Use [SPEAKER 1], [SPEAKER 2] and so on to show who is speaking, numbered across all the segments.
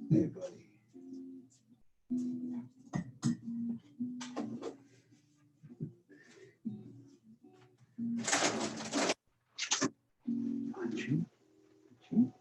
[SPEAKER 1] Hey, buddy. Achoo. Achoo.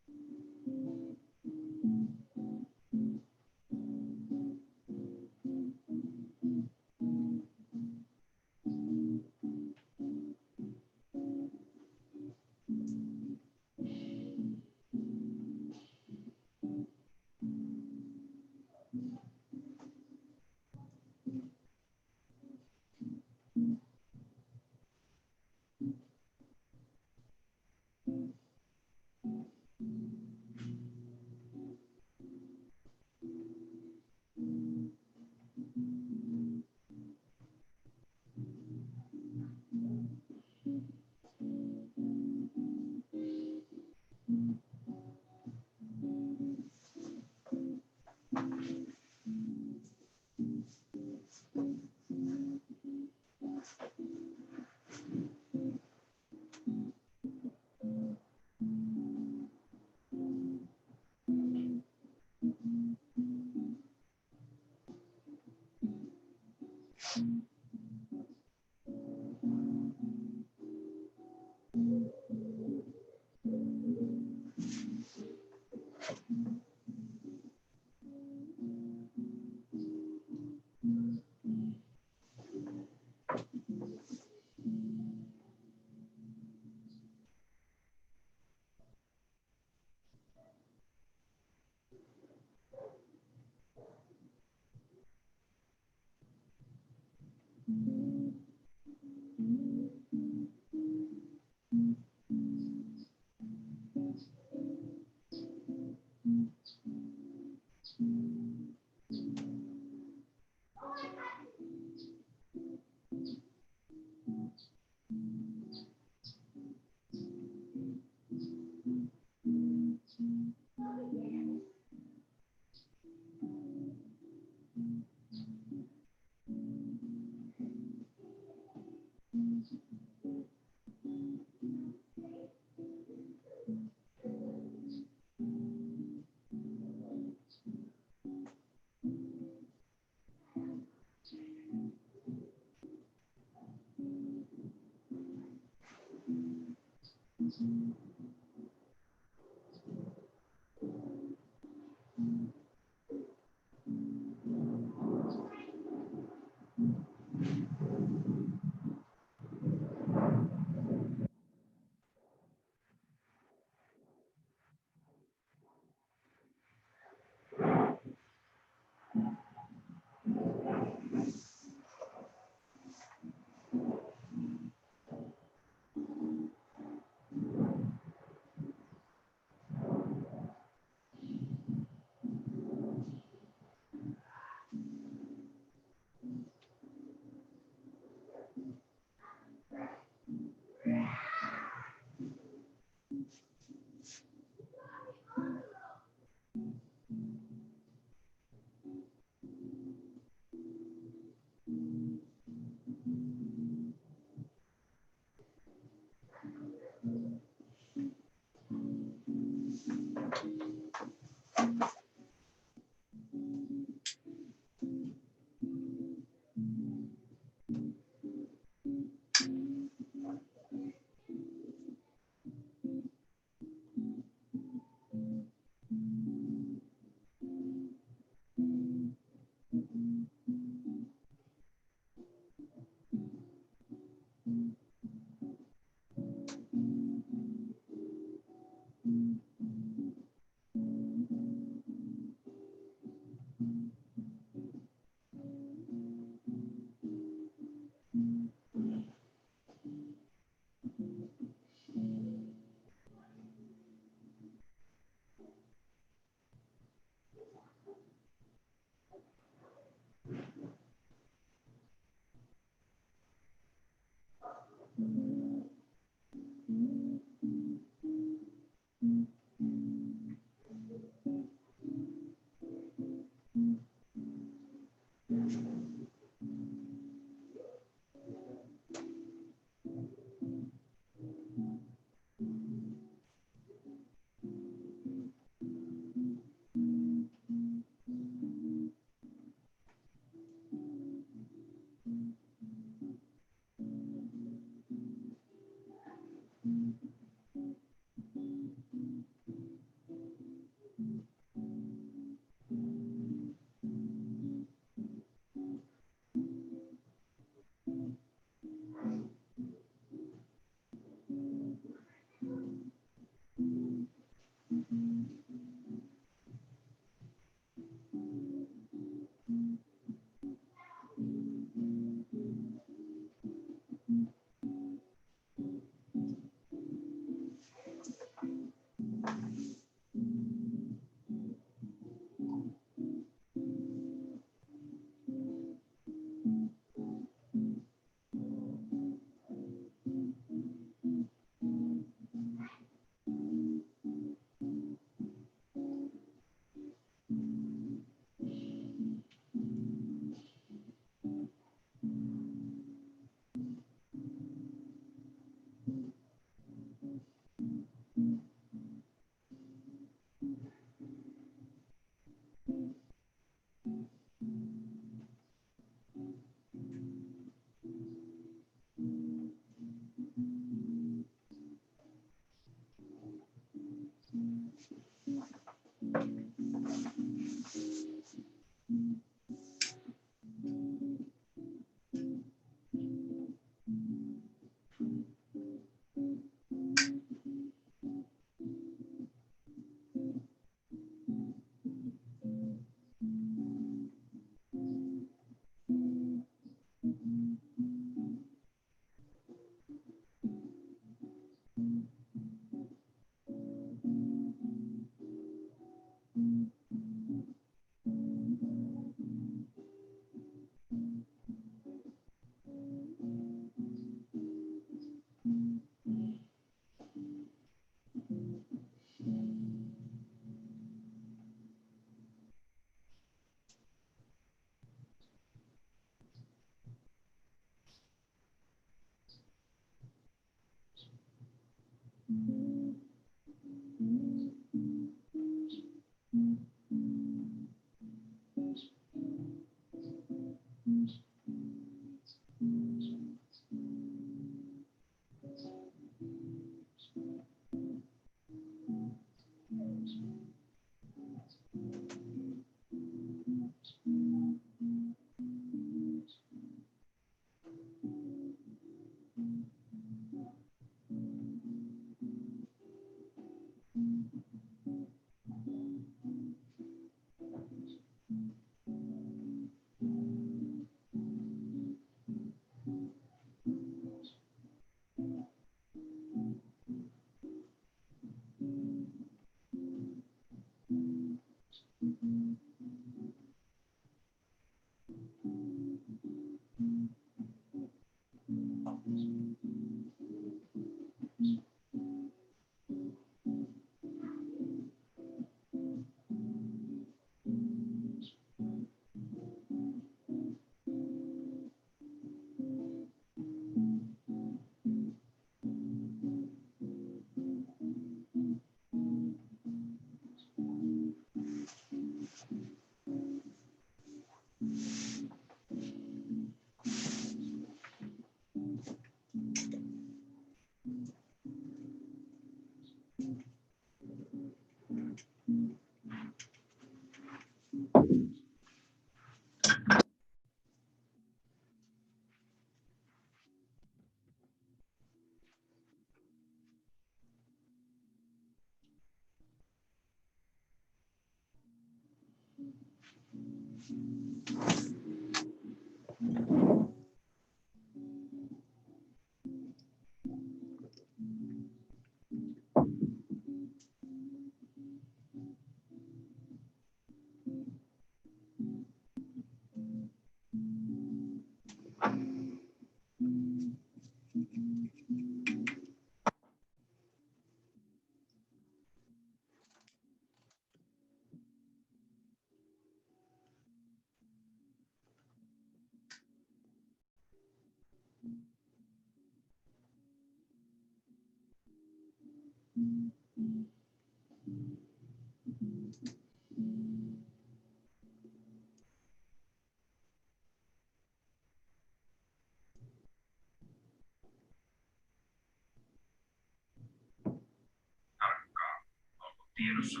[SPEAKER 2] Tiedossa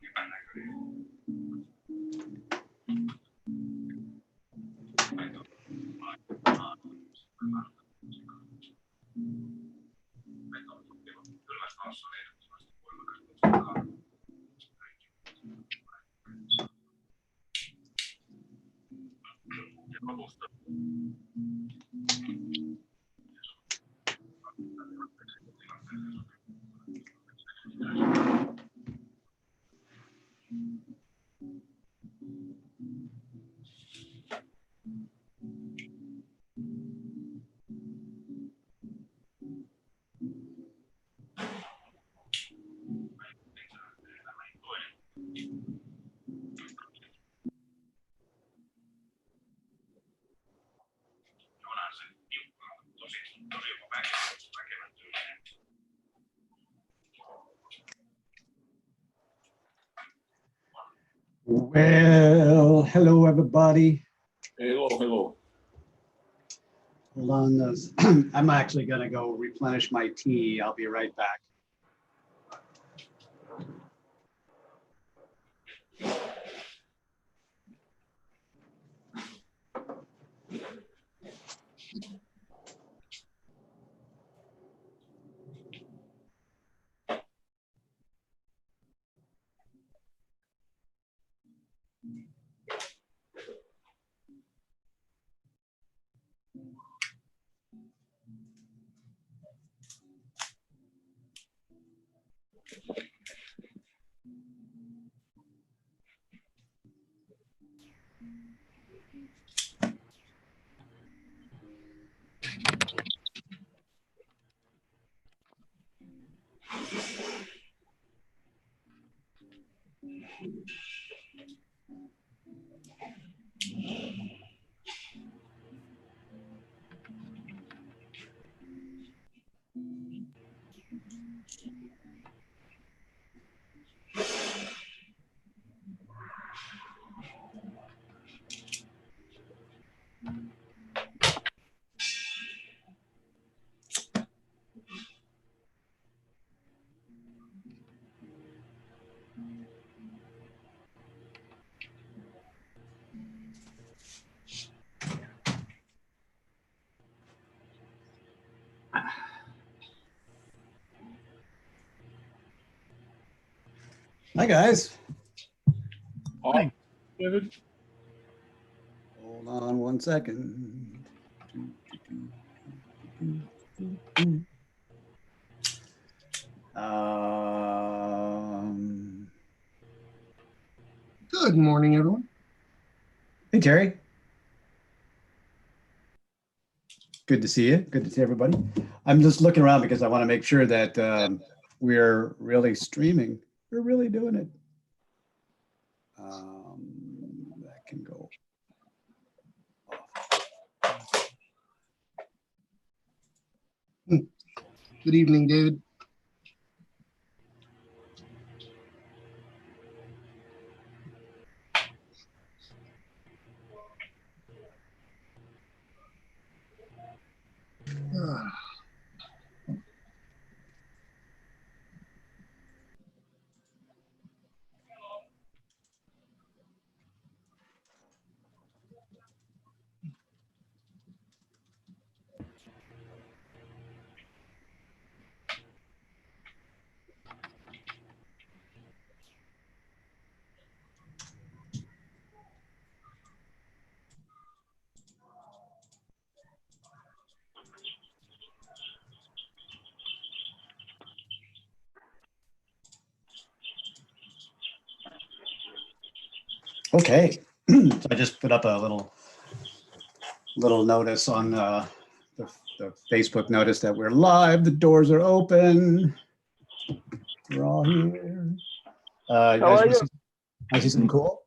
[SPEAKER 2] epänäköinen. Kylmästä maassa on ehdottomasti voimakas musta. Ja lopusta. Onhan se tiukkaa, tosi väkevän tyylinen.
[SPEAKER 1] Well, hello everybody.
[SPEAKER 2] Hello, hello.
[SPEAKER 1] Hold on, I'm actually going to go replenish my tea. I'll be right back. Hi, guys.
[SPEAKER 2] Hi, David.
[SPEAKER 1] Hold on one second. Um,
[SPEAKER 3] Good morning, everyone.
[SPEAKER 1] hey, Terry. Good to see you. Good to see everybody. I'm just looking around because I want to make sure that we're really streaming. We're really doing it. That can go off.
[SPEAKER 3] Good evening, David.
[SPEAKER 1] Okay, so I just put up a little notice on the Facebook notice that we're live. The doors are open. We're all here. You
[SPEAKER 4] How
[SPEAKER 1] guys
[SPEAKER 4] are
[SPEAKER 1] wanna
[SPEAKER 4] you?
[SPEAKER 1] see something cool?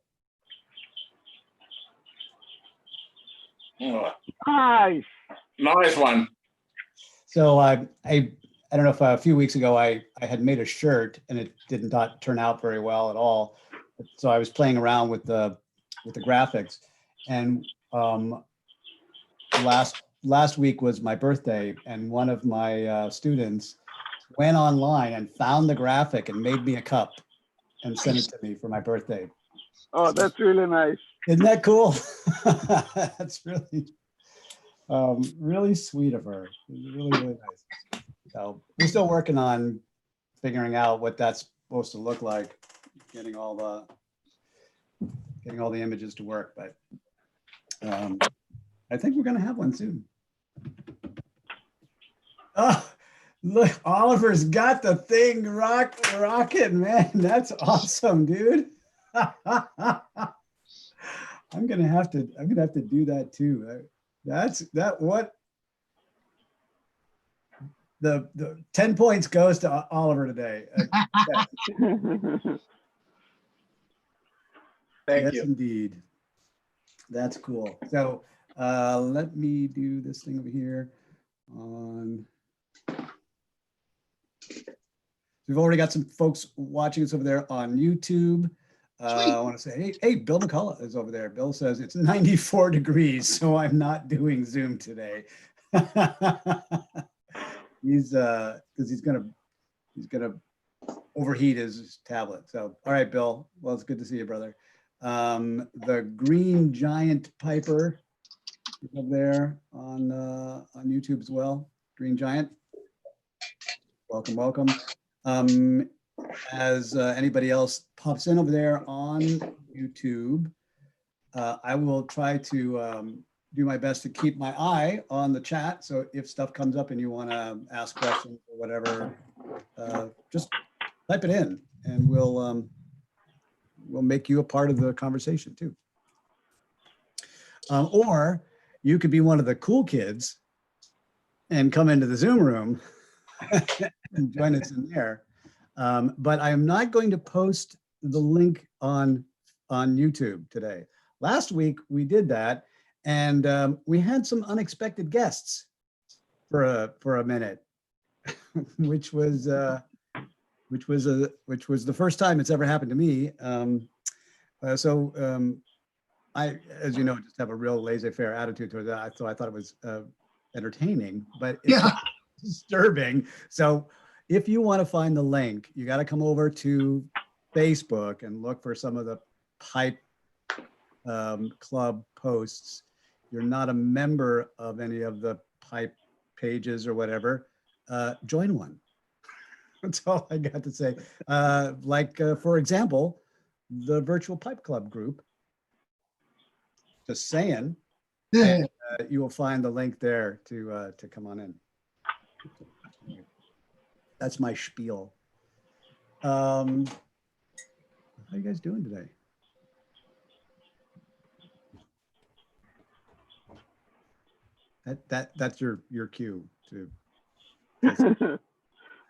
[SPEAKER 2] Oh,
[SPEAKER 4] Nice.
[SPEAKER 2] nice one.
[SPEAKER 1] So I don't know if a few weeks ago I had made a shirt and it did not turn out very well at all. So I was playing around with the graphics, and last week was my birthday, and one of my students went online and found the graphic and made me a cup and sent it to me for my birthday.
[SPEAKER 4] Oh, that's really nice.
[SPEAKER 1] Isn't that cool? That's really sweet of her. Really nice. So we're still working on figuring out what that's supposed to look like, getting all the images to work, but I think we're gonna have one soon. Oh, look, Oliver's got the thing rocking, man. That's awesome, dude. I'm gonna have to do that too. What the 10 points goes to Oliver today.
[SPEAKER 3] Thank
[SPEAKER 1] Yes,
[SPEAKER 3] you.
[SPEAKER 1] indeed. That's cool. So let me do this thing over here on. We've already got some folks watching us over there on YouTube. I want to say, hey, Bill McCullough is over there. Bill says it's 94 degrees, so I'm not doing Zoom today. He's because he's gonna overheat his tablet. So, all right, Bill. Well, it's good to see you, brother. The Green Giant Piper is up there on YouTube as well. Green Giant. Welcome. As anybody else pops in over there on YouTube, I will try to do my best to keep my eye on the chat. So if stuff comes up and you want to ask questions or whatever, just type it in, and we'll make you a part of the conversation too. Or you could be one of the cool kids and come into the Zoom room and join us in there. But I am not going to post the link on YouTube today. Last week we did that, and we had some unexpected guests for a minute, which was the first time it's ever happened to me. I, as you know, just have a real laissez-faire attitude toward that. So I thought it was entertaining, but it's disturbing. So if you want to find the link, you got to come over to Facebook and look for some of the Pipe Club posts. You're not a member of any of the Pipe pages or whatever, join one. That's all I got to say. For example, the virtual pipe club group. Just saying, and, you will find the link there to come on in. That's my spiel. How are you guys doing today? That's your cue to.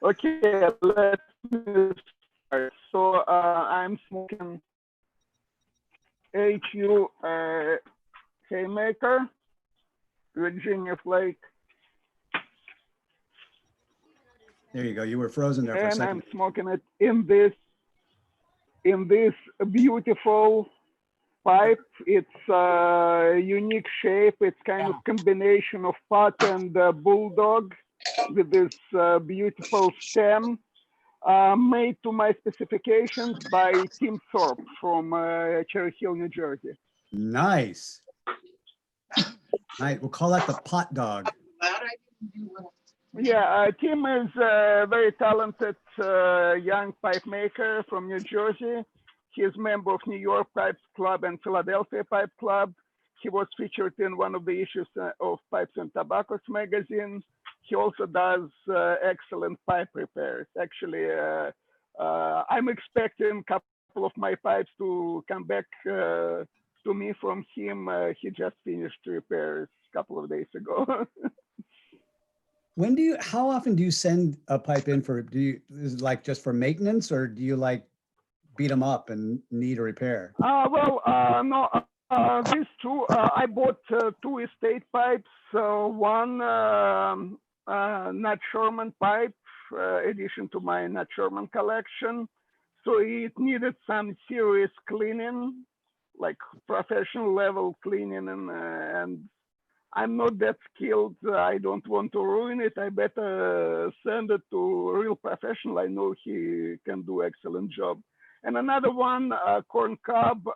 [SPEAKER 4] Okay, let me start. So I'm smoking HU Haymaker, Virginia Flake,
[SPEAKER 1] There you go. You were frozen there for a
[SPEAKER 4] and
[SPEAKER 1] second.
[SPEAKER 4] I'm smoking it in this beautiful pipe. It's a unique shape. It's kind of combination of pot and bulldog with this beautiful stem. Made to my specifications by Tim Thorpe from Cherry Hill, New Jersey.
[SPEAKER 1] Nice. Nice. We'll call that the pot dog.
[SPEAKER 4] Yeah, Tim is a very talented young pipe maker from New Jersey. He is member of New York Pipe Club and Philadelphia Pipe Club. He was featured in one of the issues of Pipes and Tobaccos magazine. He also does excellent pipe repairs. Actually, I'm expecting a couple of my pipes to come back to me from him. He just finished repairs a couple of days ago.
[SPEAKER 1] How often do you send a pipe in is it like just for maintenance, or do you like beat them up and need a repair?
[SPEAKER 4] No, these two, I bought two estate pipes, one Nat Sherman pipe, addition to my Nat Sherman collection. So it needed some serious cleaning, like professional level cleaning, and I'm not that skilled. I don't want to ruin it. I better send it to a real professional. I know he can do excellent job. And another one, corn cob,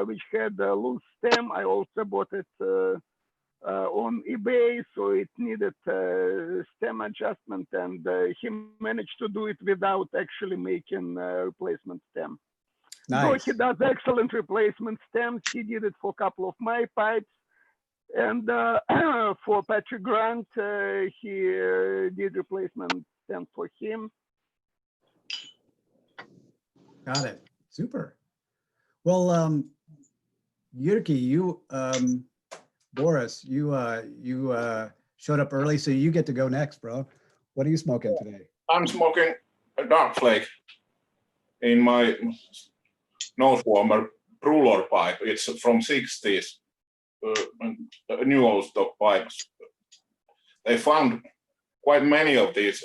[SPEAKER 4] which had a loose stem. I also bought it on eBay, so it needed stem adjustment, and he managed to do it without actually making a replacement stem.
[SPEAKER 1] Nice.
[SPEAKER 4] So he does excellent replacement stems. He did it for a couple of my pipes. And for Patrick Grant, he did replacement stem for him.
[SPEAKER 1] Got it. Super. Well, Yurki, Boris, you showed up early, so you get to go next, bro. What are you smoking today?
[SPEAKER 2] I'm smoking a dark flake in my nose warmer ruler pipe. It's from 60s, new old stock pipes. They found quite many of these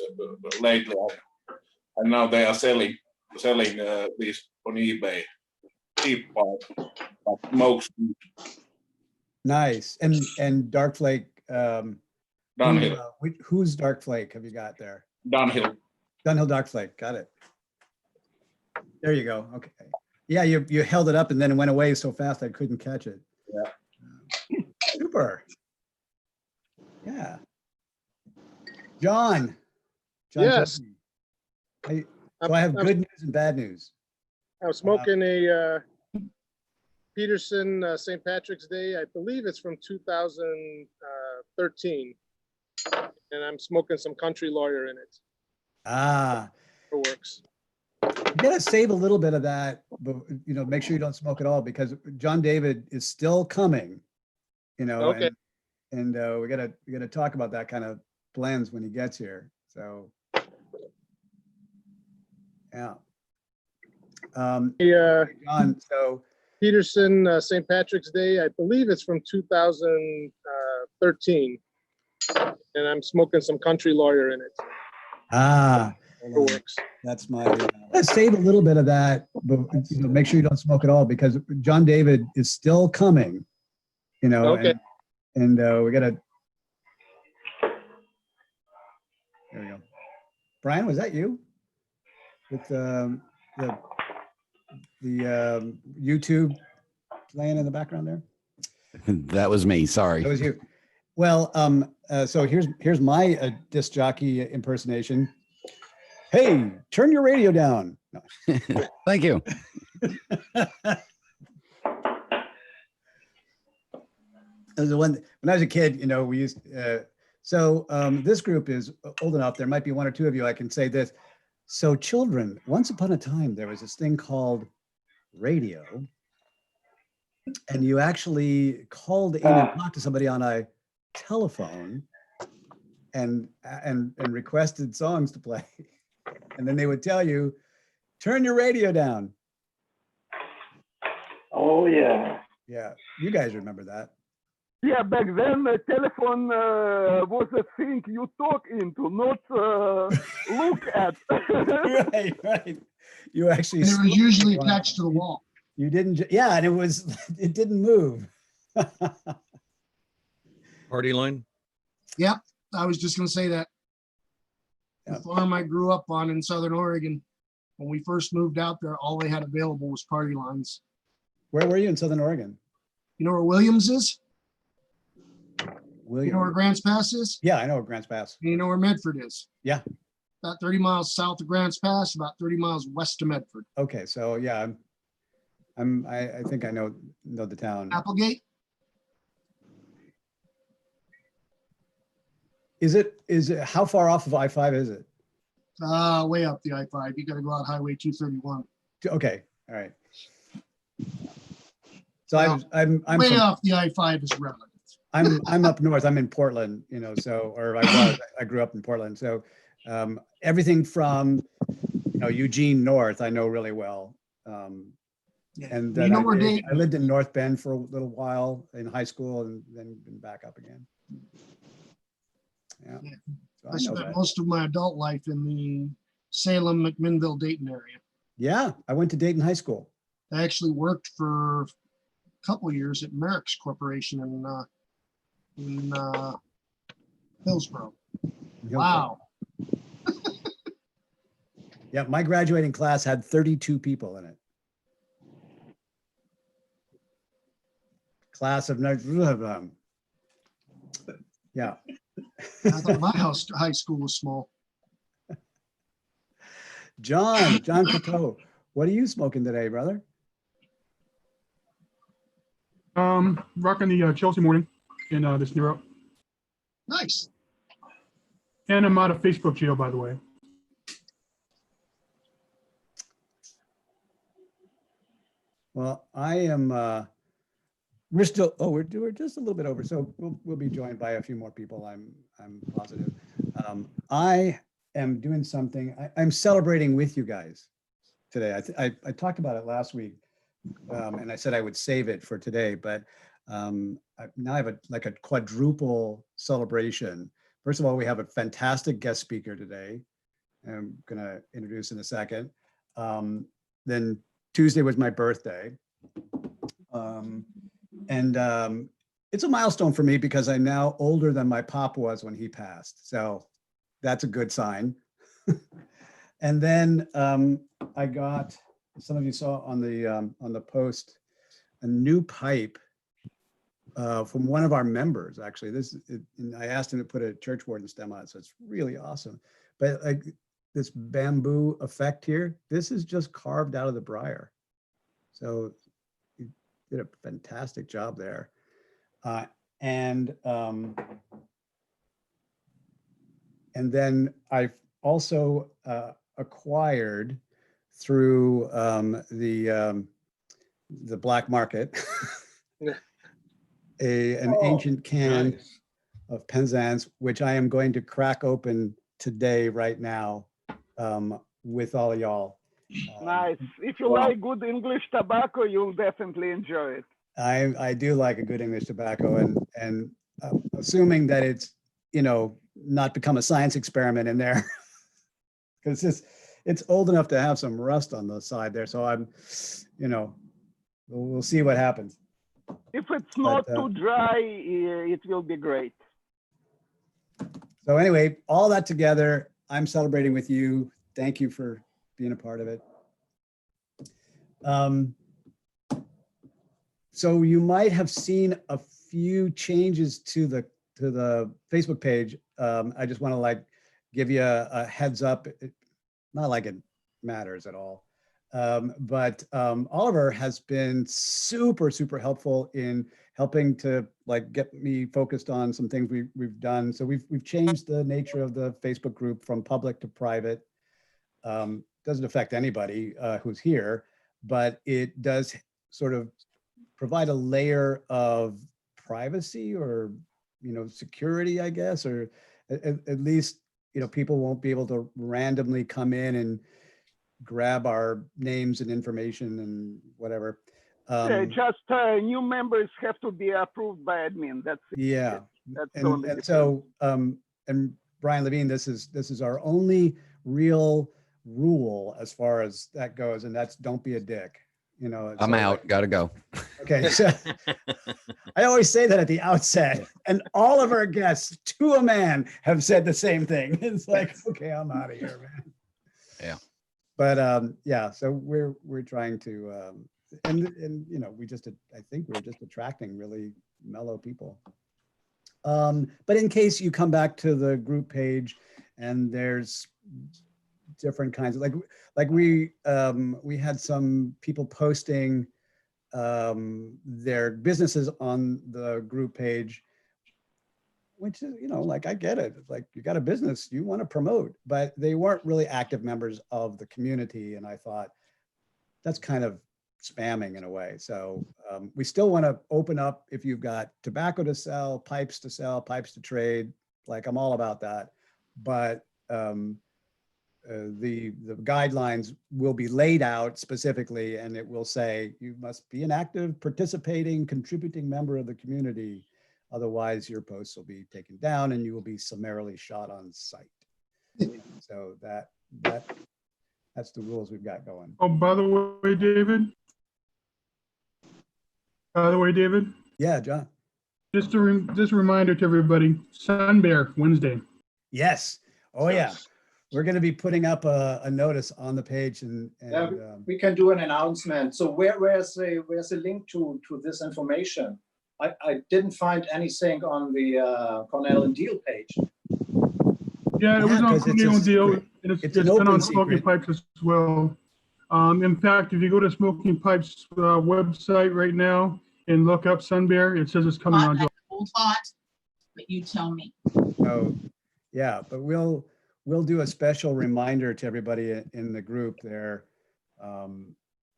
[SPEAKER 2] lately, and now they are selling these on eBay. Cheap pipe, but most
[SPEAKER 1] Nice. And Dark Flake.
[SPEAKER 2] Dunhill.
[SPEAKER 1] Whose Dark Flake have you got there?
[SPEAKER 2] Dunhill.
[SPEAKER 1] Dunhill Dark Flake. Got it. There you go. Okay. Yeah, you held it up and then it went away so fast I couldn't catch it.
[SPEAKER 2] Yeah.
[SPEAKER 1] Super. Yeah. John.
[SPEAKER 5] Yes.
[SPEAKER 1] So I have good news and bad news.
[SPEAKER 5] I'm smoking a Peterson St. Patrick's Day. I believe it's from 2013. And I'm smoking some Country Lawyer in it.
[SPEAKER 1] Ah.
[SPEAKER 5] It works.
[SPEAKER 1] You gotta save a little bit of that, but make sure you don't smoke it all, because John David is still coming,
[SPEAKER 5] Okay.
[SPEAKER 1] and we gotta talk about that kind of blends when he gets here. So yeah. John, so
[SPEAKER 5] Peterson St. Patrick's Day. I believe it's from 2013. And I'm smoking some Country Lawyer in it. It works.
[SPEAKER 1] That's my. Let's save a little bit of that, but make sure you don't smoke it all, because John David is still coming.
[SPEAKER 5] Okay.
[SPEAKER 1] And we gotta. There we go. Brian, was that you? With the YouTube playing in the background there?
[SPEAKER 6] That was me. Sorry.
[SPEAKER 1] That was you. Well, so here's my disc jockey impersonation. Hey, turn your radio down. No.
[SPEAKER 6] Thank you.
[SPEAKER 1] When I was a kid, you know, we used, this group is old enough, there might be one or two of you, I can say this. So children, once upon a time, there was this thing called radio. And you actually called in and talked to somebody on a telephone and requested songs to play. And then they would tell you, turn your radio down.
[SPEAKER 4] Oh, yeah.
[SPEAKER 1] Yeah, you guys remember that.
[SPEAKER 4] Yeah, back then the telephone was a thing you talk into, not look at.
[SPEAKER 1] Right, right. You actually.
[SPEAKER 3] And it was
[SPEAKER 1] spoke
[SPEAKER 3] usually
[SPEAKER 1] to one.
[SPEAKER 3] attached to the wall.
[SPEAKER 1] You didn't, yeah, and it didn't move.
[SPEAKER 7] Party line?
[SPEAKER 3] Yep, I was just gonna say that. The
[SPEAKER 1] Yep.
[SPEAKER 3] farm I grew up on in Southern Oregon, when we first moved out there, all they had available was party lines.
[SPEAKER 1] Where were you in Southern Oregon?
[SPEAKER 3] You know where Williams is?
[SPEAKER 1] William.
[SPEAKER 3] You know where Grants Pass is?
[SPEAKER 1] Yeah, I know where Grants Pass.
[SPEAKER 3] And you know where Medford is?
[SPEAKER 1] Yeah.
[SPEAKER 3] About 30 miles south of Grants Pass, about 30 miles west of Medford.
[SPEAKER 1] Okay, so yeah, I think I know the town.
[SPEAKER 3] Applegate?
[SPEAKER 1] Is it, how far off of I-5 is it?
[SPEAKER 3] Way up the I-5. You gotta go out Highway 231.
[SPEAKER 1] Okay, all right. So
[SPEAKER 3] Well,
[SPEAKER 1] I'm
[SPEAKER 3] Way
[SPEAKER 1] from,
[SPEAKER 3] off the I-5 is relevant.
[SPEAKER 1] I'm up north. I'm in Portland, you know, so, or I grew up in Portland. So everything from, you know, Eugene north, I know really well.
[SPEAKER 3] Yeah.
[SPEAKER 1] And
[SPEAKER 3] You
[SPEAKER 1] then
[SPEAKER 3] know where
[SPEAKER 1] I lived in North Bend for a little while in high school and then been back up again. Yeah.
[SPEAKER 3] Yeah.
[SPEAKER 1] So
[SPEAKER 3] I
[SPEAKER 1] I know
[SPEAKER 3] spent
[SPEAKER 1] that.
[SPEAKER 3] most of my adult life in the Salem, McMinnville, Dayton area.
[SPEAKER 1] Yeah, I went to Dayton High School.
[SPEAKER 3] I actually worked for a couple of years at Merrick's Corporation in Hillsborough. Wow.
[SPEAKER 1] Yeah, my graduating class had 32 people in it. Class of, yeah.
[SPEAKER 3] I thought my high school was small.
[SPEAKER 1] John Coteau, what are you smoking today, brother?
[SPEAKER 8] Rocking the Chelsea morning in this Nero.
[SPEAKER 3] Nice.
[SPEAKER 8] And I'm out of Facebook jail, by the way.
[SPEAKER 1] Well, I am, we're still, we're just a little bit over. So we'll be joined by a few more people. I'm positive. I am doing something, I'm celebrating with you guys today. I talked about it last week. And I said I would save it for today, but now I have a quadruple celebration. First of all, we have a fantastic guest speaker today. I'm gonna introduce in a second. Then Tuesday was my birthday. It's a milestone for me because I'm now older than my pop was when he passed. So that's a good sign. And then I got, some of you saw on the post, a new pipe from one of our members. Actually, and I asked him to put a church warden stem on it, so it's really awesome. But like this bamboo effect here, this is just carved out of the briar. So he did a fantastic job there. And then I also acquired through the black market an ancient can
[SPEAKER 7] Nice.
[SPEAKER 1] of Penzance, which I am going to crack open today, right now, with all of y'all.
[SPEAKER 4] Nice. If you like good English tobacco, you'll definitely enjoy it.
[SPEAKER 1] I do like a good English tobacco, and assuming that it's, you know, not become a science experiment in there, because it's old enough to have some rust on the side there. So I'm, you know, we'll see what happens.
[SPEAKER 4] If it's not too dry, it will be great.
[SPEAKER 1] So anyway, all that together, I'm celebrating with you. Thank you for being a part of it. So you might have seen a few changes to the Facebook page. I just want to give you a heads up. Not like it matters at all. But Oliver has been super, super helpful in helping to like get me focused on some things we've done. So we've changed the nature of the Facebook group from public to private. Doesn't affect anybody who's here, but it does sort of provide a layer of privacy or, security, I guess, or at least, people won't be able to randomly come in and grab our names and information and whatever.
[SPEAKER 4] Just new members have to be approved by admin. That's it.
[SPEAKER 1] Yeah.
[SPEAKER 4] That's the
[SPEAKER 1] And,
[SPEAKER 4] only
[SPEAKER 1] and
[SPEAKER 4] difference.
[SPEAKER 1] so, and Brian Levine, this is our only real rule as far as that goes, and that's don't be a dick.
[SPEAKER 6] I'm
[SPEAKER 1] so,
[SPEAKER 6] out. Gotta go.
[SPEAKER 1] Okay, so I always say that at the outset, and all of our guests, to a man, have said the same thing. It's like, okay, I'm out of here, man.
[SPEAKER 6] Yeah.
[SPEAKER 1] But yeah, so we're trying to, and I think we're just attracting really mellow people. But in case you come back to the group page, and there's different kinds of like we had some people posting their businesses on the group page, which is, like, I get it. It's like, you got a business you want to promote, but they weren't really active members of the community. And I thought that's kind of spamming in a way. So we still want to open up if you've got tobacco to sell, pipes to trade, like I'm all about that. But the guidelines will be laid out specifically, and it will say you must be an active, participating, contributing member of the community. Otherwise, your posts will be taken down and you will be summarily shot on site. So that's the rules we've got going.
[SPEAKER 8] Oh, by the way, David.
[SPEAKER 1] Yeah, John.
[SPEAKER 8] Just a reminder to everybody, Sun Bear Wednesday.
[SPEAKER 1] Yes. Oh, yeah. We're going to be putting up a notice on the page, and
[SPEAKER 7] we can do an announcement. So where's the link to this information? I didn't find anything on the Cornell and Deal page.
[SPEAKER 8] Yeah, it was on Cornell and Deal, and it's been on Smoking
[SPEAKER 1] secret.
[SPEAKER 8] Pipes as well. In fact, if you go to Smoking Pipes website right now and look up Sun Bear, it says it's coming on.
[SPEAKER 9] A whole lot, but you tell me.
[SPEAKER 1] Oh, yeah, but we'll do a special reminder to everybody in the group there.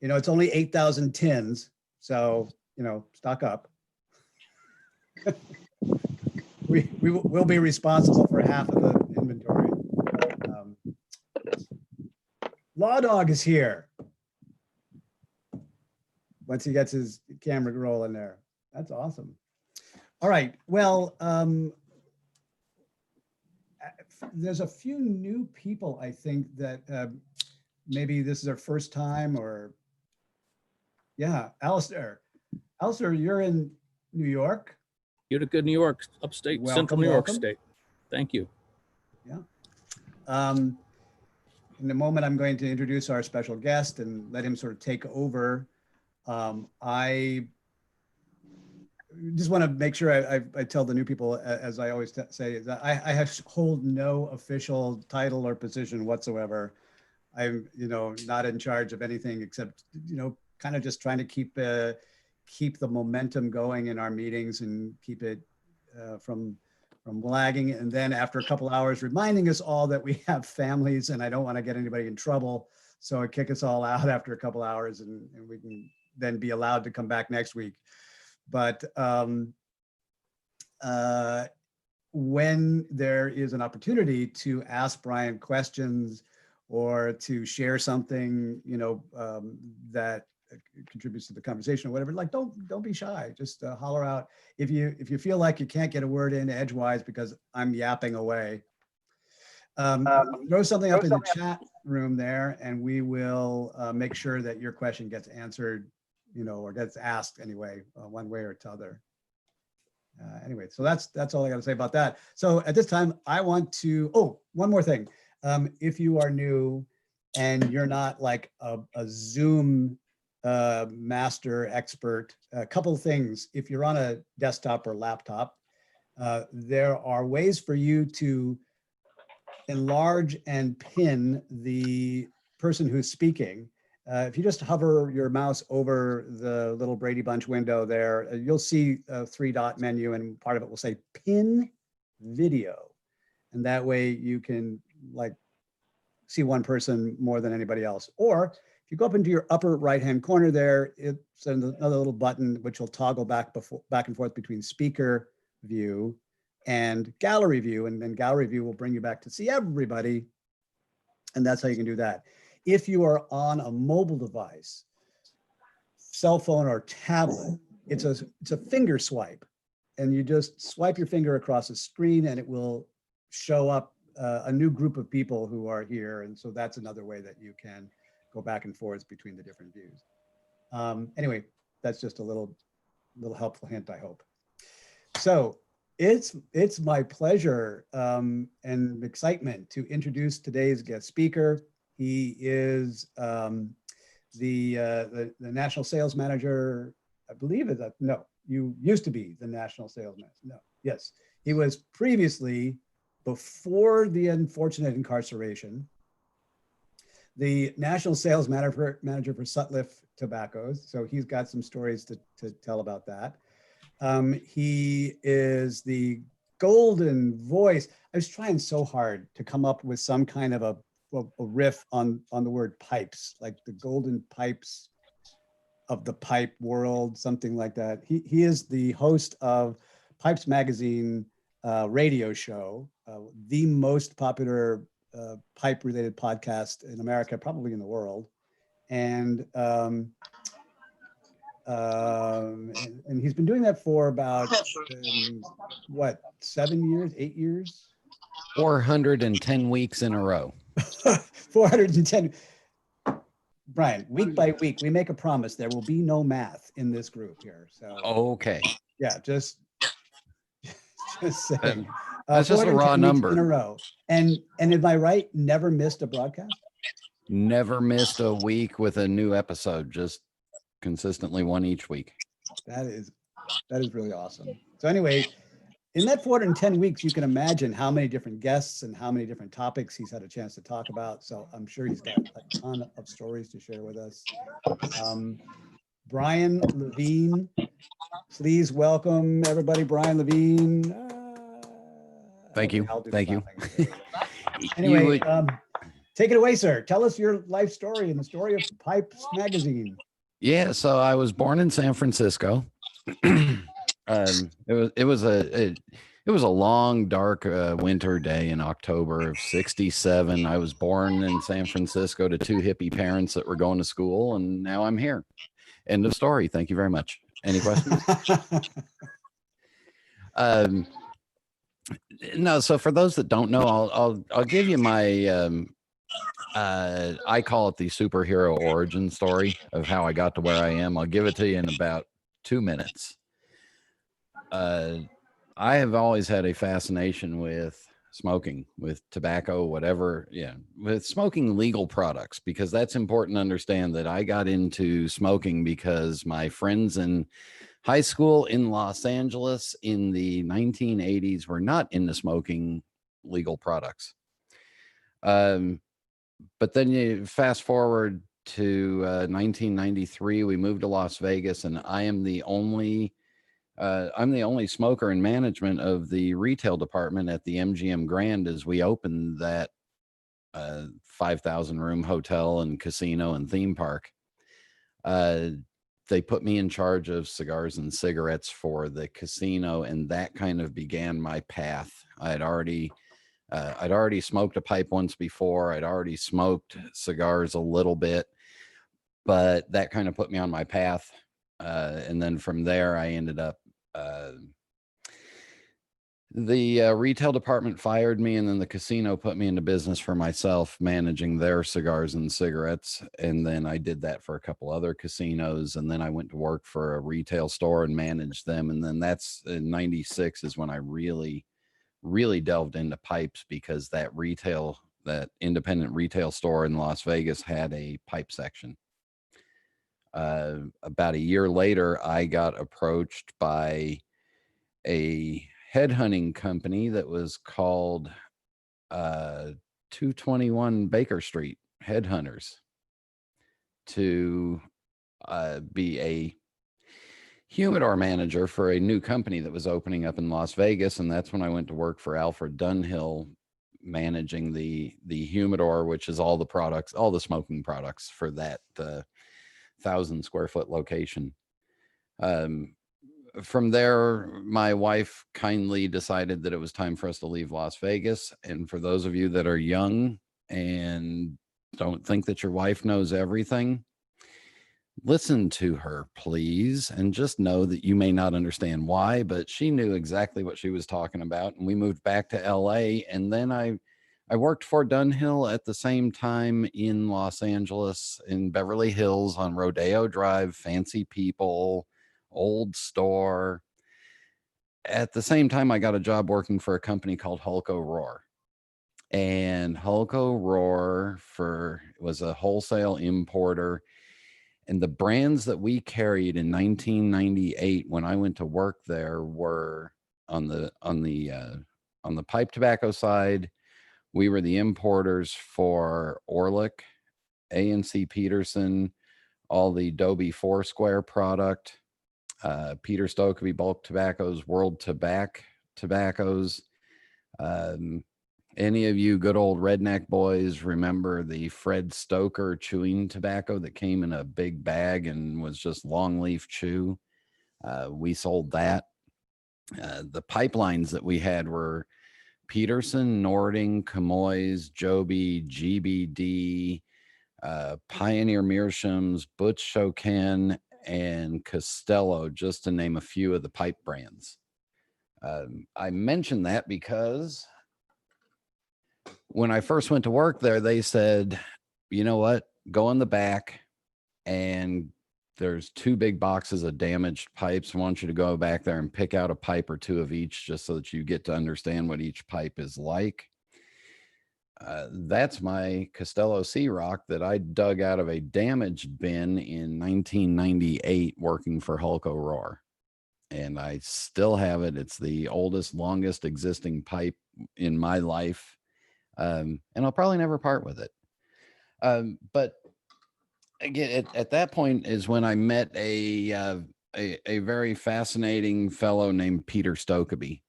[SPEAKER 1] It's only 8,000 tins, so stock up. We'll be responsible for half of the inventory. Law Dog is here. Once he gets his camera rolling there. That's awesome. All right, well, there's a few new people, I think, that maybe this is their first time, or yeah, Alistair, you're in New York.
[SPEAKER 10] Utica, New York, upstate,
[SPEAKER 1] Welcome,
[SPEAKER 10] central New York
[SPEAKER 1] welcome.
[SPEAKER 10] state. Thank you.
[SPEAKER 1] Yeah. In a moment, I'm going to introduce our special guest and let him sort of take over. I just want to make sure I tell the new people, as I always say, that I hold no official title or position whatsoever. I'm, not in charge of anything except, kind of just trying to keep the momentum going in our meetings and keep it from lagging. And then after a couple hours, reminding us all that we have families and I don't want to get anybody in trouble. So I kick us all out after a couple hours, and we can then be allowed to come back next week. But when there is an opportunity to ask Brian questions or to share something, that contributes to the conversation or whatever, like don't be shy. Just holler out if you feel like you can't get a word in edgewise because I'm yapping away. Throw something up in the chat room there, and we will make sure that your question gets answered, or gets asked anyway, one way or t'other. Anyway, so that's all I got to say about that. So at this time, I want to, one more thing. If you are new and you're not like a Zoom master expert, a couple of things. If you're on a desktop or laptop, there are ways for you to enlarge and pin the person who's speaking. If you just hover your mouse over the little Brady Bunch window there, you'll see a 3-dot menu, and part of it will say pin video. And that way you can like see one person more than anybody else. Or if you go up into your upper right-hand corner there, it's another little button which will toggle back and forth between speaker view and gallery view. And then gallery view will bring you back to see everybody. And that's how you can do that. If you are on a mobile device, cell phone or tablet, it's a finger swipe. And you just swipe your finger across the screen and it will show up a new group of people who are here. And so that's another way that you can go back and forth between the different views. Anyway, that's just a little helpful hint, I hope. So it's my pleasure and excitement to introduce today's guest speaker. He is the national sales manager, I believe. You used to be the national sales manager. No, yes, he was previously, before the unfortunate incarceration, the national sales manager for Sutliff Tobaccos. So he's got some stories to tell about that. He is the golden voice. I was trying so hard to come up with some kind of a riff on the word pipes, like the golden pipes of the pipe world, something like that. He is the host of Pipes Magazine radio show, the most popular pipe-related podcast in America, probably in the world. And he's been doing that for about, 7 years, 8 years?
[SPEAKER 6] 410 weeks in a row.
[SPEAKER 1] 410. Brian, week by week, we make a promise there will be no math in this group here. So
[SPEAKER 6] Okay.
[SPEAKER 1] yeah, just saying.
[SPEAKER 6] That's just a
[SPEAKER 1] 410
[SPEAKER 6] raw
[SPEAKER 1] weeks
[SPEAKER 6] number.
[SPEAKER 1] in a row. And am I right? Never missed a broadcast?
[SPEAKER 6] Never missed a week with a new episode, just consistently one each week.
[SPEAKER 1] That is really awesome. So anyway, in that 410 weeks, you can imagine how many different guests and how many different topics he's had a chance to talk about. So I'm sure he's got a ton of stories to share with us. Brian Levine, please welcome everybody. Brian Levine.
[SPEAKER 6] Thank you. Thank you.
[SPEAKER 1] Anyway, take it away, sir. Tell us your life story and the story of Pipes Magazine.
[SPEAKER 6] Yeah, so I was born in San Francisco. It was a long, dark winter day in October of '67. I was born in San Francisco to two hippie parents that were going to school, and now I'm here. End of story. Thank you very much. Any questions? No. So for those that don't know, I'll give you my I call it the superhero origin story of how I got to where I am. I'll give it to you in about 2 minutes. I have always had a fascination with smoking, with tobacco, whatever. Yeah, with smoking legal products, because that's important to understand that I got into smoking because my friends in high school in Los Angeles in the 1980s were not into smoking legal products. But then you fast forward to 1993, we moved to Las Vegas, and I'm the only smoker in management of the retail department at the MGM Grand as we opened that 5,000 room hotel and casino and theme park. They put me in charge of cigars and cigarettes for the casino, and that kind of began my path. I'd already smoked a pipe once before. I'd already smoked cigars a little bit, but that kind of put me on my path. And then from there, I ended up, the retail department fired me, and then the casino put me into business for myself, managing their cigars and cigarettes. And then I did that for a couple other casinos. And then I went to work for a retail store and managed them. And then that's in '96 is when I really delved into pipes, because that independent retail store in Las Vegas had a pipe section. About a year later, I got approached by a headhunting company that was called 221 Baker Street headhunters to be a humidor manager for a new company that was opening up in Las Vegas. And that's when I went to work for Alfred Dunhill, managing the humidor, which is all the products, all the smoking products for that 1,000 square foot location. From there, my wife kindly decided that it was time for us to leave Las Vegas. And for those of you that are young and don't think that your wife knows everything, listen to her, please, and just know that you may not understand why, but she knew exactly what she was talking about. And we moved back to LA, and then I worked for Dunhill at the same time in Los Angeles, in Beverly Hills on Rodeo Drive, fancy people, old store. At the same time, I got a job working for a company called Hulko Roar. And Hulko Roar was a wholesale importer. And the brands that we carried in 1998 when I went to work there were on the pipe tobacco side. We were the importers for Orlick, A&C Peterson, all the Dobie Foursquare product, Peter Stokeby bulk tobaccos, World tobaccos. Any of you good old redneck boys remember the Fred Stoker chewing tobacco that came in a big bag and was just long leaf chew? We sold that. The pipelines that we had were Peterson, Nording, Camoys, Joby, GBD, Pioneer Mearshams, Butch Shoken, and Costello, just to name a few of the pipe brands. I mention that because when I first went to work there, they said, you know what, go in the back and there's 2 big boxes of damaged pipes. I want you to go back there and pick out a pipe or 2 of each, just so that you get to understand what each pipe is like. That's my Costello Sea Rock that I dug out of a damaged bin in 1998 working for Hulko Roar. And I still have it. It's the oldest, longest existing pipe in my life. And I'll probably never part with it. But again, at that point is when I met a very fascinating fellow named Peter Stokeby.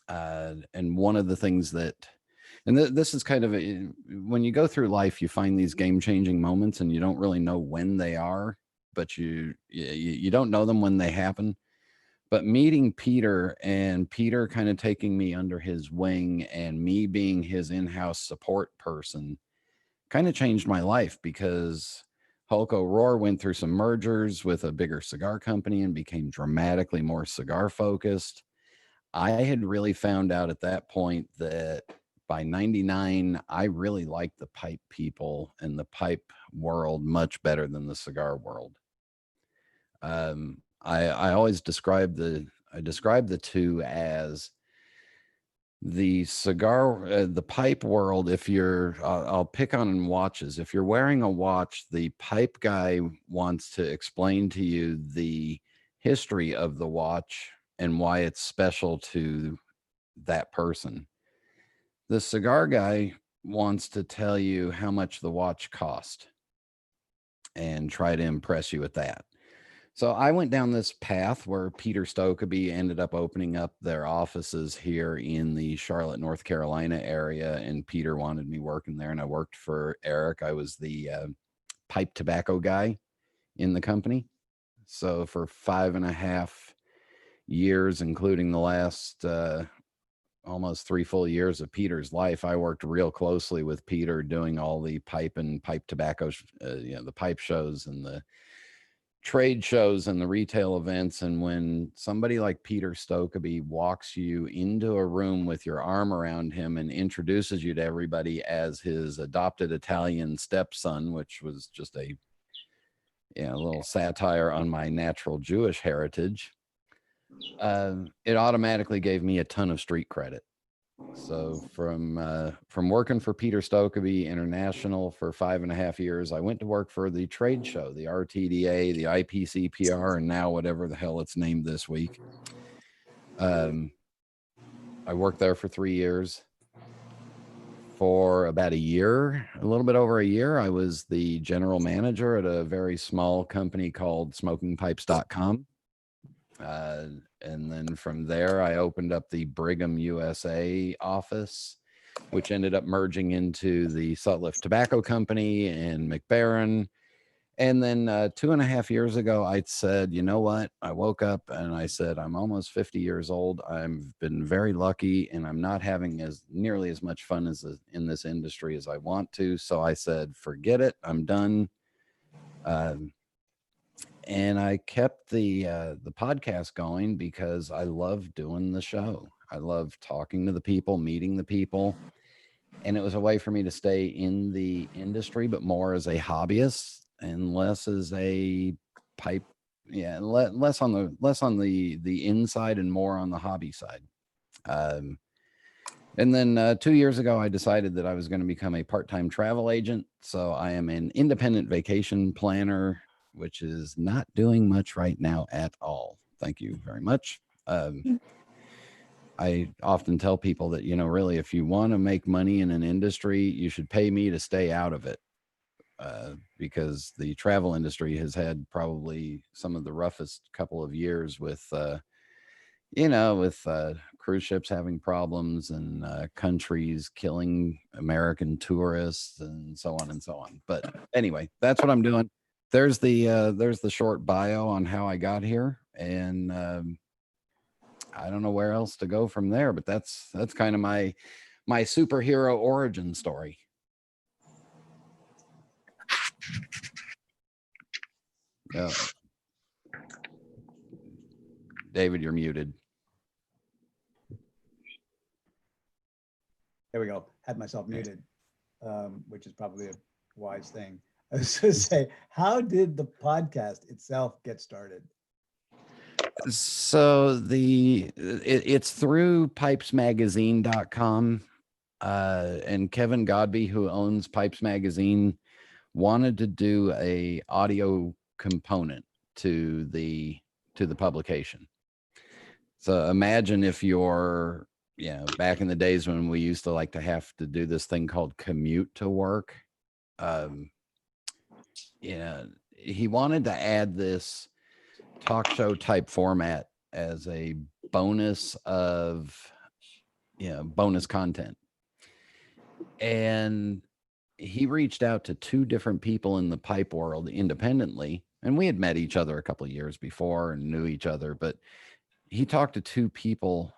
[SPEAKER 6] And one of the things that, and this is kind of when you go through life, you find these game-changing moments and you don't really know when they are, but you don't know them when they happen. But meeting Peter and Peter kind of taking me under his wing and me being his in-house support person kind of changed my life, because Hulko Roar went through some mergers with a bigger cigar company and became dramatically more cigar focused. I had really found out at that point that by 99, I really liked the pipe people and the pipe world much better than the cigar world. I always describe the two as the cigar, the pipe world. If you're, I'll pick on watches. If you're wearing a watch, the pipe guy wants to explain to you the history of the watch and why it's special to that person. The cigar guy wants to tell you how much the watch cost and try to impress you with that. So I went down this path where Peter Stokeby ended up opening up their offices here in the Charlotte, North Carolina area. And Peter wanted me working there. And I worked for Eric. I was the pipe tobacco guy in the company. So for 5.5 years, including the last almost 3 full years of Peter's life, I worked real closely with Peter doing all the pipe and pipe tobacco, the pipe shows and the trade shows and the retail events. And when somebody like Peter Stokeby walks you into a room with your arm around him and introduces you to everybody as his adopted Italian stepson, which was just a little satire on my natural Jewish heritage, it automatically gave me a ton of street credit. So from working for Peter Stokeby International for 5.5 years, I went to work for the trade show, the RTDA, the IPCPR, and now whatever the hell it's named this week. I worked there for 3 years. for about a year, a little bit over a year. I was the general manager at a very small company called smokingpipes.com. And then from there, I opened up the Brigham USA office, which ended up merging into the Sutliff Tobacco Company and McBaron. And then 2.5 years ago, I said, you know what? I woke up and I said, I'm almost 50 years old. I've been very lucky and I'm not having as nearly as much fun as in this industry as I want to. So I said, forget it. I'm done. And I kept the podcast going because I love doing the show. I love talking to the people, meeting the people. And it was a way for me to stay in the industry, but more as a hobbyist and less as a pipe. Yeah. Less on the inside and more on the hobby side. And then 2 years ago, I decided that I was going to become a part-time travel agent. So I am an independent vacation planner, which is not doing much right now at all. Thank you very much. I often tell people that, you know, really, if you want to make money in an industry, you should pay me to stay out of it. Because the travel industry has had probably some of the roughest couple of years with, cruise ships having problems and countries killing American tourists and so on and so on. But anyway, that's what I'm doing. There's the short bio on how I got here, and I don't know where else to go from there. But that's kind of my superhero origin story. David, you're muted.
[SPEAKER 1] There we go. Had myself muted, which is probably a wise thing. I was going to say, how did the podcast itself get started?
[SPEAKER 6] So it's through pipesmagazine.com. And Kevin Godby, who owns Pipes Magazine, wanted to do a audio component to the publication. So imagine if you're, back in the days when we used to like to have to do this thing called commute to work. He wanted to add this talk show type format as a bonus of, bonus content. And he reached out to 2 different people in the pipe world independently. And we had met each other a couple of years before and knew each other, but he talked to 2 people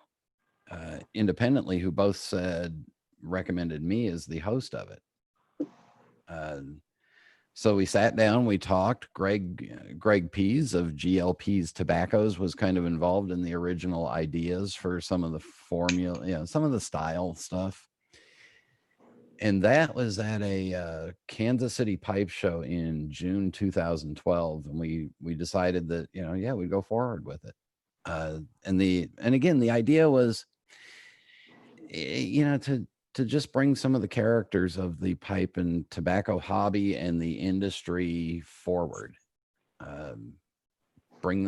[SPEAKER 6] independently who both recommended me as the host of it. So we sat down, we talked. Greg Pease of GLP's Tobaccos was kind of involved in the original ideas for some of the formula, some of the style stuff. And that was at a Kansas City pipe show in June 2012. And we decided that, we'd go forward with it. And again, the idea was, to just bring some of the characters of the pipe and tobacco hobby and the industry forward. Bring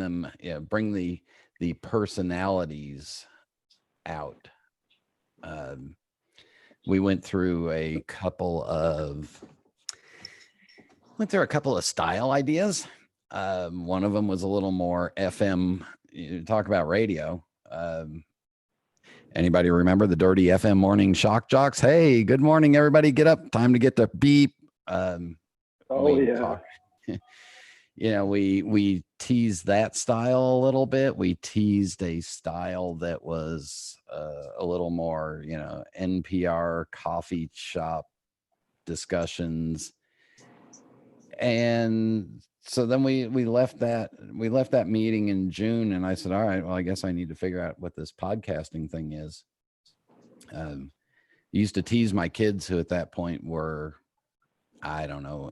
[SPEAKER 6] the personalities out. We went through a couple of style ideas. One of them was a little more FM, talk about radio. Anybody remember the dirty FM morning shock jocks? Hey, good morning, everybody. Get up. Time to get the beep. We teased that style a little bit. We teased a style that was a little more, NPR coffee shop discussions. And so then we left that meeting in June, and I said, all right, well, I guess I need to figure out what this podcasting thing is. Used to tease my kids, who at that point were, I don't know,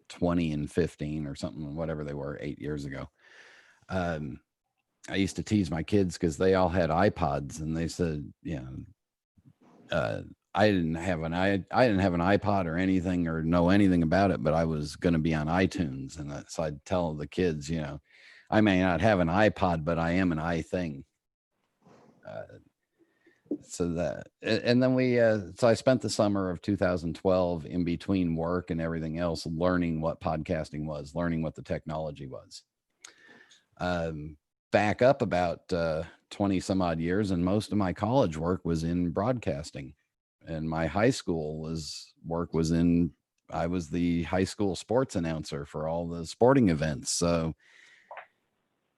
[SPEAKER 6] 20 and 15 or something, whatever they were 8 years ago. I used to tease my kids because they all had iPods, and they said, I didn't have an iPod or anything or know anything about it, but I was going to be on iTunes. And so I'd tell the kids, I may not have an iPod, but I am an iThing. So that, and then so I spent the summer of 2012 in between work and everything else, learning what podcasting was, learning what the technology was. Back up about 20 some odd years, and most of my college work was in broadcasting, and my high school was in, I was the high school sports announcer for all the sporting events. So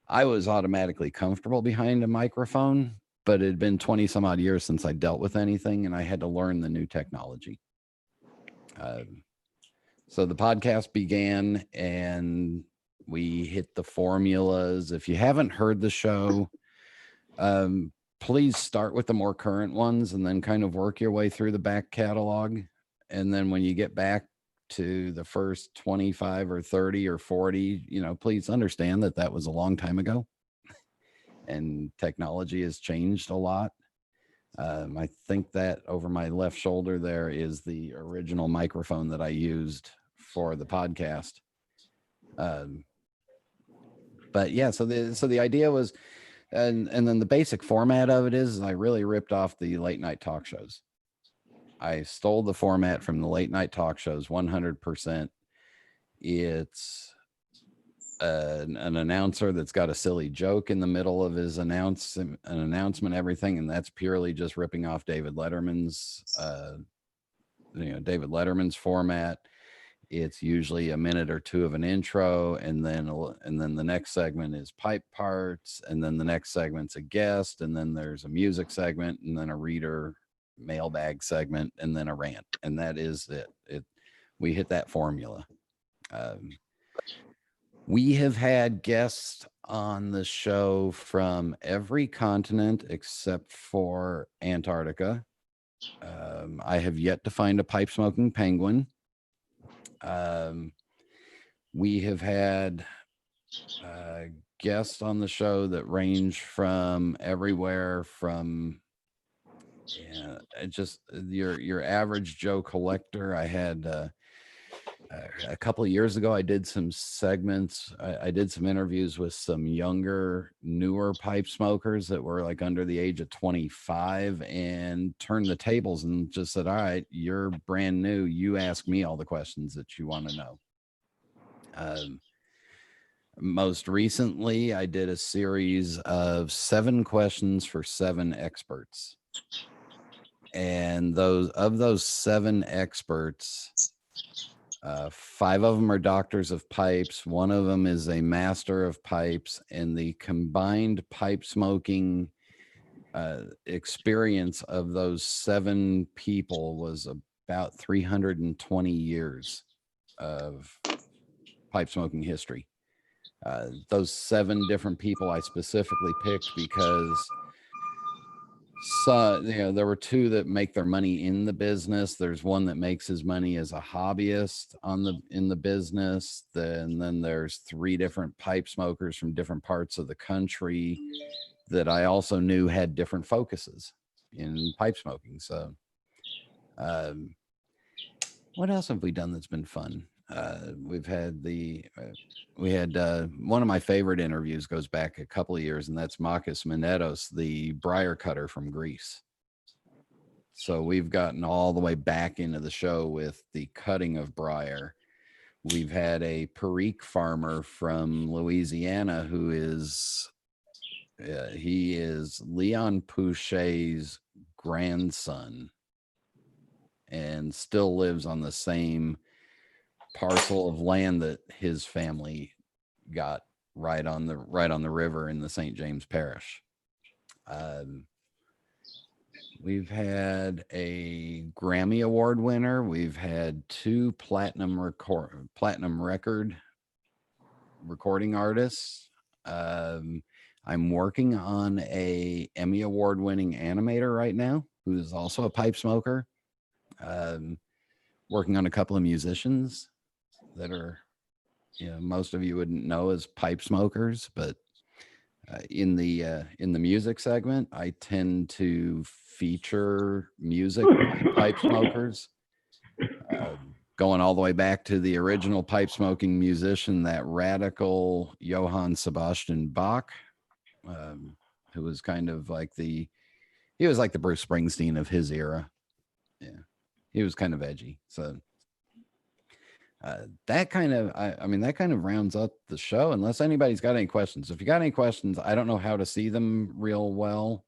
[SPEAKER 6] I was automatically comfortable behind a microphone, but it had been 20 some odd years since I dealt with anything, and I had to learn the new technology. So the podcast began, and we hit the formulas. If you haven't heard the show, please start with the more current ones and then kind of work your way through the back catalog. And then when you get back to the first 25 or 30 or 40, please understand that that was a long time ago and technology has changed a lot. I think that over my left shoulder there is the original microphone that I used for the podcast. But yeah, so the idea was, and then the basic format of it is I really ripped off the late night talk shows. I stole the format from the late night talk shows 100%. It's an announcer that's got a silly joke in the middle of his announcement, everything, and that's purely just ripping off David Letterman's format. It's usually a minute or two of an intro, and then the next segment is pipe parts, and then the next segment's a guest, and then there's a music segment, and then a reader mailbag segment, and then a rant, and that is it. We hit that formula. We have had guests on the show from every continent except for Antarctica. I have yet to find a pipe smoking penguin. We have had guests on the show that range from everywhere from just your average Joe collector. I had a couple of years ago, I did some segments. I did some interviews with some younger, newer pipe smokers that were like under the age of 25 and turned the tables and just said, all right, you're brand new. You ask me all the questions that you want to know. Most recently, I did a series of 7 questions for 7 experts. And those 7 experts, 5 of them are doctors of pipes. 1 of them is a master of pipes, and the combined pipe smoking experience of those 7 people was about 320 years of pipe smoking history. Those 7 different people I specifically picked because there were 2 that make their money in the business. There's 1 that makes his money as a hobbyist in the business. Then there's 3 different pipe smokers from different parts of the country that I also knew had different focuses in pipe smoking. So, what else have we done that's been fun? We've had one of my favorite interviews goes back a couple of years, and that's Makis Minetos, the briar cutter from Greece. So we've gotten all the way back into the show with the cutting of briar. We've had a perique farmer from Louisiana who is Leon Pouchet's grandson and still lives on the same parcel of land that his family got right on the river in the St. James Parish. We've had a Grammy Award winner. We've had 2 platinum record recording artists. I'm working on a Emmy Award winning animator right now who's also a pipe smoker. Working on a couple of musicians that are, most of you wouldn't know as pipe smokers, but in the music segment, I tend to feature music by pipe smokers, going all the way back to the original pipe smoking musician, that radical Johann Sebastian Bach, who was kind of like the He was like the Bruce Springsteen of his era. Yeah, he was kind of edgy. So that kind of, I mean, that kind of rounds up the show. Unless anybody's got any questions. If you got any questions, I don't know how to see them real well.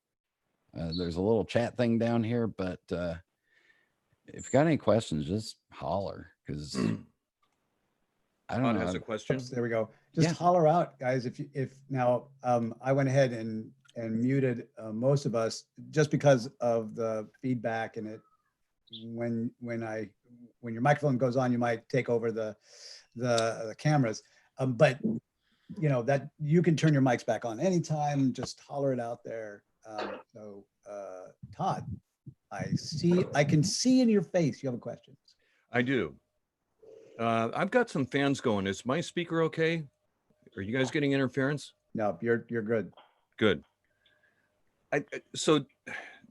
[SPEAKER 6] There's a little chat thing down here, but if you got any questions, just holler because I don't
[SPEAKER 11] Todd
[SPEAKER 6] know.
[SPEAKER 11] has a question.
[SPEAKER 1] There we go. Just
[SPEAKER 6] Yeah.
[SPEAKER 1] holler out, guys. If now I went ahead and muted most of us just because of the feedback and it when your microphone goes on, you might take over the cameras. But you know that you can turn your mics back on anytime. Just holler it out there. So Todd, I can see in your face you have a question.
[SPEAKER 11] I do. I've got some fans going. Is my speaker okay? Are you guys getting interference?
[SPEAKER 1] No, you're good.
[SPEAKER 11] Good. So,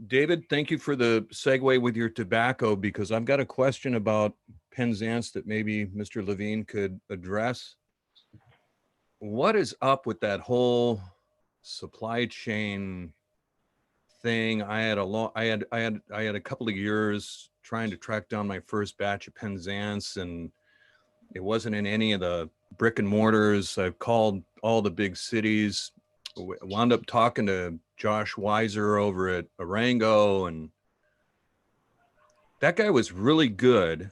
[SPEAKER 11] David, thank you for the segue with your tobacco, because I've got a question about Penzance that maybe Mr. Levine could address. What is up with that whole supply chain thing? I had a couple of years trying to track down my first batch of Penzance, and it wasn't in any of the brick and mortars. I've called all the big cities, wound up talking to Josh Weiser over at Arango, and that guy was really good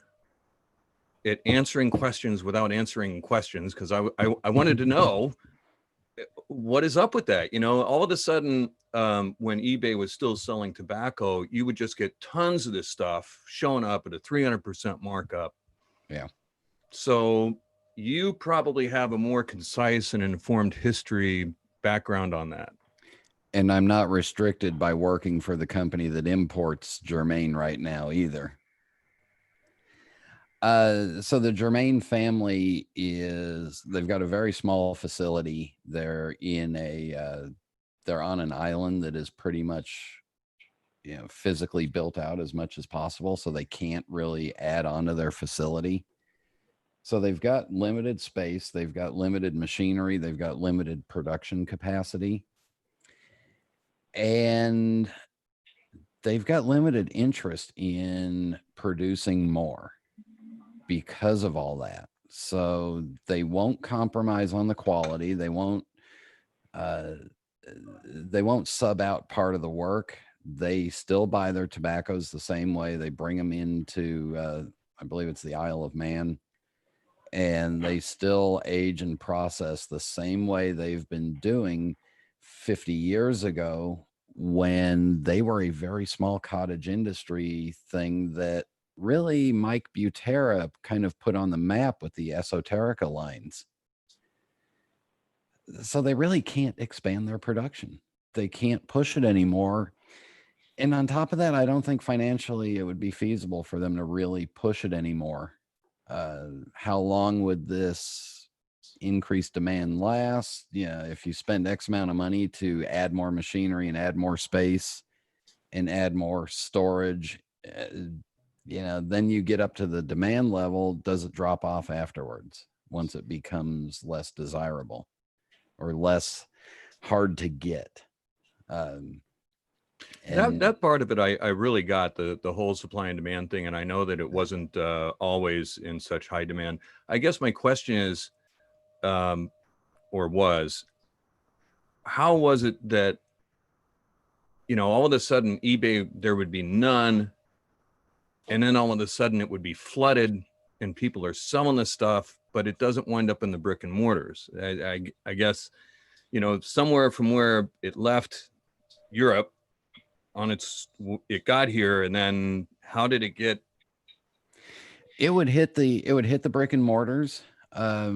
[SPEAKER 11] at answering questions without answering questions, because I wanted to know what is up with that. You know, all of a sudden, when eBay was still selling tobacco, you would just get tons of this stuff showing up at a 300% markup.
[SPEAKER 6] Yeah.
[SPEAKER 11] So you probably have a more concise and informed history background on that.
[SPEAKER 6] And I'm not restricted by working for the company that imports Germain right now either. So the Germain family they've got a very small facility. They're on an island that is pretty much, you know, physically built out as much as possible. So they can't really add on to their facility. So they've got limited space. They've got limited machinery. They've got limited production capacity. And they've got limited interest in producing more because of all that. So they won't compromise on the quality. They won't sub out part of the work. They still buy their tobaccos the same way. They bring them into, I believe it's the Isle of Man, and they still age and process the same way they've been doing 50 years ago, when they were a very small cottage industry thing that really Mike Butera kind of put on the map with the Esoterica lines. So they really can't expand their production. They can't push it anymore. And on top of that, I don't think financially it would be feasible for them to really push it anymore. How long would this increased demand last? Yeah, if you spend X amount of money to add more machinery and add more space and add more storage, you know, then you get up to the demand level. Does it drop off afterwards once it becomes less desirable or less hard to get?
[SPEAKER 11] That part of it, I really got the whole supply and demand thing. And I know that it wasn't always in such high demand. I guess my question is, or was, how was it that, you know, all of a sudden eBay, there would be none, and then all of a sudden it would be flooded and people are selling this stuff, but it doesn't wind up in the brick and mortars? I guess, you know, somewhere from where it left Europe it got here, and then how did it get?
[SPEAKER 6] It would hit the brick and mortars. I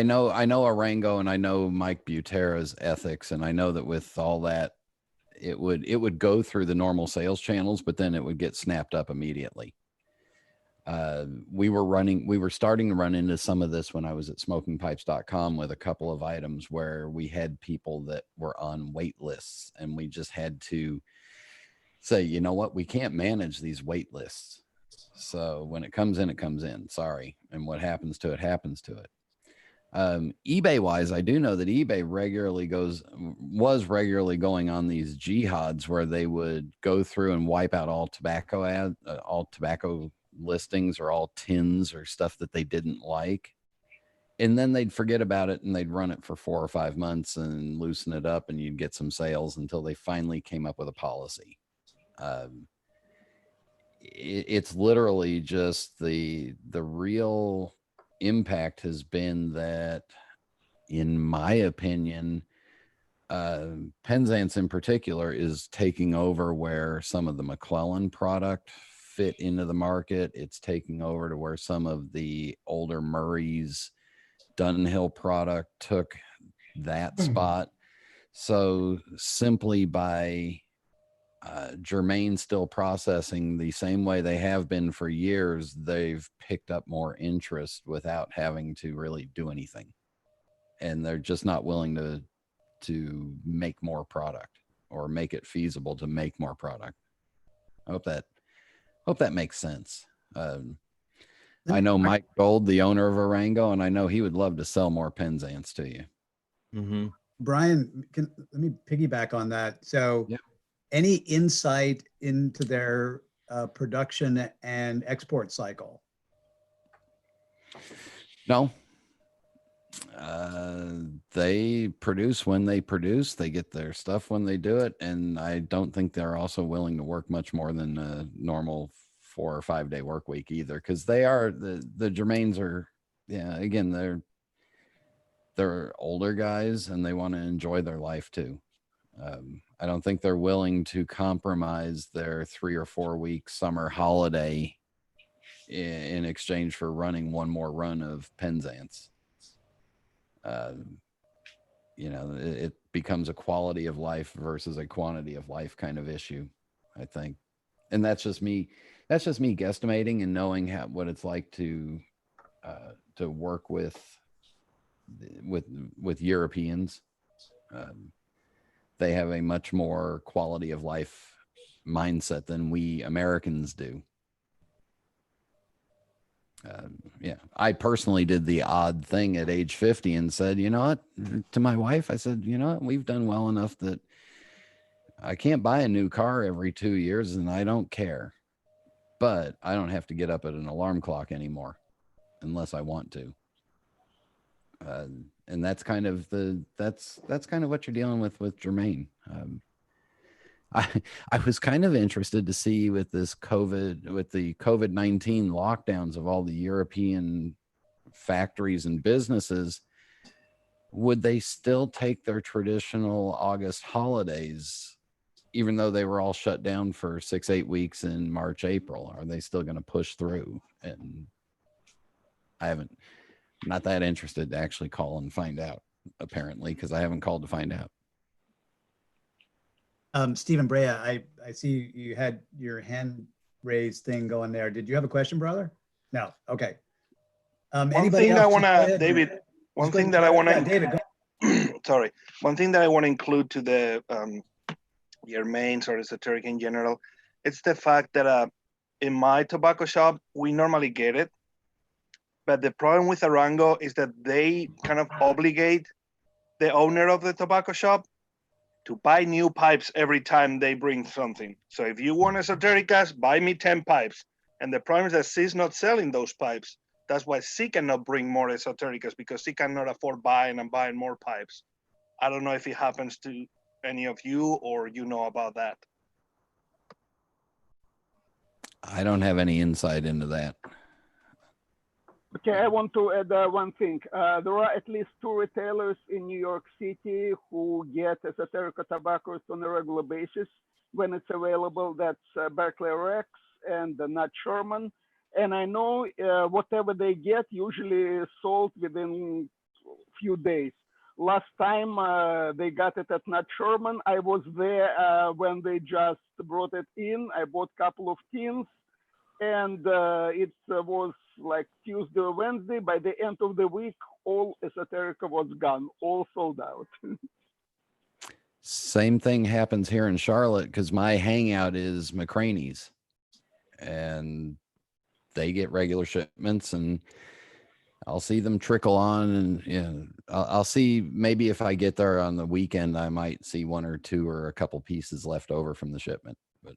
[SPEAKER 6] know Arango, and I know Mike Butera's ethics, and I know that with all that, it would go through the normal sales channels, but then it would get snapped up immediately. We were starting to run into some of this when I was at smokingpipes.com with a couple of items where we had people that were on wait lists, and we just had to say, you know what, we can't manage these wait lists. So when it comes in, it comes in. Sorry. And what happens to it, happens to it. eBay wise, I do know that eBay was regularly going on these jihads where they would go through and wipe out all tobacco listings or all tins or stuff that they didn't like. And then they'd forget about it and they'd run it for 4 or 5 months and loosen it up, and you'd get some sales until they finally came up with a policy. It's literally just the real impact has been that, in my opinion, Penzance in particular is taking over where some of the McClellan product fit into the market. It's taking over to where some of the older Murray's Dunhill product took that spot. So simply by Germain still processing the same way they have been for years, they've picked up more interest without having to really do anything. And they're just not willing to make more product or make it feasible to make more product. I hope that makes sense. I know Mike Gold, the owner of Arango, and I know he would love to sell more Penzance to you.
[SPEAKER 11] Mm-hmm.
[SPEAKER 1] Brian, let me piggyback on that. So any insight into their production and export cycle?
[SPEAKER 6] No. They produce when they produce. They get their stuff when they do it. And I don't think they're also willing to work much more than a normal 4 or 5 day work week either, because they are the Germains are, again, they're older guys and they want to enjoy their life too. I don't think they're willing to compromise their 3 or 4 week summer holiday in exchange for running one more run of Penzance. It becomes a quality of life versus a quantity of life kind of issue, I think. And that's just me guesstimating and knowing what it's like to work with Europeans. They have a much more quality of life mindset than we Americans do. I personally did the odd thing at age 50 and said, you know what, to my wife, I said, you know what, we've done well enough that I can't buy a new car every 2 years and I don't care, but I don't have to get up at an alarm clock anymore unless I want to. And that's kind of that's kind of what you're dealing with Germain. I was kind of interested to see with the COVID-19 lockdowns of all the European factories and businesses, would they still take their traditional August holidays, even though they were all shut down for 6-8 weeks in March, April? Are they still going to push through? And I'm not that interested to actually call and find out, apparently, because I haven't called to find out.
[SPEAKER 1] Stephen Brea, I see you had your hand raised thing going there. Did you have a question, brother? No. Okay.
[SPEAKER 12] One thing I want to, David, one thing that I want to,
[SPEAKER 1] David,
[SPEAKER 12] sorry, one thing that I want to include to the Germains or esoteric in general, it's the fact that in my tobacco shop, we normally get it. But the problem with Arango is that they kind of obligate the owner of the tobacco shop to buy new pipes every time they bring something. So if you want esotericas, buy me 10 pipes. And the problem is that C's not selling those pipes. That's why C cannot bring more esotericas, because C cannot afford buying more pipes. I don't know if it happens to any of you or you know about that.
[SPEAKER 6] I don't have any insight into that.
[SPEAKER 4] Okay, I want to add one thing. There are at least 2 retailers in New York City who get esoterica tobaccos on a regular basis when it's available. That's Berkeley Rex and Nut Sherman. And I know whatever they get usually sold within a few days. Last time they got it at Nut Sherman, I was there when they just brought it in. I bought a couple of tins. And it was like Tuesday or Wednesday. By the end of the week, all esoterica was gone, all sold out.
[SPEAKER 6] Same thing happens here in Charlotte, because my hangout is McCraney's, and they get regular shipments. And I'll see them trickle on, and I'll see, maybe if I get there on the weekend, I might see one or two or a couple pieces left over from the shipment. But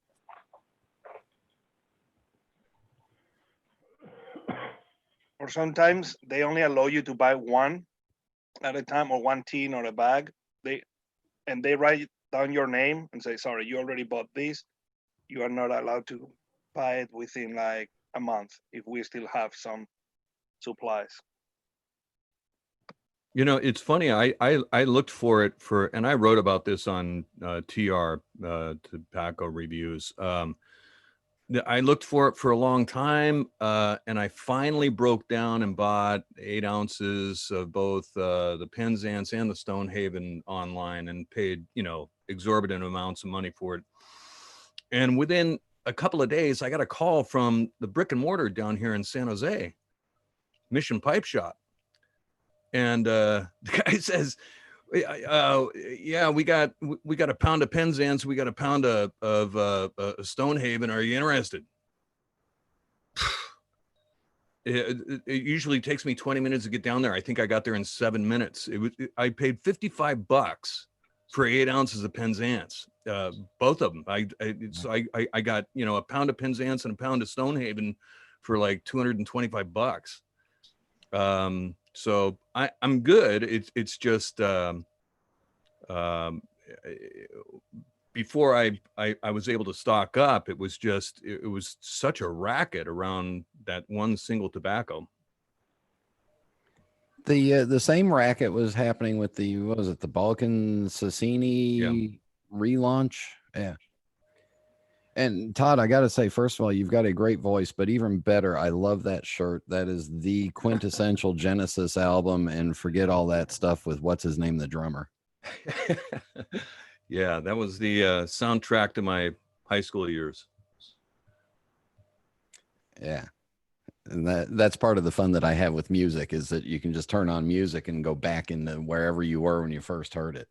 [SPEAKER 12] Or sometimes they only allow you to buy one at a time, or one tin or a bag. They write down your name and say, sorry, you already bought this. You are not allowed to buy it within like a month if we still have some supplies.
[SPEAKER 11] You know, it's funny. I looked for it and I wrote about this on TR Tobacco Reviews. I looked for it for a long time, and I finally broke down and bought 8 ounces of both the Penzance and the Stonehaven online, and paid, exorbitant amounts of money for it. And within a couple of days, I got a call from the brick and mortar down here in San Jose, Mission Pipe Shop. And the guy says, yeah, we got a pound of Penzance, we got a pound of Stonehaven. Are you interested? It usually takes me 20 minutes to get down there. I think I got there in 7 minutes. I paid $55 for 8 ounces of Penzance, both of them. I got, a pound of Penzance and a pound of Stonehaven for like $225. So I'm good. It's just before I was able to stock up, it was such a racket around that one single tobacco.
[SPEAKER 6] the same racket was happening with the, what was it, the Balkan Sassini relaunch? Yeah. And Todd, I got to say, first of all, you've got a great voice, but even better, I love that shirt. That is the quintessential Genesis album, and forget all that stuff with what's his name, the drummer.
[SPEAKER 11] Yeah, that was the soundtrack to my high school years.
[SPEAKER 6] Yeah. And that's part of the fun that I have with music, is that you can just turn on music and go back into wherever you were when you first heard it.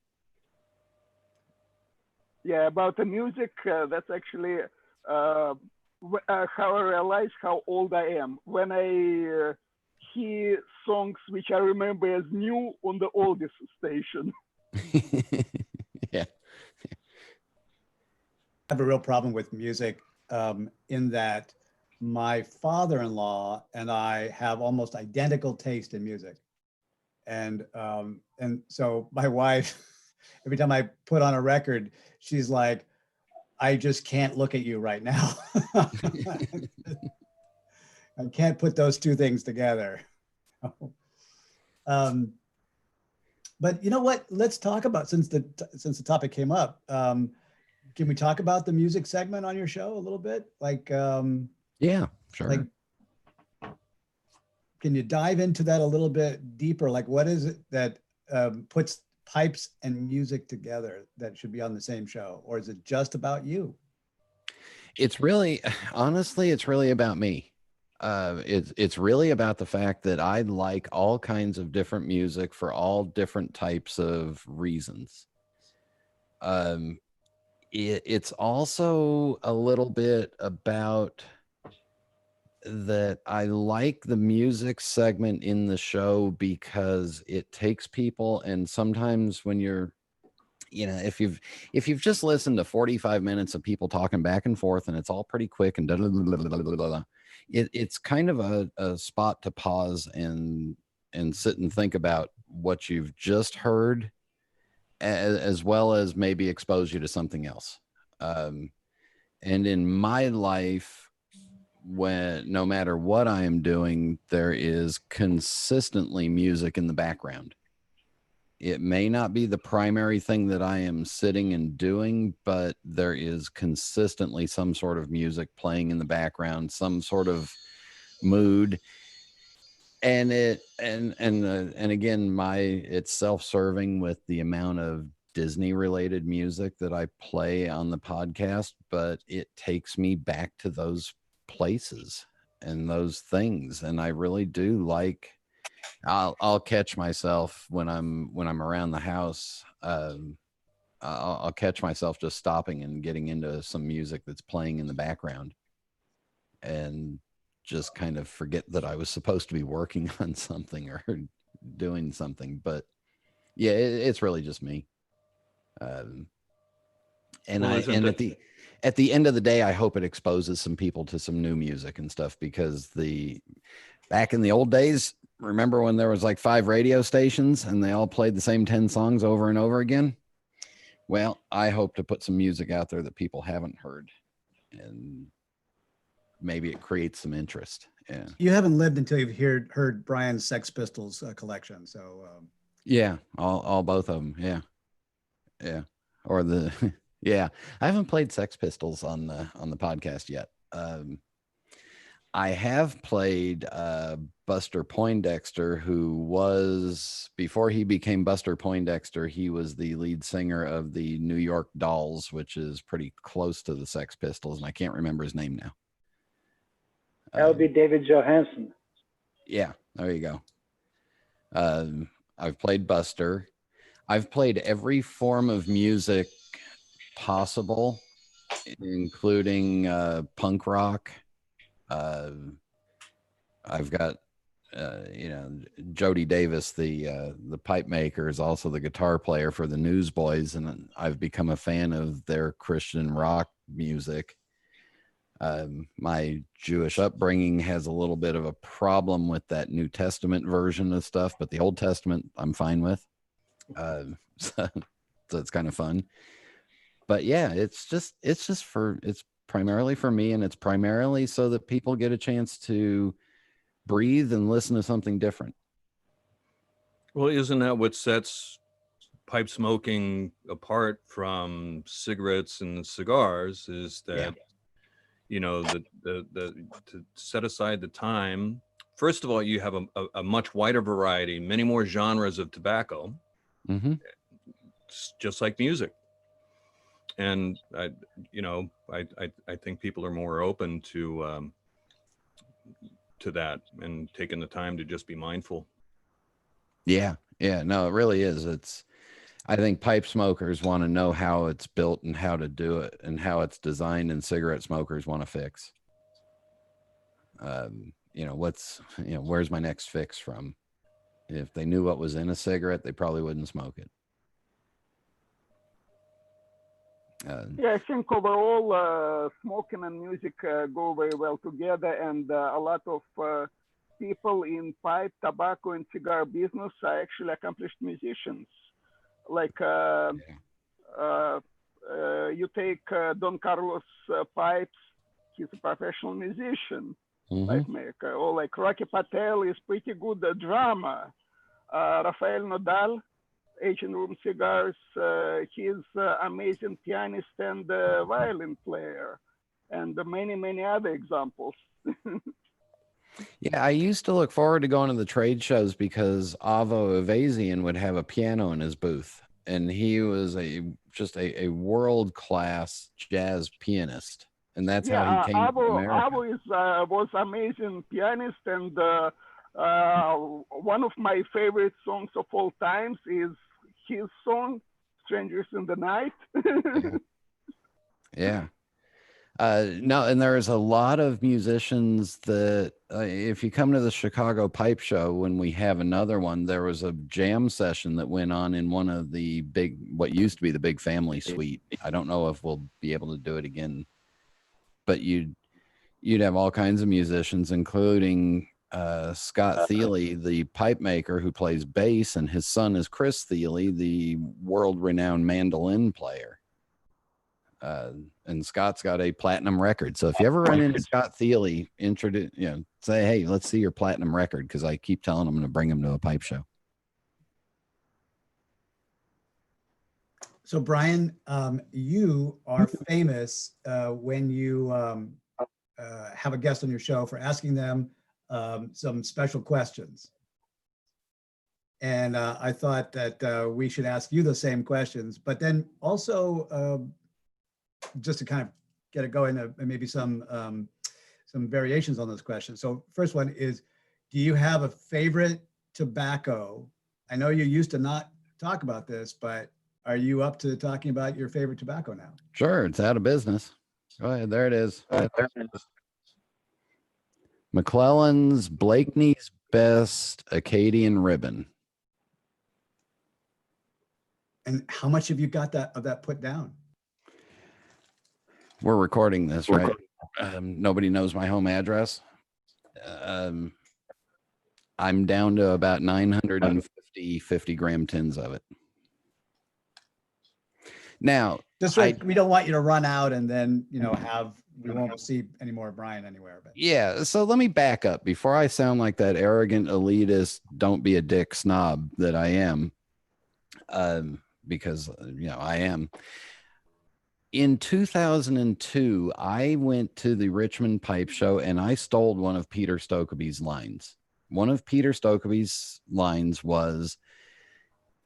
[SPEAKER 4] Yeah, about the music, that's actually how I realize how old I am. When I hear songs which I remember as new on the oldest station.
[SPEAKER 6] Yeah.
[SPEAKER 1] I have a real problem with music in that my father-in-law and I have almost identical taste in music. And so my wife, every time I put on a record, she's like, I just can't look at you right now. I can't put those two things together. But you know what? Let's talk about, since the topic came up, can we talk about the music segment on your show a little bit? Like,
[SPEAKER 6] yeah, sure.
[SPEAKER 1] Like, can you dive into that a little bit deeper? Like, what is it that puts pipes and music together that should be on the same show? Or is it just about you?
[SPEAKER 6] It's really, honestly, it's really about me. It's really about the fact that I like all kinds of different music for all different types of reasons. It's also a little bit about that I like the music segment in the show because it takes people, and sometimes when you're, if you've just listened to 45 minutes of people talking back and forth and it's all pretty quick and it's kind of a spot to pause and sit and think about what you've just heard, as well as maybe expose you to something else. And in my life, when no matter what I am doing, there is consistently music in the background. It may not be the primary thing that I am sitting and doing, but there is consistently some sort of music playing in the background, some sort of mood. And again, it's self-serving with the amount of Disney related music that I play on the podcast, but it takes me back to those places and those things. And I really do like, I'll catch myself when I'm around the house. I'll catch myself just stopping and getting into some music that's playing in the background. And just kind of forget that I was supposed to be working on something or doing something. But yeah, it's really just me. And
[SPEAKER 11] Well, isn't
[SPEAKER 6] at the end of the day, I hope it exposes some people to some new music and stuff, because back in the old days, remember when there was like 5 radio stations and they all played the same 10 songs over and over again? Well, I hope to put some music out there that people haven't heard, and maybe it creates some interest. Yeah.
[SPEAKER 1] You haven't lived until you've heard Brian's Sex Pistols collection. So
[SPEAKER 6] Yeah, all both of them. Yeah. Yeah. Or the yeah. I haven't played Sex Pistols on the podcast yet. I have played Buster Poindexter, who was, before he became Buster Poindexter, he was the lead singer of the New York Dolls, which is pretty close to the Sex Pistols, and I can't remember his name now.
[SPEAKER 13] That would be David Johansen.
[SPEAKER 6] Yeah, there you go. I've played Buster. I've played every form of music possible, including punk rock. I've got Jody Davis, the pipe maker, is also the guitar player for the Newsboys, and I've become a fan of their Christian rock music. My Jewish upbringing has a little bit of a problem with that New Testament version of stuff, but the Old Testament I'm fine with. So it's kind of fun. But yeah, it's primarily for me, and it's primarily so that people get a chance to breathe and listen to something different.
[SPEAKER 11] Well, isn't that what sets pipe smoking apart from cigarettes and cigars, is that, to set aside the time. First of all, you have a much wider variety, many more genres of tobacco, just like music. And I think people are more open to that and taking the time to just be mindful.
[SPEAKER 6] Yeah, no, it really is. I think pipe smokers want to know how it's built and how to do it and how it's designed, and cigarette smokers want to fix. Where's my next fix from? If they knew what was in a cigarette, they probably wouldn't smoke it.
[SPEAKER 4] Yeah, I think overall, smoking and music go very well together, and a lot of people in pipe, tobacco, and cigar business are actually accomplished musicians. Like you take Don Carlos Pipes, he's a professional musician, pipe maker. Or like Rocky Patel is pretty good drummer. Rafael Nodal, Agent Room Cigars, he's amazing pianist and violin player, and many, many other examples.
[SPEAKER 6] Yeah, I used to look forward to going to the trade shows because Avo Avazian would have a piano in his booth, and he was just a world-class jazz pianist, and that's how he came to America.
[SPEAKER 4] Avo was amazing pianist, and one of my favorite songs of all times is his song, Strangers in the Night.
[SPEAKER 6] Yeah. No, and there's a lot of musicians that if you come to the Chicago Pipe Show, when we have another one, there was a jam session that went on in one of the what used to be the big family suite. I don't know if we'll be able to do it again, but you'd have all kinds of musicians, including Scott Thiele, the pipe maker who plays bass, and his son is Chris Thiele, the world-renowned mandolin player. And Scott's got a platinum record. So if you ever run into Scott Thiele, say, hey, let's see your platinum record, because I keep telling him to bring him to a pipe show.
[SPEAKER 1] So Brian, you are famous when you have a guest on your show for asking them some special questions. And I thought that we should ask you the same questions, but then also just to kind of get it going, maybe some variations on those questions. So first one is, do you have a favorite tobacco? I know you used to not talk about this, but are you up to talking about your favorite tobacco now?
[SPEAKER 6] Sure, it's out of business. Go ahead, there it is. McClellan's Blakeney's Best Acadian Ribbon.
[SPEAKER 1] And how much have you got of that put down?
[SPEAKER 6] We're recording this, right? Nobody knows my home address. I'm down to about 950 50-gram tins of it. Now,
[SPEAKER 1] Just right, we don't want you to run out and then, we won't see any more of Brian anywhere. But
[SPEAKER 6] yeah, so let me back up before I sound like that arrogant elitist, don't be a dick snob that I am, because, I am. In 2002, I went to the Richmond Pipe Show and I stole one of Peter Stokeby's lines. One of Peter Stokeby's lines was,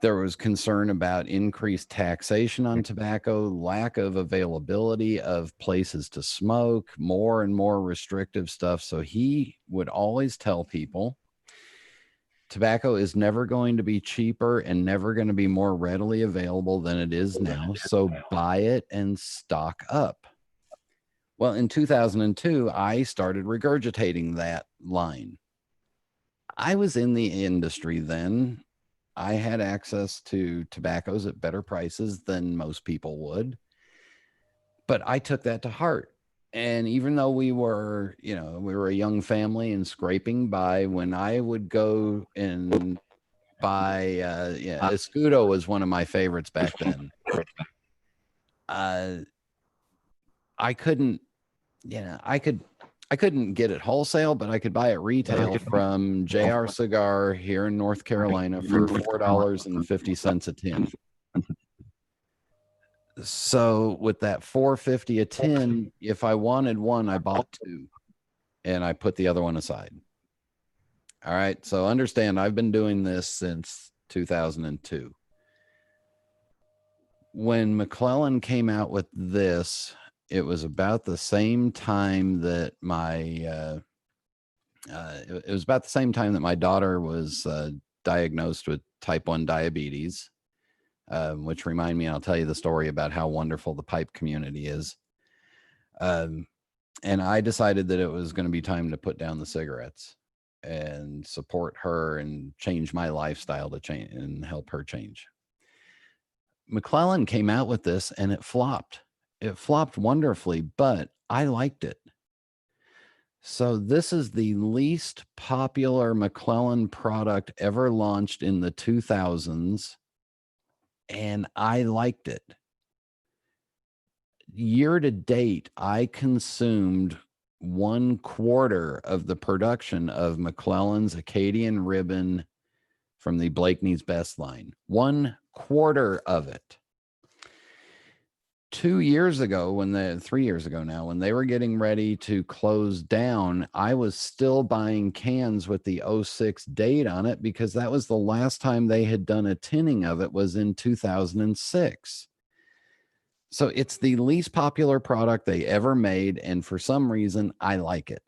[SPEAKER 6] there was concern about increased taxation on tobacco, lack of availability of places to smoke, more and more restrictive stuff. So he would always tell people, tobacco is never going to be cheaper and never going to be more readily available than it is now. So buy it and stock up. Well, in 2002, I started regurgitating that line. I was in the industry then. I had access to tobaccos at better prices than most people would, but I took that to heart. And even though we were a young family and scraping by, when I would go and buy, Escudo was one of my favorites back then. I couldn't get it wholesale, but I could buy it retail from JR Cigar here in North Carolina for $4.50 a tin. So with that $4.50 a tin, if I wanted one, I bought two and I put the other one aside. All right. So understand, I've been doing this since 2002. When McClellan came out with this, it was about the same time that my daughter was diagnosed with type 1 diabetes, which remind me, I'll tell you the story about how wonderful the pipe community is. And I decided that it was going to be time to put down the cigarettes and support her and change my lifestyle to change and help her change. McClellan came out with this and it flopped. It flopped wonderfully, but I liked it. So this is the least popular McClellan product ever launched in the 2000s, and I liked it. Year to date, I consumed 1/4 of the production of McClellan's Acadian Ribbon from the Blakeney's Best line. 1/4 of it. 3 years ago now, when they were getting ready to close down, I was still buying cans with the 06 date on it because that was the last time they had done a tinning of it, was in 2006. So it's the least popular product they ever made, and for some reason, I like it.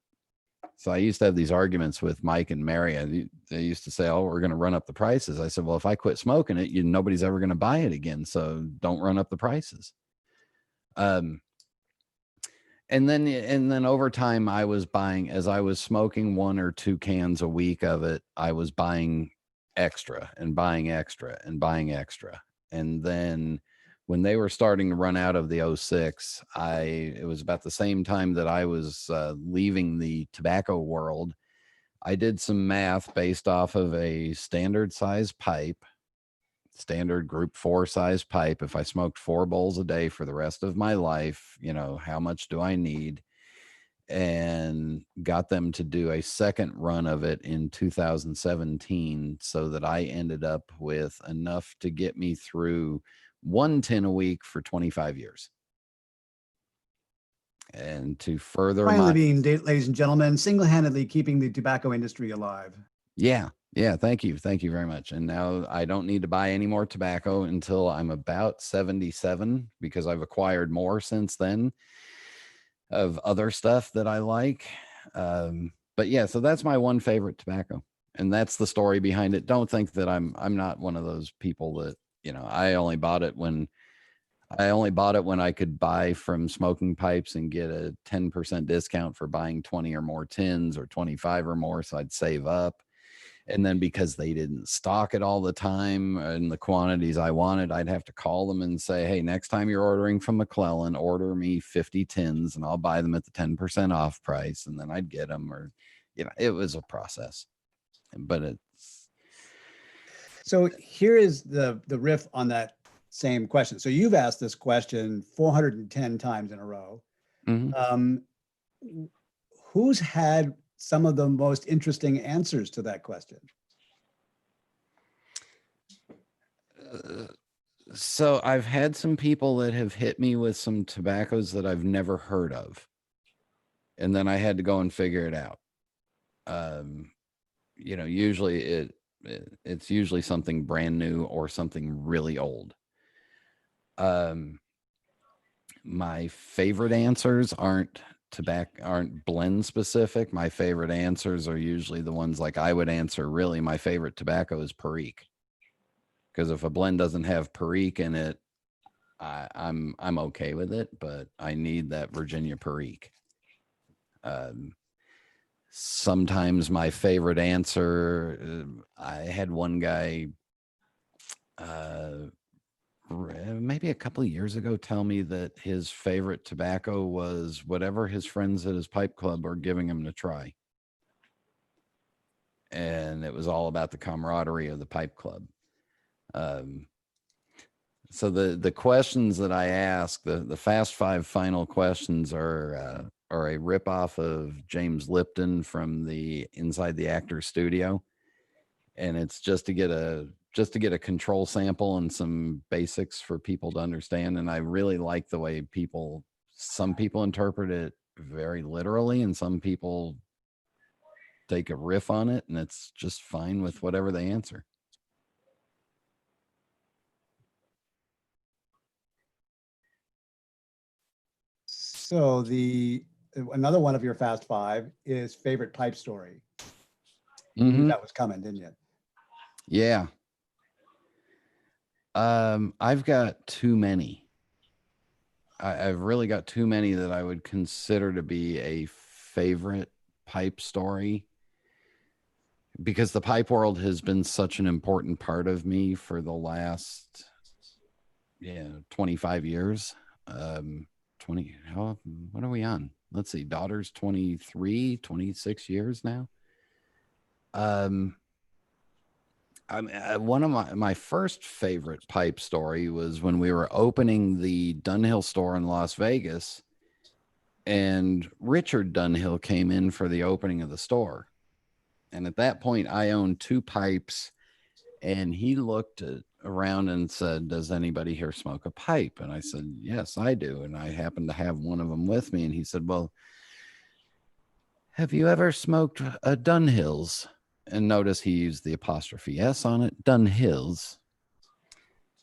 [SPEAKER 6] So I used to have these arguments with Mike and Mary. They used to say, oh, we're going to run up the prices. I said, well, if I quit smoking it, nobody's ever going to buy it again, so don't run up the prices. And then over time, I was buying, as I was smoking 1 or 2 cans a week of it, I was buying extra and buying extra and buying extra. And then when they were starting to run out of the 06, it was about the same time that I was leaving the tobacco world. I did some math based off of a standard size pipe, standard group 4 size pipe. If I smoked 4 bowls a day for the rest of my life, how much do I need? And got them to do a second run of it in 2017, so that I ended up with enough to get me through 1 tin a week for 25 years. And to further
[SPEAKER 1] Brian Levine, ladies and gentlemen, single-handedly keeping the tobacco industry alive.
[SPEAKER 6] Yeah. Thank you very much. And now I don't need to buy any more tobacco until I'm about 77, because I've acquired more since then of other stuff that I like. But yeah, so that's my one favorite tobacco, and that's the story behind it. Don't think that I'm not one of those people that, I only bought it when I only bought it when I could buy from Smoking Pipes and get a 10% discount for buying 20 or more tins or 25 or more. So I'd save up. And then because they didn't stock it all the time in the quantities I wanted, I'd have to call them and say, hey, next time you're ordering from McClellan, order me 50 tins and I'll buy them at the 10% off price. And then I'd get them, or, it was a process, but it's.
[SPEAKER 1] So here is the riff on that same question. So you've asked this question 410 times in a row.
[SPEAKER 6] Mhm.
[SPEAKER 1] Who's had some of the most interesting answers to that question?
[SPEAKER 6] So I've had some people that have hit me with some tobaccos that I've never heard of. And then I had to go and figure it out. Usually it's usually something brand new or something really old. My favorite answers aren't blend specific. My favorite answers are usually the ones like I would answer, really, my favorite tobacco is Perique. Because if a blend doesn't have Perique in it, I'm okay with it, but I need that Virginia Perique. Sometimes my favorite answer, I had one guy maybe a couple of years ago tell me that his favorite tobacco was whatever his friends at his pipe club were giving him to try. And it was all about the camaraderie of the pipe club. So the questions that I ask, the fast 5 final questions are a ripoff of James Lipton from the Inside the Actor Studio. And it's just to get a control sample and some basics for people to understand. And I really like the way some people interpret it very literally, and some people take a riff on it, and it's just fine with whatever they answer.
[SPEAKER 1] So another one of your fast 5 is favorite pipe story. You knew that was coming, didn't you?
[SPEAKER 6] Yeah. I've got too many. I've really got too many that I would consider to be a favorite pipe story, because the pipe world has been such an important part of me for the last 25 years. 20, what are we on? Let's see, daughter's 23, 26 years now. One of my first favorite pipe story was when we were opening the Dunhill store in Las Vegas, and Richard Dunhill came in for the opening of the store. And at that point I owned 2 pipes, and he looked around and said, does anybody here smoke a pipe? And I said, yes, I do. And I happened to have one of them with me. And he said, well, have you ever smoked a Dunhills? And notice he used the apostrophe S on it, Dunhills.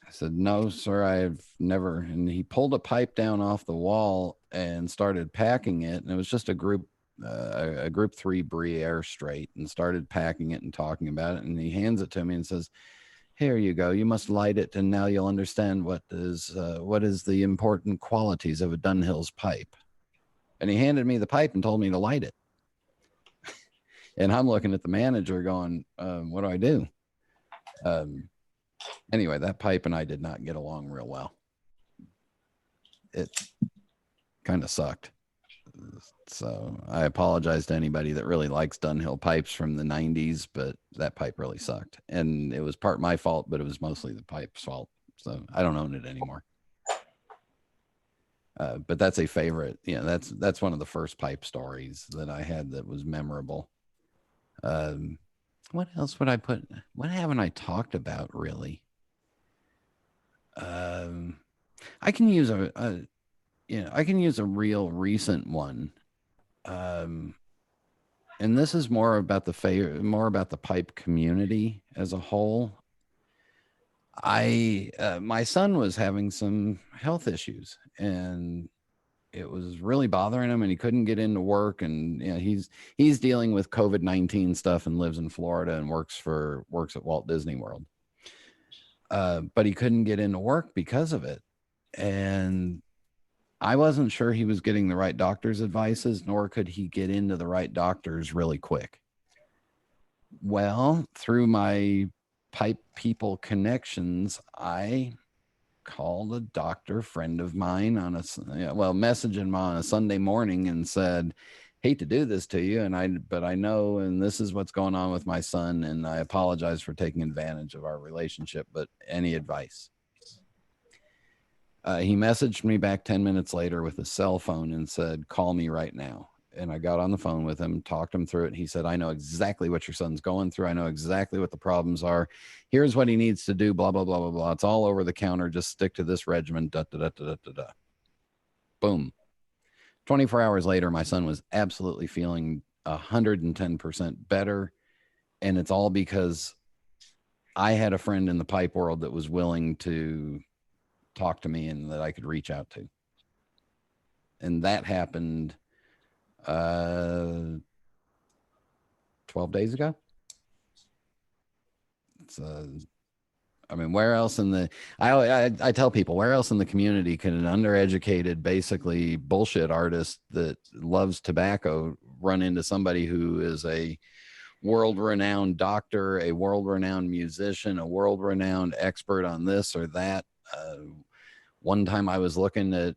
[SPEAKER 6] I said, no, sir, I've never. And he pulled a pipe down off the wall and started packing it. And it was just a group 3 Briere straight, and started packing it and talking about it. And he hands it to me and says, here you go. You must light it, and now you'll understand what is the important qualities of a Dunhills pipe. And he handed me the pipe and told me to light it. And I'm looking at the manager going, what do I do? Anyway, that pipe and I did not get along real well. It kind of sucked. So I apologize to anybody that really likes Dunhill pipes from the 90s, but that pipe really sucked. And it was part my fault, but it was mostly the pipe's fault. So I don't own it anymore. But that's a favorite. That's one of the first pipe stories that I had that was memorable. What else would I put? What haven't I talked about really? I can use a real recent one. And this is more about the pipe community as a whole. My son was having some health issues, and it was really bothering him, and he couldn't get into work. And he's dealing with COVID-19 stuff and lives in Florida and works at Walt Disney World. But he couldn't get into work because of it. And I wasn't sure he was getting the right doctor's advices, nor could he get into the right doctors really quick. Well, through my pipe people connections, I called a doctor friend of mine on messaged him on a Sunday morning and said, hate to do this to you, but I know, and this is what's going on with my son, and I apologize for taking advantage of our relationship, but any advice? He messaged me back 10 minutes later with a cell phone and said, call me right now. And I got on the phone with him, talked him through it. He said, I know exactly what your son's going through. I know exactly what the problems are. Here's what he needs to do, blah, blah, blah, blah, blah. It's all over the counter. Just stick to this regimen. Da, da, da, da, da, da. Boom. 24 hours later, my son was absolutely feeling 110% better. And it's all because I had a friend in the pipe world that was willing to talk to me and that I could reach out to. And that happened 12 days ago. It's I mean, where else in the I tell people, where else in the community can an undereducated, basically bullshit artist that loves tobacco run into somebody who is a world-renowned doctor, a world-renowned musician, a world-renowned expert on this or that? One time I was looking at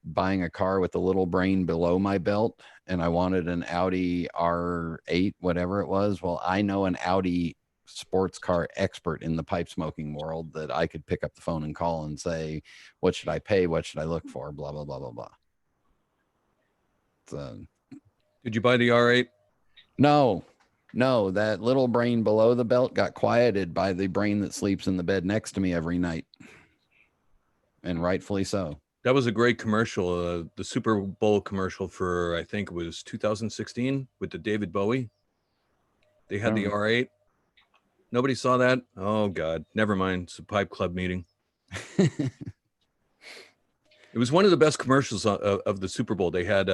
[SPEAKER 6] buying a car with a little brain below my belt, and I wanted an Audi R8, whatever it was. Well, I know an Audi sports car expert in the pipe smoking world that I could pick up the phone and call and say, what should I pay? What should I look for? Blah, blah, blah, blah, blah. So,
[SPEAKER 11] Did you buy the R8?
[SPEAKER 6] No, that little brain below the belt got quieted by the brain that sleeps in the bed next to me every night. And rightfully so.
[SPEAKER 11] That was a great commercial. The Super Bowl commercial for, I think it was 2016 with the David Bowie. They had the R8. Nobody saw that? Oh, God. Never mind. It's a pipe club meeting. It was one of the best commercials of the Super Bowl. They had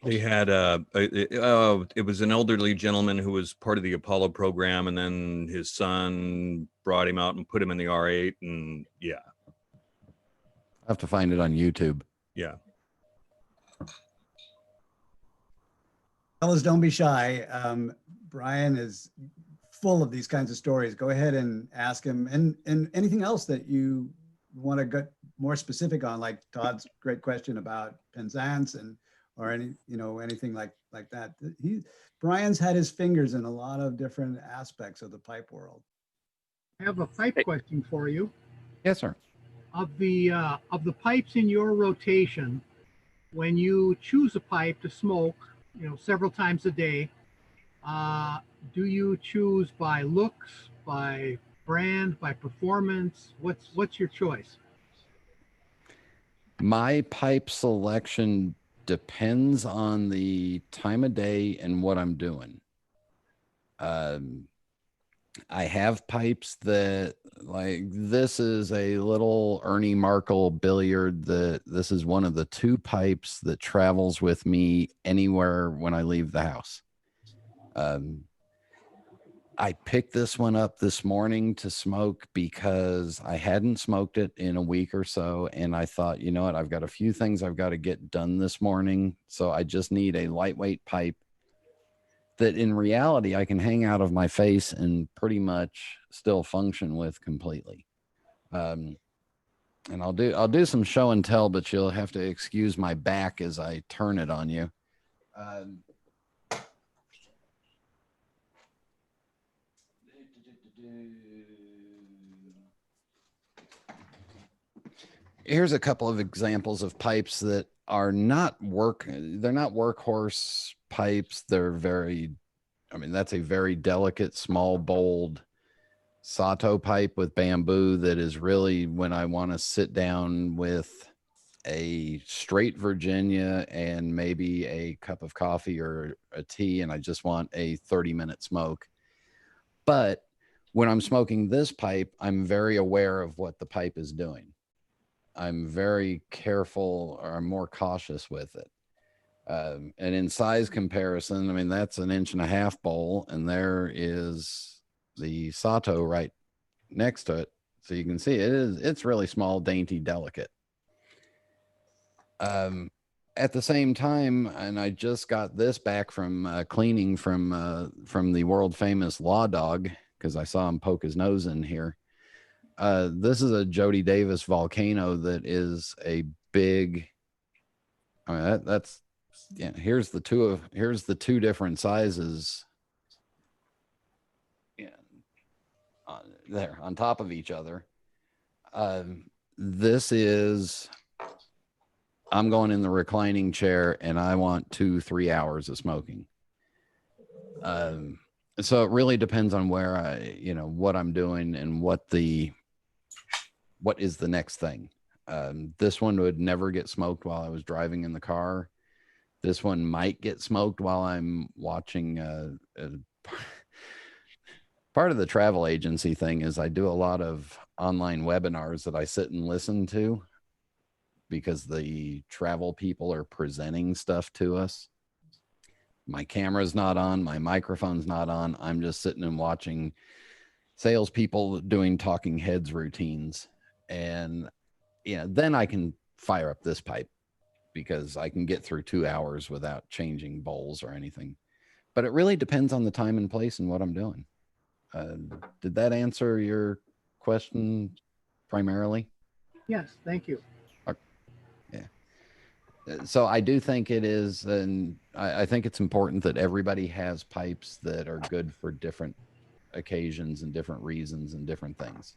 [SPEAKER 11] it was an elderly gentleman who was part of the Apollo program, and then his son brought him out and put him in the R8, and yeah.
[SPEAKER 6] I have to find it on YouTube.
[SPEAKER 11] Yeah.
[SPEAKER 1] Fellas, don't be shy. Brian is full of these kinds of stories. Go ahead and ask him, and anything else that you want to get more specific on, like Todd's great question about Penzance or anything like that. Brian's had his fingers in a lot of different aspects of the pipe world.
[SPEAKER 14] I have a pipe question for you.
[SPEAKER 6] Yes, sir.
[SPEAKER 14] Of the pipes in your rotation, when you choose a pipe to smoke, several times a day, do you choose by looks, by brand, by performance? What's your choice?
[SPEAKER 6] My pipe selection depends on the time of day and what I'm doing. I have pipes that, like, this is a little Ernie Markle billiard. This is one of the two pipes that travels with me anywhere when I leave the house. I picked this one up this morning to smoke because I hadn't smoked it in a week or so. And I thought, you know what, I've got a few things I've got to get done this morning. So I just need a lightweight pipe that in reality I can hang out of my face and pretty much still function with completely. And I'll do some show and tell, but you'll have to excuse my back as I turn it on you. Here's a couple of examples of pipes that are they're not workhorse pipes. That's a very delicate, small, bold Sato pipe with bamboo that is really when I want to sit down with a straight Virginia and maybe a cup of coffee or a tea, and I just want a 30-minute smoke. But when I'm smoking this pipe, I'm very aware of what the pipe is doing. I'm very careful, or I'm more cautious with it. And in size comparison, that's an 1.5 inch bowl, and there is the Sato right next to it. So you can see it's really small, dainty, delicate. At the same time, and I just got this back from cleaning from the world famous Law Dog, because I saw him poke his nose in here. This is a Jody Davis volcano that is a big, I mean, that's, yeah, here's the two different sizes. Yeah. There on top of each other. This is, I'm going in the reclining chair and I want 2-3 hours of smoking. So it really depends on where what I'm doing and what is the next thing. This one would never get smoked while I was driving in the car. This one might get smoked while I'm watching. Part of the travel agency thing is I do a lot of online webinars that I sit and listen to because the travel people are presenting stuff to us. My camera's not on, my microphone's not on. I'm just sitting and watching salespeople doing talking heads routines. And then I can fire up this pipe because I can get through 2 hours without changing bowls or anything. But it really depends on the time and place and what I'm doing. Did that answer your question primarily?
[SPEAKER 14] Yes, thank you.
[SPEAKER 6] Yeah. So I do think it is, and I think it's important that everybody has pipes that are good for different occasions and different reasons and different things.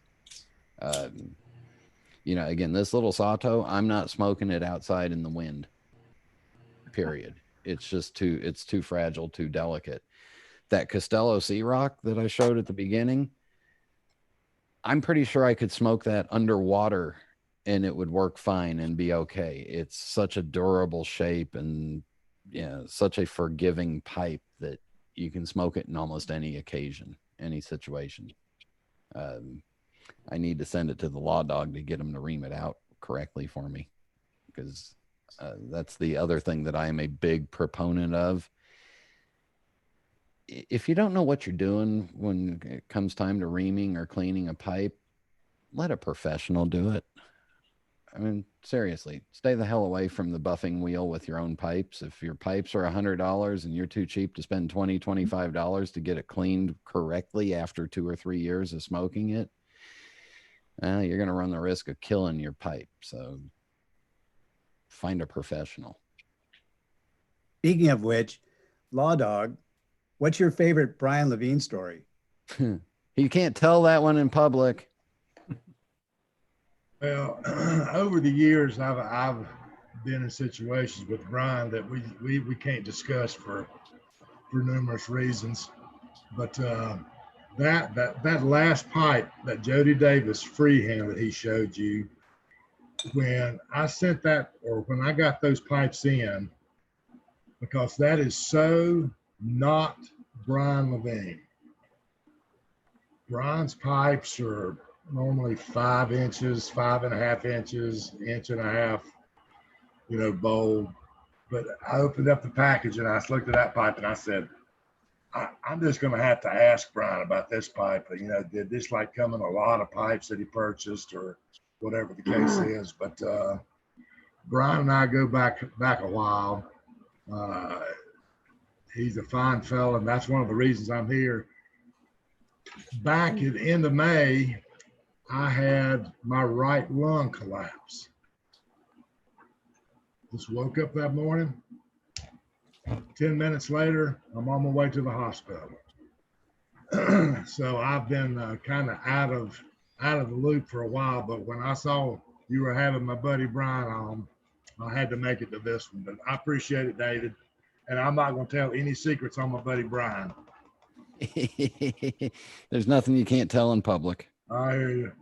[SPEAKER 6] Again, this little Sato, I'm not smoking it outside in the wind, period. It's just too fragile, too delicate. That Costello Sea Rock that I showed at the beginning, I'm pretty sure I could smoke that underwater and it would work fine and be okay. It's such a durable shape and such a forgiving pipe that you can smoke it in almost any occasion, any situation. I need to send it to the Law Dog to get him to ream it out correctly for me, because that's the other thing that I am a big proponent of. If you don't know what you're doing when it comes time to reaming or cleaning a pipe, let a professional do it. I mean, seriously, stay the hell away from the buffing wheel with your own pipes. If your pipes are $100 and you're too cheap to spend $20, $25 to get it cleaned correctly after 2 or 3 years of smoking it, you're going to run the risk of killing your pipe. So find a professional.
[SPEAKER 1] Speaking of which, Law Dog, what's your favorite Brian Levine story?
[SPEAKER 6] You can't tell that one in public.
[SPEAKER 15] Well, over the years, I've been in situations with Brian that we can't discuss for numerous reasons. But that last pipe, that Jody Davis freehand that he showed you, when I sent that, or when I got those pipes in, because that is so not Brian Levine. Brian's pipes are normally 5 inches, 5.5 inches, 1.5 inch, bowl. But I opened up the package and I looked at that pipe and I said, I'm just going to have to ask Brian about this pipe. Did this come in a lot of pipes that he purchased or whatever the case is? But Brian and I go back a while. He's a fine fella, and that's one of the reasons I'm here. Back at the end of May, I had my right lung collapse. Just woke up that morning. 10 minutes later, I'm on my way to the hospital. So I've been kind of out of the loop for a while, but when I saw you were having my buddy Brian on, I had to make it to this one. But I appreciate it, David. And I'm not going to tell any secrets on my buddy Brian.
[SPEAKER 6] There's nothing you can't tell in public.
[SPEAKER 15] I hear you.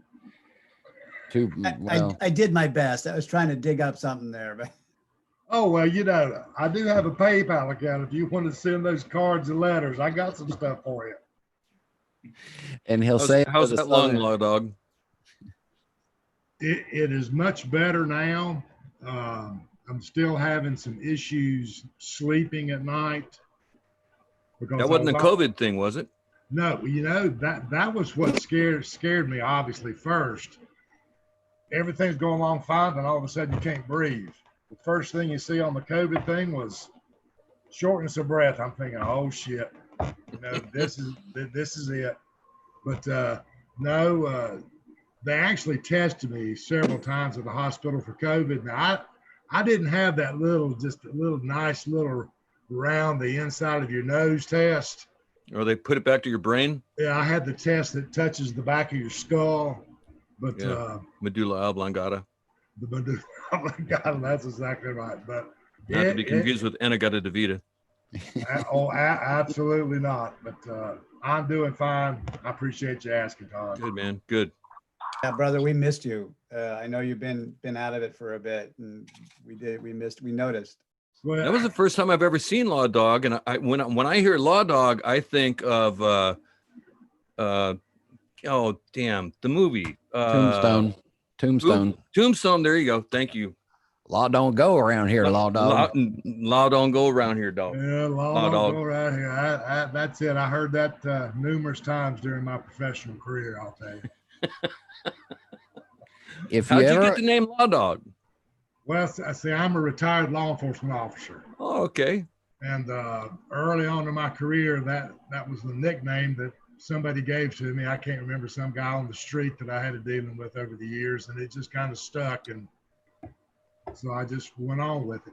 [SPEAKER 1] I did my best. I was trying to dig up something there, but.
[SPEAKER 15] Oh, well, I do have a PayPal account. If you want to send those cards and letters, I got some stuff for you.
[SPEAKER 6] And he'll
[SPEAKER 11] how's that lung, Law Dog?
[SPEAKER 15] It is much better now. I'm still having some issues sleeping at night.
[SPEAKER 11] That wasn't a COVID thing, was it?
[SPEAKER 15] No, that was what scared me. Obviously, first, everything's going along fine, and all of a sudden you can't breathe. The first thing you see on the COVID thing was shortness of breath. I'm thinking, oh shit, this is it. But no, they actually tested me several times at the hospital for COVID. Now I didn't have that just a little nice little around the inside of your nose test.
[SPEAKER 11] Or they put it back to your brain?
[SPEAKER 15] Yeah, I had the test that touches the back of your skull, but
[SPEAKER 11] medulla oblongata.
[SPEAKER 15] The medulla oblongata, that's exactly right. But
[SPEAKER 11] not to be confused with Anegata Davida.
[SPEAKER 15] Absolutely not. But I'm doing fine. I appreciate you asking, Todd.
[SPEAKER 11] Good, man. Good.
[SPEAKER 1] Yeah, brother, we missed you. I know you've been out of it for a bit, and we noticed.
[SPEAKER 15] Well,
[SPEAKER 11] that was the first time I've ever seen Law Dog, and when I hear Law Dog, I think of oh damn, the movie
[SPEAKER 6] Tombstone.
[SPEAKER 11] Tombstone. There you go. Thank you.
[SPEAKER 6] Law don't go around here, Law Dog.
[SPEAKER 11] Law don't go around here, dog.
[SPEAKER 15] Yeah, law don't go around here. That's it. I heard that numerous times during my professional career, I'll tell you.
[SPEAKER 11] How'd you get the name Law Dog?
[SPEAKER 15] Well, see, I'm a retired law enforcement officer.
[SPEAKER 11] Oh, okay.
[SPEAKER 15] And early on in my career, that was the nickname that somebody gave to me. I can't remember, some guy on the street that I had a dealing with over the years, and it just kind of stuck. And so I just went on with it.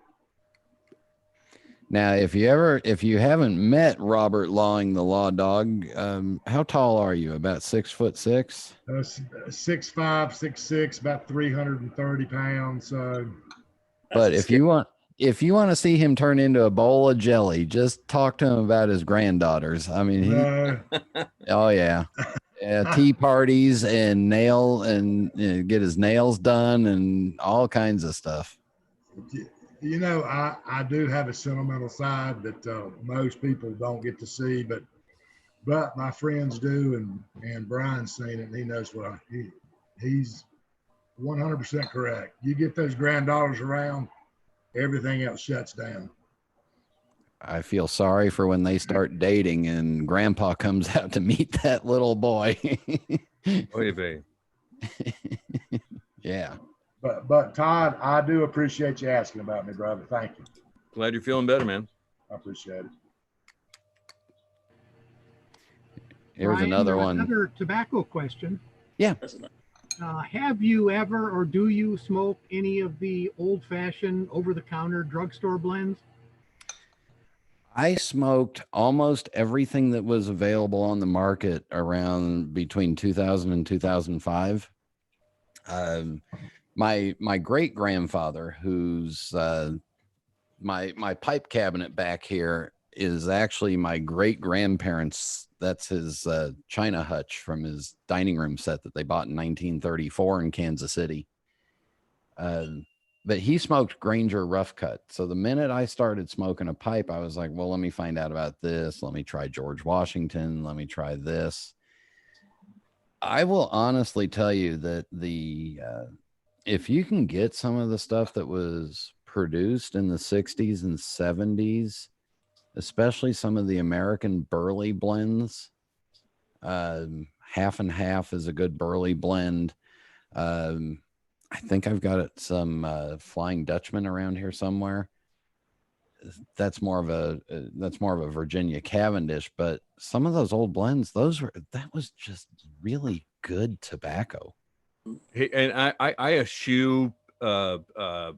[SPEAKER 6] Now, if you haven't met Robert Lawing, the Law Dog, how tall are you? About 6'6"?
[SPEAKER 15] 6'5", 6'6", about 330 pounds.
[SPEAKER 6] But if you want to see him turn into a bowl of jelly, just talk to him about his granddaughters. I mean, oh yeah, tea parties and get his nails done and all kinds of stuff.
[SPEAKER 15] I do have a sentimental side that most people don't get to see, but my friends do, and Brian's seen it, and he knows what he's 100% correct. You get those granddaughters around, everything else shuts down.
[SPEAKER 6] I feel sorry for when they start dating and Grandpa comes out to meet that little boy.
[SPEAKER 11] Oy vey.
[SPEAKER 6] Yeah.
[SPEAKER 15] But Todd, I do appreciate you asking about me, brother. Thank you.
[SPEAKER 11] Glad you're feeling better, man.
[SPEAKER 15] I appreciate it.
[SPEAKER 6] Here's
[SPEAKER 14] Brian,
[SPEAKER 6] another one.
[SPEAKER 14] Another tobacco question.
[SPEAKER 6] Yeah.
[SPEAKER 14] Have you ever, or do you smoke any of the old-fashioned, over-the-counter drugstore blends?
[SPEAKER 6] I smoked almost everything that was available on the market around between 2000 and 2005. My great grandfather, who's my pipe cabinet back here, is actually my great grandparents. That's his China hutch from his dining room set that they bought in 1934 in Kansas City. But he smoked Granger Rough Cut. So the minute I started smoking a pipe, I was like, well, let me find out about this. Let me try George Washington. Let me try this. I will honestly tell you that if you can get some of the stuff that was produced in the 60s and 70s, especially some of the American Burley blends, Half and Half is a good Burley blend. I think I've got some Flying Dutchman around here somewhere. That's more of a Virginia Cavendish, but some of those old blends, that was just really good tobacco.
[SPEAKER 11] Hey, and I eschew the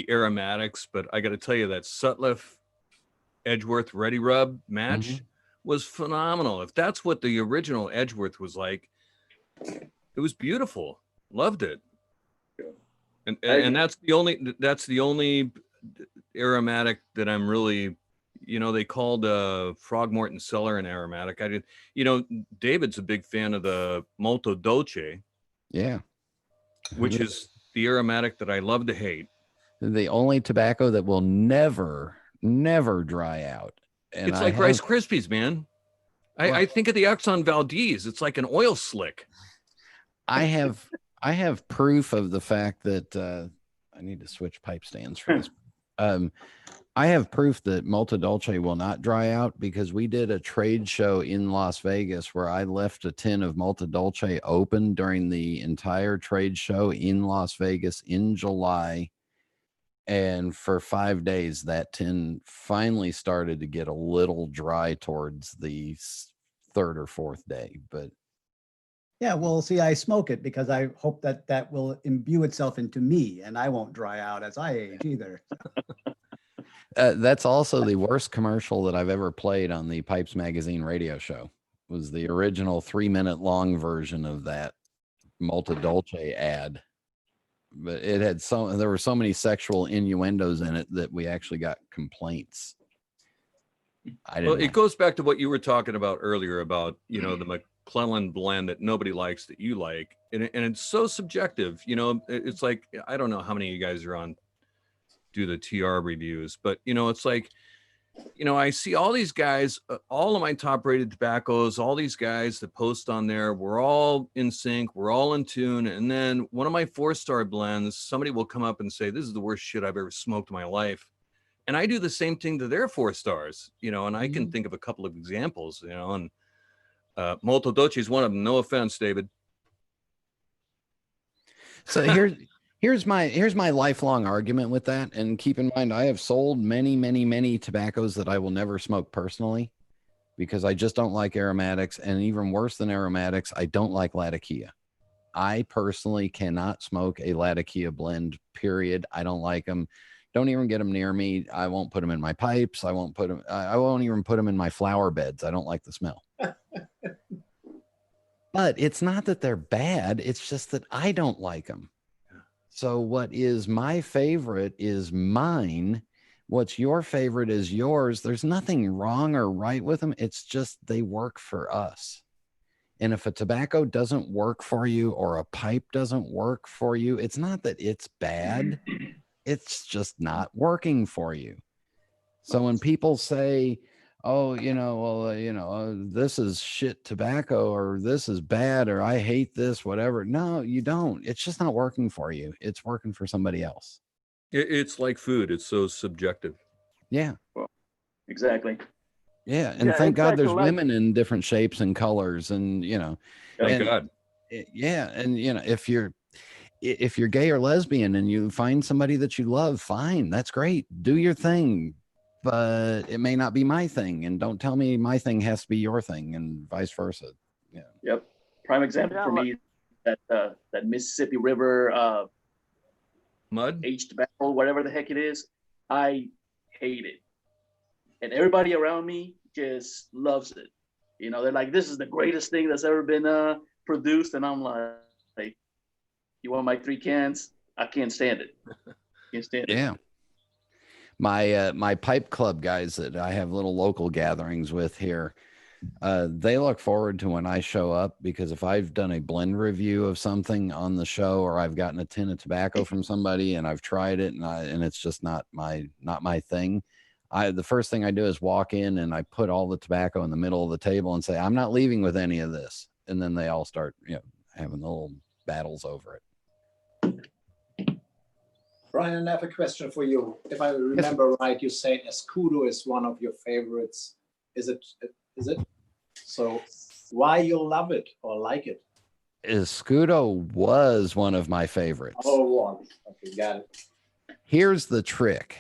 [SPEAKER 11] aromatics, but I got to tell you that Sutliff Edgeworth Ready Rub match was phenomenal. If that's what the original Edgeworth was like, it was beautiful. Loved it. And that's the only aromatic that I'm really, they called Frogmorton Cellar an aromatic. I did, David's a big fan of the Molto Dolce.
[SPEAKER 6] Yeah.
[SPEAKER 11] Which is the aromatic that I love to hate.
[SPEAKER 6] The only tobacco that will never dry out. And
[SPEAKER 11] it's like Rice Krispies, man. I think of the Exxon Valdez. It's like an oil slick.
[SPEAKER 6] I have proof of the fact that I need to switch pipe stands for this I have proof that Molto Dolce will not dry out because we did a trade show in Las Vegas where I left a tin of Molto Dolce open during the entire trade show in Las Vegas in July. And for 5 days, that tin finally started to get a little dry towards the third or fourth day. But
[SPEAKER 1] yeah, well, see, I smoke it because I hope that that will imbue itself into me and I won't dry out as I age either.
[SPEAKER 6] that's also the worst commercial that I've ever played on the Pipes Magazine radio show. Was the original 3-minute long version of that Molto Dolce ad. But it had there were so many sexual innuendos in it that we actually got complaints.
[SPEAKER 11] Well, it goes back to what you were talking about earlier about, you know, the McClellan blend that nobody likes that you like. And it's so subjective, you know, it's like, I don't know how many of you guys are on, do the TR reviews, but, you know, it's like, you know, I see all these guys, all of my top rated tobaccos, all these guys that post on there, we're all in sync, we're all in tune. And then one of my 4-star blends, somebody will come up and say, this is the worst shit I've ever smoked in my life. And I do the same thing to their 4 stars, you know, and I can think of a couple of examples, you know, and Molto Dolce is one of them. No offense, David.
[SPEAKER 6] So here's my lifelong argument with that. And keep in mind, I have sold many tobaccos that I will never smoke personally because I just don't like aromatics. And even worse than aromatics, I don't like Latakia. I personally cannot smoke a Latakia blend, period. I don't like them. Don't even get them near me. I won't put them in my pipes. I won't even put them in my flower beds. I don't like the smell. But it's not that they're bad. It's just that I don't like them. So what is my favorite is mine. What's your favorite is yours. There's nothing wrong or right with them. It's just they work for us. And if a tobacco doesn't work for you or a pipe doesn't work for you, it's not that it's bad. It's just not working for you. So when people say, oh, you know, well, this is shit tobacco or this is bad or I hate this, whatever. No, you don't. It's just not working for you. It's working for somebody else.
[SPEAKER 11] It's like food. It's so subjective.
[SPEAKER 6] Yeah.
[SPEAKER 16] Well, exactly.
[SPEAKER 6] Yeah. And thank God there's women in different shapes and colors and, you know,
[SPEAKER 11] thank God.
[SPEAKER 6] Yeah. And, you know, if you're gay or lesbian and you find somebody that you love, fine. That's great. Do your thing. But it may not be my thing. And don't tell me my thing has to be your thing and vice versa. Yeah.
[SPEAKER 16] Yep. Prime example for me, that Mississippi River
[SPEAKER 11] mud,
[SPEAKER 16] aged tobacco, whatever the heck it is. I hate it. And everybody around me just loves it. You know, they're like, this is the greatest thing that's ever been produced. And I'm like, you want my 3 cans? I can't stand it. Can't stand it.
[SPEAKER 6] Yeah. My pipe club guys that I have little local gatherings with here, they look forward to when I show up because if I've done a blend review of something on the show or I've gotten a tin of tobacco from somebody and I've tried it and it's just not my thing, the first thing I do is walk in and I put all the tobacco in the middle of the table and say, I'm not leaving with any of this. And then they all start, you know, having little battles over it.
[SPEAKER 7] Brian, I have a question for you. If I remember right, you say Escudo is one of your favorites. Is it? So why you love it or like it?
[SPEAKER 6] Escudo was one of my favorites.
[SPEAKER 7] Oh, one. Okay, got it.
[SPEAKER 6] Here's the trick.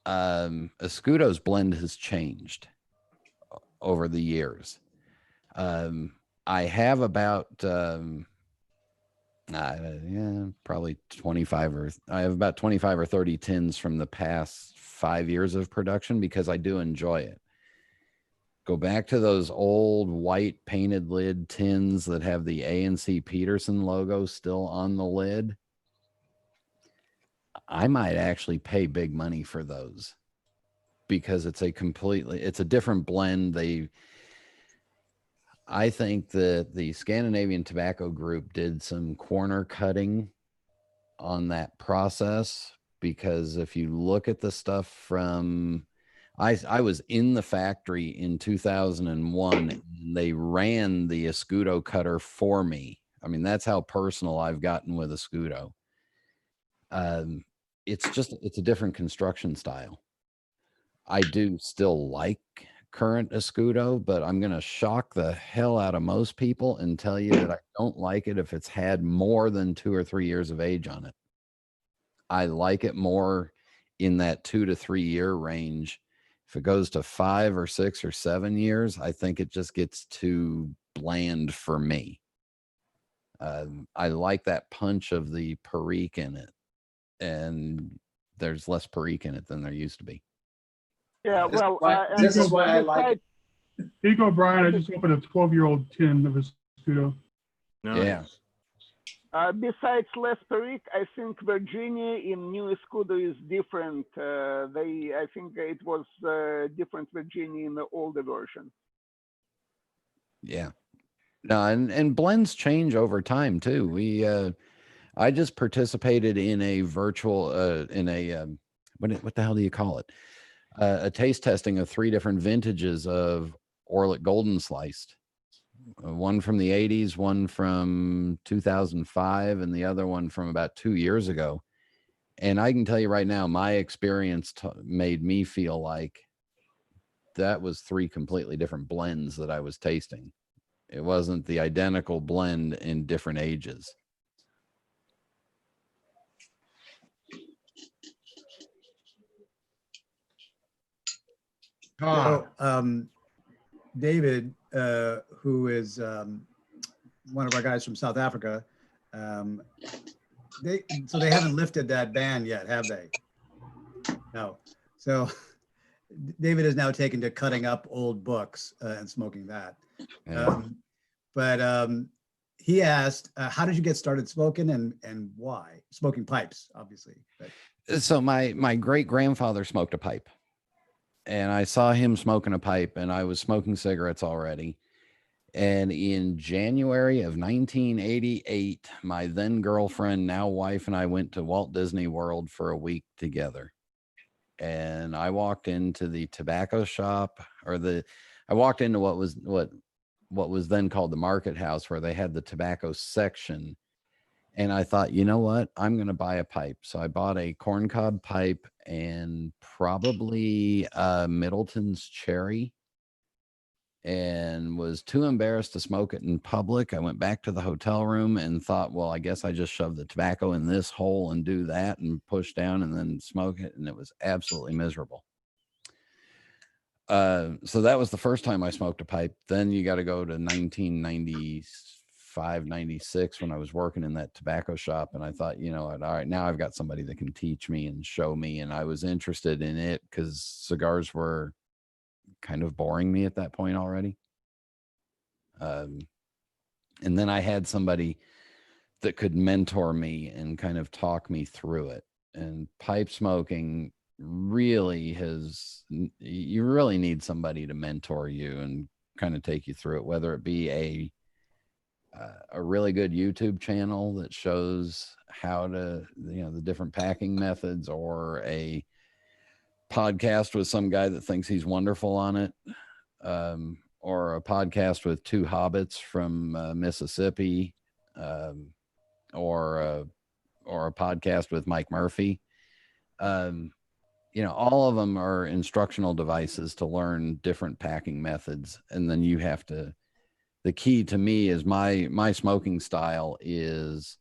[SPEAKER 6] Escudo's blend has changed over the years. I have about probably 25 I have about 25 or 30 tins from the past 5 years of production because I do enjoy it. Go back to those old white painted lid tins that have the A&C Peterson logo still on the lid. I might actually pay big money for those because it's a different blend. I think that the Scandinavian Tobacco Group did some corner cutting on that process because if you look at the stuff from, I was in the factory in 2001 and they ran the Escudo cutter for me. I mean, that's how personal I've gotten with Escudo. it's a different construction style. I do still like current Escudo, but I'm going to shock the hell out of most people and tell you that I don't like it if it's had more than 2 or 3 years of age on it. I like it more in that 2 to 3 year range. If it goes to 5 or 6 or 7 years, I think it just gets too bland for me. I like that punch of the Perique in it, and there's less Perique in it than there used to be.
[SPEAKER 4] Yeah, well,
[SPEAKER 7] this is why I like it.
[SPEAKER 8] Here you go, Brian. I just opened a 12-year-old tin of Escudo.
[SPEAKER 6] Yeah.
[SPEAKER 4] Besides Les Perique, I think Virginia in New Escudo is different. I think it was different Virginia in the older version.
[SPEAKER 6] Yeah. No, and blends change over time too. I just participated in a virtual what the hell do you call it? A taste testing of 3 different vintages of Orlik Golden Sliced. One from the 80s, one from 2005, and the other one from about 2 years ago. And I can tell you right now, my experience made me feel like that was 3 completely different blends that I was tasting. It wasn't the identical blend in different ages.
[SPEAKER 1] So, David, who is one of our guys from South Africa, they haven't lifted that ban yet, have they? No. So David is now taken to cutting up old books and smoking that.
[SPEAKER 6] Yeah.
[SPEAKER 1] But he asked, how did you get started smoking and why? Smoking pipes, obviously. But.
[SPEAKER 6] So my great grandfather smoked a pipe, and I saw him smoking a pipe, and I was smoking cigarettes already. And in January of 1988, my then girlfriend, now wife, and I went to Walt Disney World for a week together. And I walked into the tobacco shop, I walked into what was then called the Market House, where they had the tobacco section. And I thought, you know what? I'm going to buy a pipe. So I bought a corncob pipe and probably Middleton's Cherry, and was too embarrassed to smoke it in public. I went back to the hotel room and thought, well, I guess I just shove the tobacco in this hole and do that and push down and then smoke it. And it was absolutely miserable. So that was the first time I smoked a pipe. Then you got to go to 1995, 96 when I was working in that tobacco shop. And I thought, you know what, all right, now I've got somebody that can teach me and show me. And I was interested in it because cigars were kind of boring me at that point already. And then I had somebody that could mentor me and kind of talk me through it. And pipe smoking really you really need somebody to mentor you and kind of take you through it, whether it be a really good YouTube channel that shows how to, the different packing methods, or a podcast with some guy that thinks he's wonderful on it, or a podcast with 2 hobbits from Mississippi, or a podcast with Mike Murphy. All of them are instructional devices to learn different packing methods. And then the key to me is my smoking style is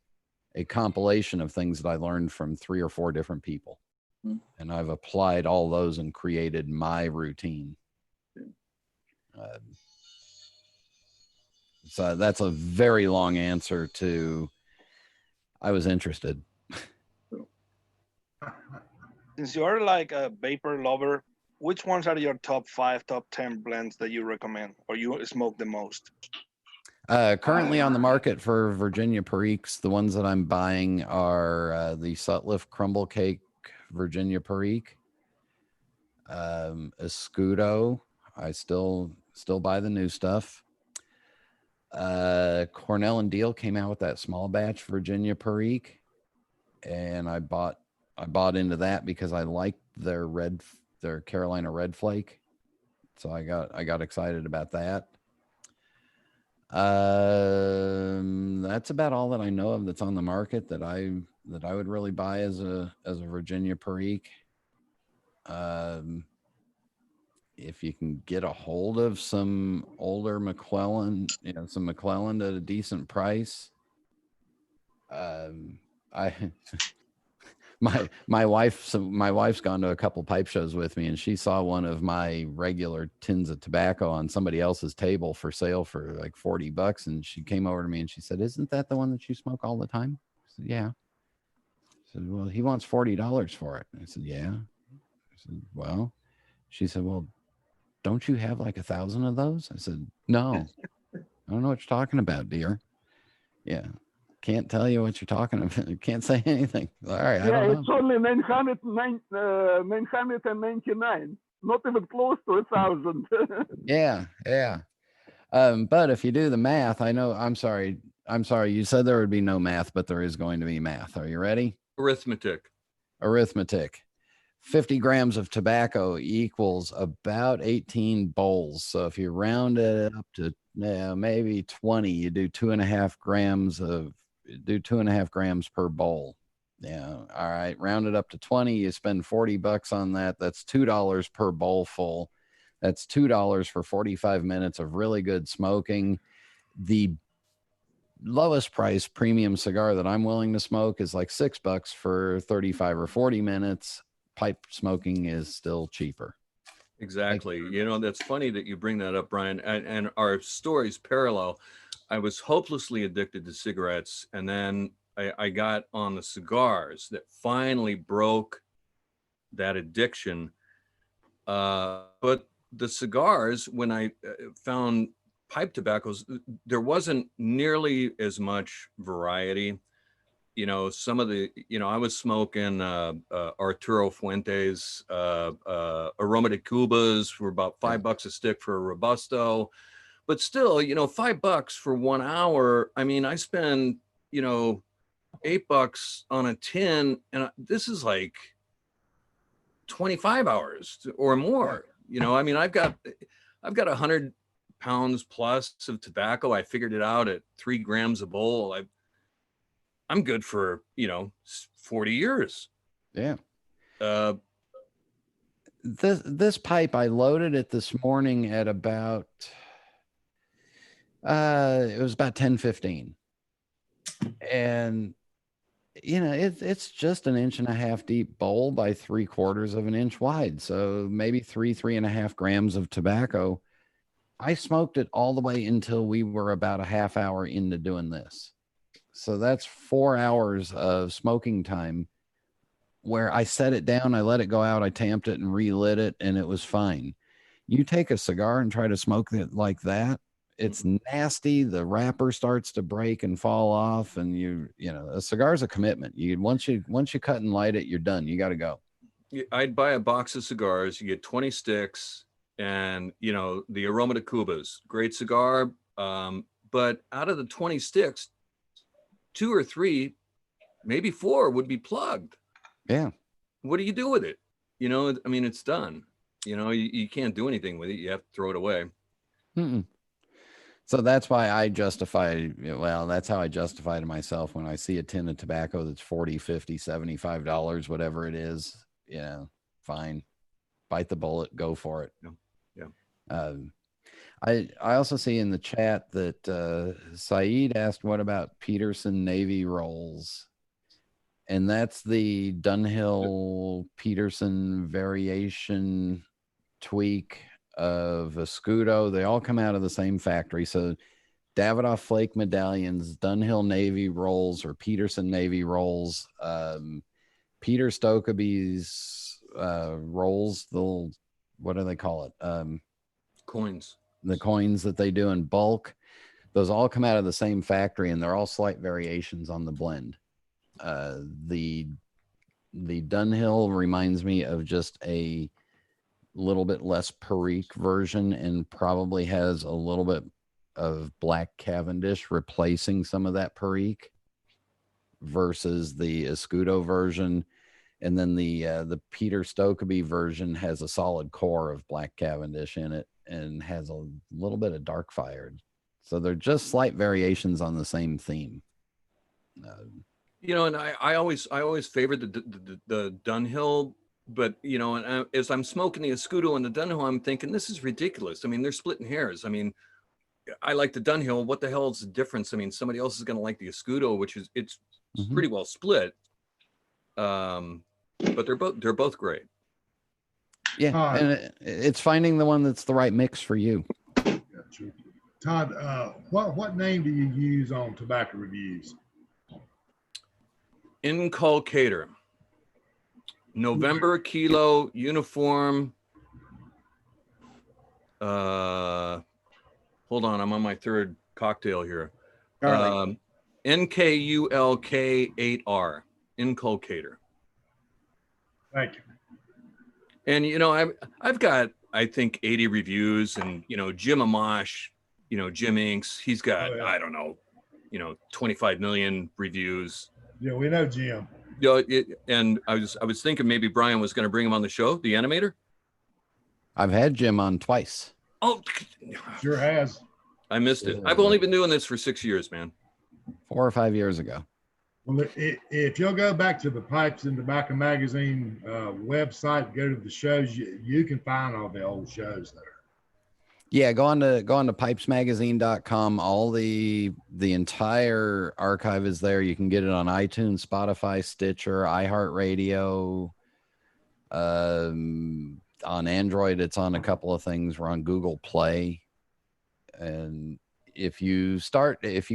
[SPEAKER 6] a compilation of things that I learned from 3 or 4 different people. And I've applied all those and created my routine. So that's a very long answer to, I was interested.
[SPEAKER 12] Since you're like a vapor lover, which ones are your top 5, top 10 blends that you recommend or you smoke the most?
[SPEAKER 6] Currently on the market for Virginia Periques, the ones that I'm buying are the Sutliff Crumble Cake Virginia Perique, Escudo. I still buy the new stuff. Cornell and Deal came out with that small batch Virginia Perique, and I bought into that because I liked their Carolina Red Flake. So I got excited about that. That's about all that I know of that's on the market that I would really buy as a Virginia Perique. If you can get a hold of some older McClellan, some McClellan at a decent price. I my wife's gone to a couple pipe shows with me, and she saw one of my regular tins of tobacco on somebody else's table for sale for like $40, and she came over to me and she said, "Isn't that the one that you smoke all the time?" I said, "Yeah." I said, "Well, he wants $40 for it." I said, "Yeah." I said, "Well," she said, "Well, don't you have like 1,000 of those?" I said, "No, I don't know what you're talking about, dear." Yeah. Can't tell you what you're talking about. Can't say anything. All right. I
[SPEAKER 4] Yeah,
[SPEAKER 6] don't know.
[SPEAKER 4] it's only 999, not even close to 1,000.
[SPEAKER 6] Yeah. Yeah. But if you do the math, I know, I'm sorry. You said there would be no math, but there is going to be math. Are you ready?
[SPEAKER 11] Arithmetic.
[SPEAKER 6] 50 grams of tobacco equals about 18 bowls. So if you round it up to maybe 20, you do 2.5 grams per bowl. Yeah. All right. Round it up to 20. You spend $40 on that. That's $2 per bowl full. That's $2 for 45 minutes of really good smoking. The lowest price premium cigar that I'm willing to smoke is like $6 for 35 or 40 minutes. Pipe smoking is still cheaper.
[SPEAKER 11] Exactly. That's funny that you bring that up, Brian, and our stories parallel. I was hopelessly addicted to cigarettes, and then I got on the cigars that finally broke that addiction. But the cigars, when I found pipe tobaccos, there wasn't nearly as much variety. Some of the, I was smoking Arturo Fuentes, Aroma de Cubas for about $5 a stick for a Robusto. But still, $5 for 1 hour. I mean, I spend, $8 on a tin, and this is like 25 hours or more. I mean, I've got 100 pounds plus of tobacco. I figured it out at 3 grams a bowl. I'm good for 40 years.
[SPEAKER 6] Yeah. This pipe, I loaded it this morning at about it was about 10:15, and it's just 1.5 inch deep bowl by 3/4 of an inch wide, so maybe 3.5 grams of tobacco. I smoked it all the way until we were about a half hour into doing this. So that's 4 hours of smoking time where I set it down, I let it go out, I tamped it and relit it, and it was fine. You take a cigar and try to smoke it like that, it's nasty. The wrapper starts to break and fall off, and a cigar is a commitment. Once you cut and light it, you're done. You got to go.
[SPEAKER 11] I'd buy a box of cigars. You get 20 sticks, and the Aroma de Cubas, great cigar. But out of the 20 sticks, 2 or 3, maybe 4 would be plugged.
[SPEAKER 6] Yeah.
[SPEAKER 11] What do you do with it? I mean, it's done. You can't do anything with it. You have to throw it away.
[SPEAKER 6] Mm-mm. So that's why I justify, that's how I justify to myself when I see a tin of tobacco that's $40, $50, $75, whatever it is, fine. Bite the bullet, go for it.
[SPEAKER 11] Yeah.
[SPEAKER 6] I also see in the chat that Saeed asked, what about Peterson Navy rolls? And that's the Dunhill Peterson variation tweak of Escudo. They all come out of the same factory. So Davidoff Flake medallions, Dunhill Navy rolls, or Peterson Navy rolls, Peter Stokeby's rolls, what do they call it?
[SPEAKER 11] Coins.
[SPEAKER 6] The coins that they do in bulk. Those all come out of the same factory, and they're all slight variations on the blend. The Dunhill reminds me of just a little bit less Perique version, and probably has a little bit of Black Cavendish replacing some of that Perique, versus the Escudo version. And then the Peter Stokeby version has a solid core of Black Cavendish in it and has a little bit of dark fired. So they're just slight variations on the same theme.
[SPEAKER 11] You know, and I always favored the Dunhill, but you know, and as I'm smoking the Escudo and the Dunhill, I'm thinking this is ridiculous. I mean, they're splitting hairs. I mean, I like the Dunhill. What the hell is the difference? I mean, somebody else is going to like the Escudo, which is it's pretty well split. But they're both great.
[SPEAKER 6] Yeah, and it's finding the one that's the right mix for you.
[SPEAKER 15] Gotcha. Todd, what name do you use on tobacco reviews?
[SPEAKER 11] Inculcator. November Kilo Uniform. Hold on, I'm on my third cocktail here. NKULK8R. Inculcator.
[SPEAKER 15] Thank you.
[SPEAKER 11] And you know, I've got I think 80 reviews, and you know, Jim Amash, you know, Jim Inks, he's got I don't know, you know, 25 million reviews.
[SPEAKER 15] Yeah, we know Jim.
[SPEAKER 11] You know, and I was thinking maybe Brian was going to bring him on the show, the animator.
[SPEAKER 6] I've had Jim on twice.
[SPEAKER 11] Oh,
[SPEAKER 15] sure has.
[SPEAKER 11] I missed it. I've only been doing this for 6 years, man.
[SPEAKER 6] 4 or 5 years ago.
[SPEAKER 15] Well, if you'll go back to the Pipes and Tobacco Magazine website, go to the shows, you can find all the old shows there.
[SPEAKER 6] Yeah, go on to pipesmagazine.com. All the entire archive is there. You can get it on iTunes, Spotify, Stitcher, iHeartRadio. On Android, it's on a couple of things. We're on Google Play. And if you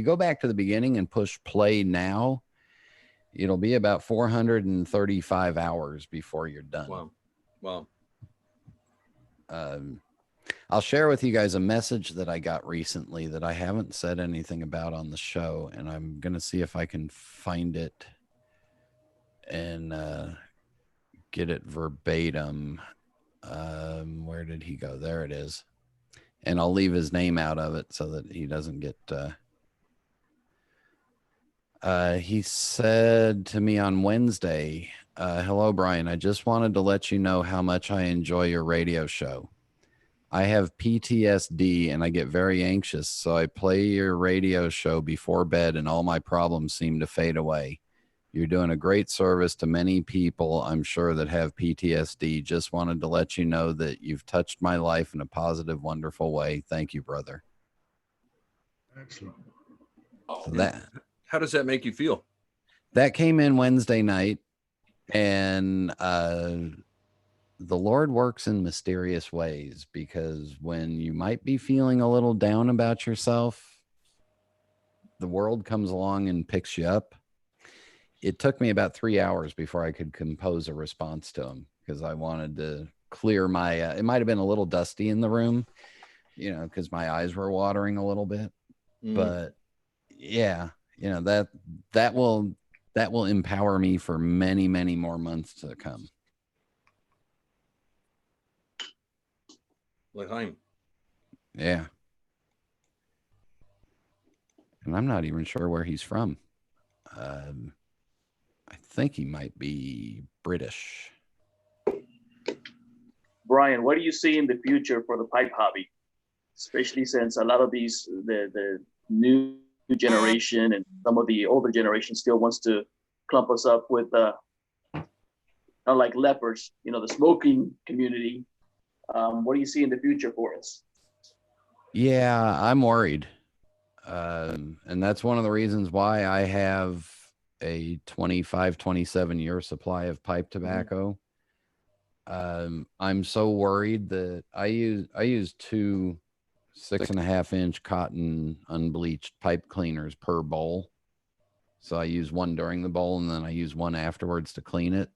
[SPEAKER 6] go back to the beginning and push play now, it'll be about 435 hours before you're done.
[SPEAKER 11] Wow.
[SPEAKER 6] I'll share with you guys a message that I got recently that I haven't said anything about on the show, and I'm going to see if I can find it and get it verbatim. Where did he go? There it is. And I'll leave his name out of it so that he doesn't get... he said to me on Wednesday, hello, Brian. I just wanted to let you know how much I enjoy your radio show. I have PTSD and I get very anxious, so I play your radio show before bed and all my problems seem to fade away. You're doing a great service to many people, I'm sure, that have PTSD. Just wanted to let you know that you've touched my life in a positive, wonderful way. Thank you, brother.
[SPEAKER 15] Excellent.
[SPEAKER 6] So
[SPEAKER 11] how does that make you feel?
[SPEAKER 6] That came in Wednesday night, and the Lord works in mysterious ways, because when you might be feeling a little down about yourself, the world comes along and picks you up. It took me about 3 hours before I could compose a response to him, because I wanted to clear my, it might've been a little dusty in the room, you know, because my eyes were watering a little bit, but yeah, you know, that will empower me for many, many more months to come.
[SPEAKER 11] Levine.
[SPEAKER 6] Yeah. And I'm not even sure where he's from. I think he might be British.
[SPEAKER 16] Brian, what do you see in the future for the pipe hobby? Especially since a lot of these, the new generation and some of the older generation still wants to clump us up with, like lepers, you know, the smoking community. What do you see in the future for us?
[SPEAKER 6] Yeah, I'm worried. And that's one of the reasons why I have a 25, 27 year supply of pipe tobacco. I'm so worried that I use two 6.5-inch cotton unbleached pipe cleaners per bowl. So I use one during the bowl and then I use one afterwards to clean it.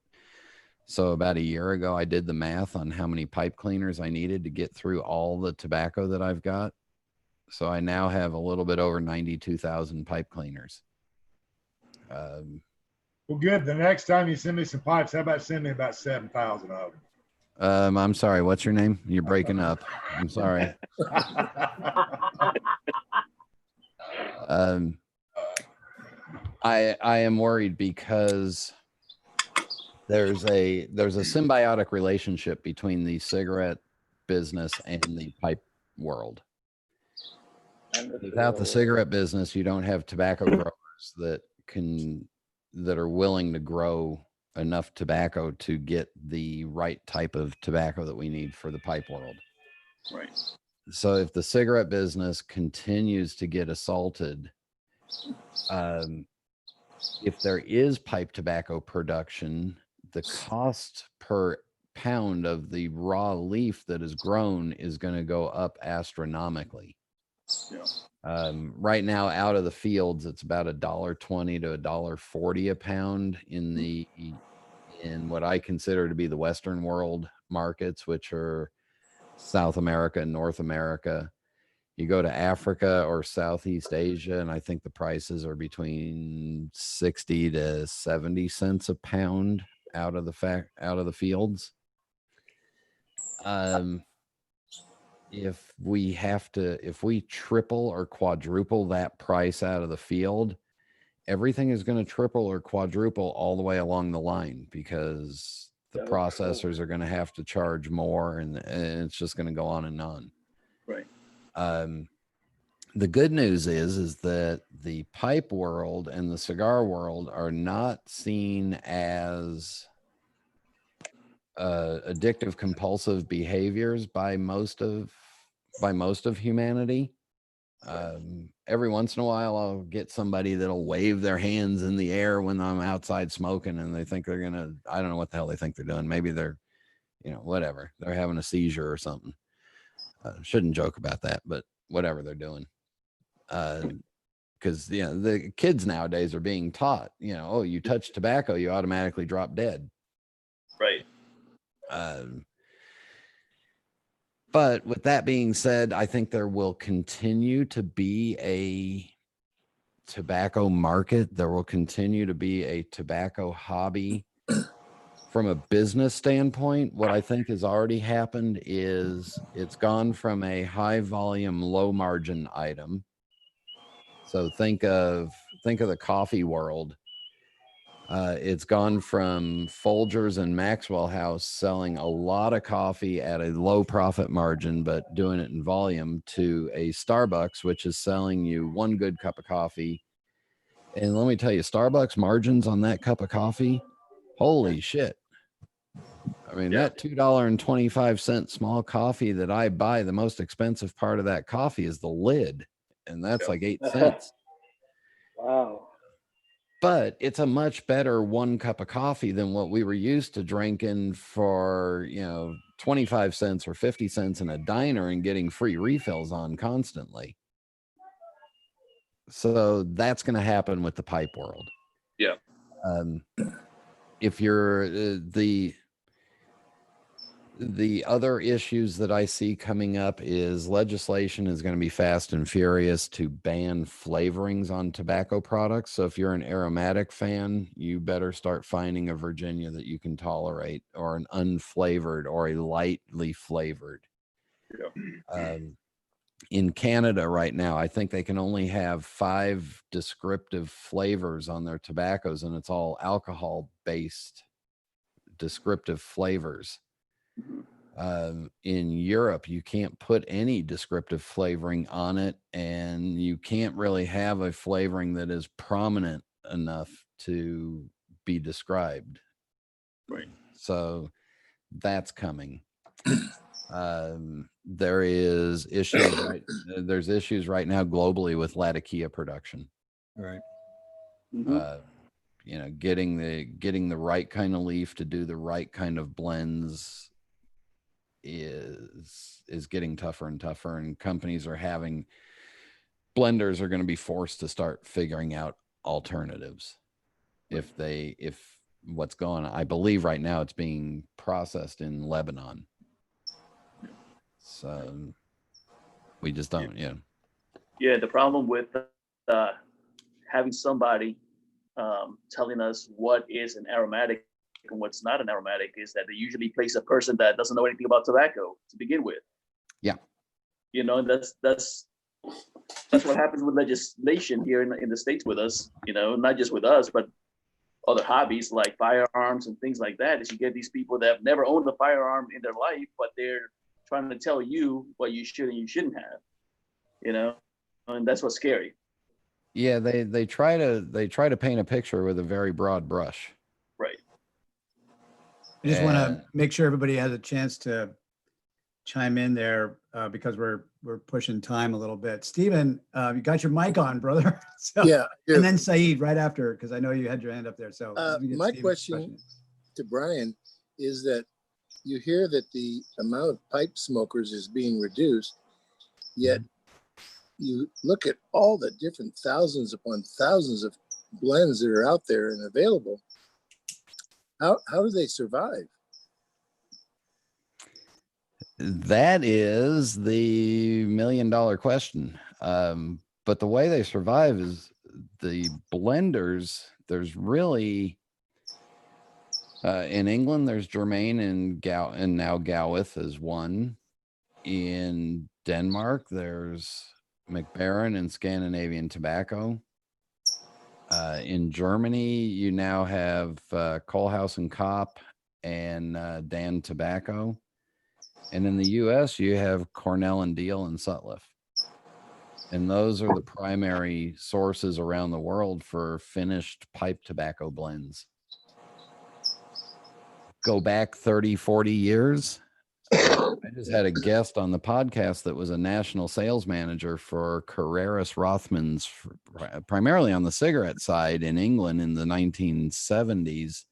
[SPEAKER 6] So about a year ago, I did the math on how many pipe cleaners I needed to get through all the tobacco that I've got. So I now have a little bit over 92,000 pipe cleaners.
[SPEAKER 15] Well, good. The next time you send me some pipes, how about send me about 7,000 of them?
[SPEAKER 6] I'm sorry. What's your name? You're breaking up. I'm sorry. I am worried because there's a symbiotic relationship between the cigarette business and the pipe world. Without the cigarette business, you don't have tobacco growers that are willing to grow enough tobacco to get the right type of tobacco that we need for the pipe world.
[SPEAKER 16] Right.
[SPEAKER 6] So if the cigarette business continues to get assaulted, if there is pipe tobacco production, the cost per pound of the raw leaf that is grown is going to go up astronomically.
[SPEAKER 16] Yeah.
[SPEAKER 6] Right now, out of the fields, it's about $1.20 to $1.40 a pound in what I consider to be the Western world markets, which are South America and North America. You go to Africa or Southeast Asia, and I think the prices are between 60 to 70 cents a pound out of the fields. If we triple or quadruple that price out of the field, everything is going to triple or quadruple all the way along the line, because the processors are going to have to charge more, and it's just going to go on and on.
[SPEAKER 16] Right.
[SPEAKER 6] The good news is that the pipe world and the cigar world are not seen as addictive compulsive behaviors by most of humanity. Every once in a while I'll get somebody that'll wave their hands in the air when I'm outside smoking, and they think they're gonna, I don't know what the hell they think they're doing. Maybe they're, whatever, they're having a seizure or something. Shouldn't joke about that, but whatever they're doing. Because the kids nowadays are being taught, oh, you touch tobacco, you automatically drop dead.
[SPEAKER 16] Right.
[SPEAKER 6] But with that being said, I think there will continue to be a tobacco market. There will continue to be a tobacco hobby. From a business standpoint, what I think has already happened is it's gone from a high volume, low margin item. So think of the coffee world. It's gone from Folgers and Maxwell House selling a lot of coffee at a low profit margin, but doing it in volume, to a Starbucks, which is selling you one good cup of coffee. And let me tell you, Starbucks margins on that cup of coffee, holy shit. I mean, that $2.25 small coffee that I buy, the most expensive part of that coffee is the lid. And that's like 8 cents.
[SPEAKER 13] Wow.
[SPEAKER 6] But it's a much better one cup of coffee than what we were used to drinking for, 25 cents or 50 cents in a diner and getting free refills on constantly. So that's going to happen with the pipe world.
[SPEAKER 16] Yeah.
[SPEAKER 6] If you're the other issues that I see coming up is legislation is going to be fast and furious to ban flavorings on tobacco products. So if you're an aromatic fan, you better start finding a Virginia that you can tolerate, or an unflavored or a lightly flavored.
[SPEAKER 16] Yeah.
[SPEAKER 6] In Canada right now, I think they can only have 5 descriptive flavors on their tobaccos, and it's all alcohol-based descriptive flavors. In Europe, you can't put any descriptive flavoring on it, and you can't really have a flavoring that is prominent enough to be described.
[SPEAKER 16] Right.
[SPEAKER 6] So that's coming. There's issues right now globally with Latakia production.
[SPEAKER 11] Right.
[SPEAKER 6] Getting the right kind of leaf to do the right kind of blends is getting tougher and tougher, and blenders are going to be forced to start figuring out alternatives. If what's going on, I believe right now it's being processed in Lebanon. So we just don't,
[SPEAKER 16] Yeah, the problem with having somebody telling us what is an aromatic and what's not an aromatic is that they usually place a person that doesn't know anything about tobacco to begin with.
[SPEAKER 6] Yeah.
[SPEAKER 16] That's what happens with legislation here in the States with us, not just with us, but other hobbies like firearms and things like that, is you get these people that have never owned a firearm in their life, but they're trying to tell you what you should and you shouldn't have, and that's what's scary.
[SPEAKER 6] Yeah, they try to paint a picture with a very broad brush.
[SPEAKER 16] Right.
[SPEAKER 1] I just want to make sure everybody has a chance to chime in there because we're pushing time a little bit. Stephen, you got your mic on, brother. So,
[SPEAKER 17] Yeah.
[SPEAKER 1] and then Saeed right after, because I know you had your hand up there. So
[SPEAKER 17] my question to Brian is that you hear that the amount of pipe smokers is being reduced, yet you look at all the different thousands upon thousands of blends that are out there and available. How do they survive?
[SPEAKER 6] That is the $1 million question. But the way they survive is the blenders. There's really in England, there's Germain and now Gowith is one. In Denmark, there's McBaron and Scandinavian Tobacco. In Germany, you now have Kohlhaas and Kopp and Dan Tobacco. And in the US, you have Cornell and Deal and Sutliff. And those are the primary sources around the world for finished pipe tobacco blends. Go back 30, 40 years. I just had a guest on the podcast that was a national sales manager for Carreras Rothmans, primarily on the cigarette side in England in the 1970s.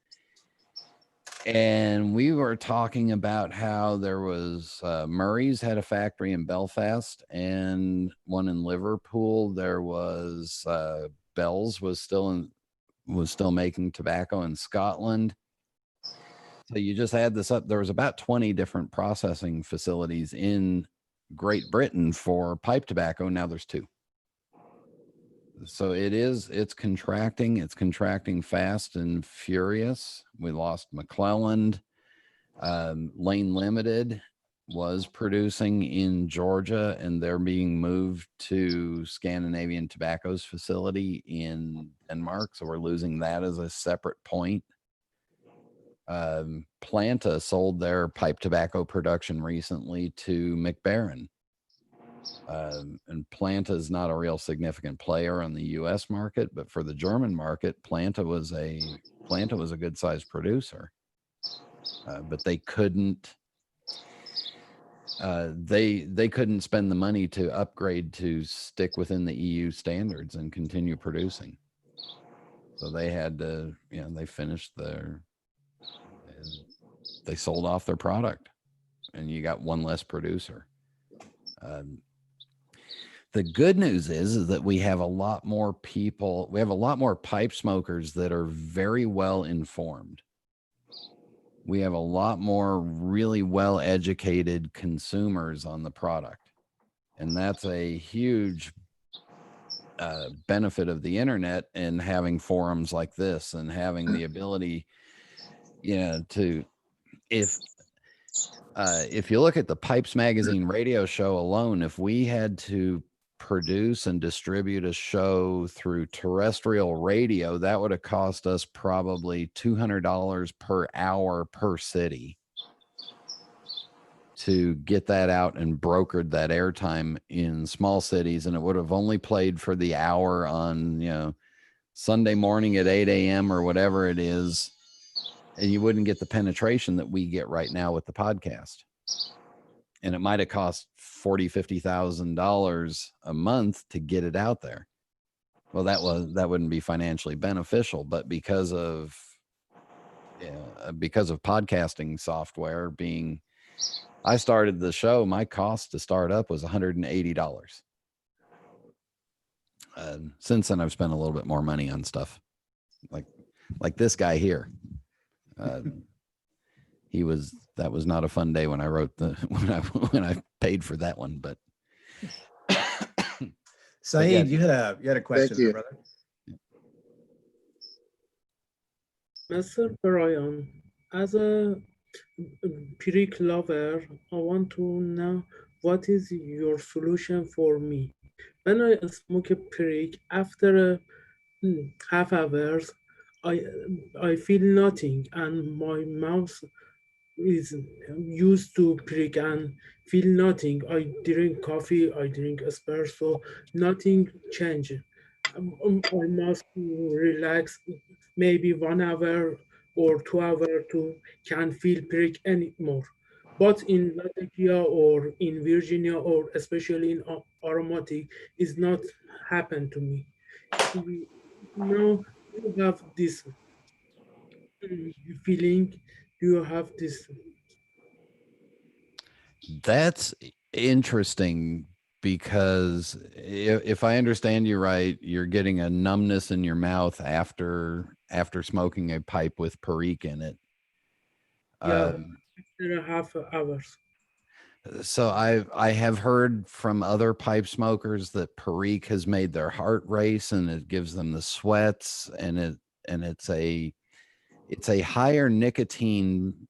[SPEAKER 6] And we were talking about how there was Murray's had a factory in Belfast and one in Liverpool. There was Bell's was still making tobacco in Scotland. So you just add this up. There was about 20 different processing facilities in Great Britain for pipe tobacco. Now there's 2. So it's contracting fast and furious. We lost McClelland. Lane Limited was producing in Georgia, and they're being moved to Scandinavian Tobacco's facility in Denmark. So we're losing that as a separate point. Planta sold their pipe tobacco production recently to McBaron. And Planta is not a real significant player on the U.S. market, but for the German market, Planta was a good sized producer. But they couldn't spend the money to upgrade to stick within the EU standards and continue producing. So they had to, they sold off their product, and you got one less producer. The good news is that we have a lot more people. We have a lot more pipe smokers that are very well informed. We have a lot more really well-educated consumers on the product. And that's a huge benefit of the internet and having forums like this and having the ability, to, if you look at the Pipes Magazine radio show alone, if we had to produce and distribute a show through terrestrial radio, that would have cost us probably $200 per hour per city to get that out and brokered that airtime in small cities. And it would have only played for the hour on, Sunday morning at 8 a.m. or whatever it is. And you wouldn't get the penetration that we get right now with the podcast. And it might have cost $40,000, $50,000 a month to get it out there. Well, that wouldn't be financially beneficial, but because of podcasting software I started the show, my cost to start up was $180. Since then, I've spent a little bit more money on stuff like this guy here. That was not a fun day when I wrote when I paid for that one, but
[SPEAKER 1] Saeed, you had a question, there, brother.
[SPEAKER 18] Mr. Brian, as a prick lover, I want to know what is your solution for me. When I smoke a prick, after half hours, I feel nothing, and my mouth is used to prick and feel nothing. I drink coffee, I drink espresso, nothing changed. I must relax maybe 1 hour or 2 hours to can't feel prick anymore. But in Latakia or in Virginia or especially in aromatic is not happened to me. Now you have this feeling, you have this.
[SPEAKER 6] That's interesting because if I understand you right, you're getting a numbness in your mouth after smoking a pipe with perique in it.
[SPEAKER 18] Yeah, after a half hours.
[SPEAKER 6] So I have heard from other pipe smokers that perique has made their heart race and it gives them the sweats and it's a higher nicotine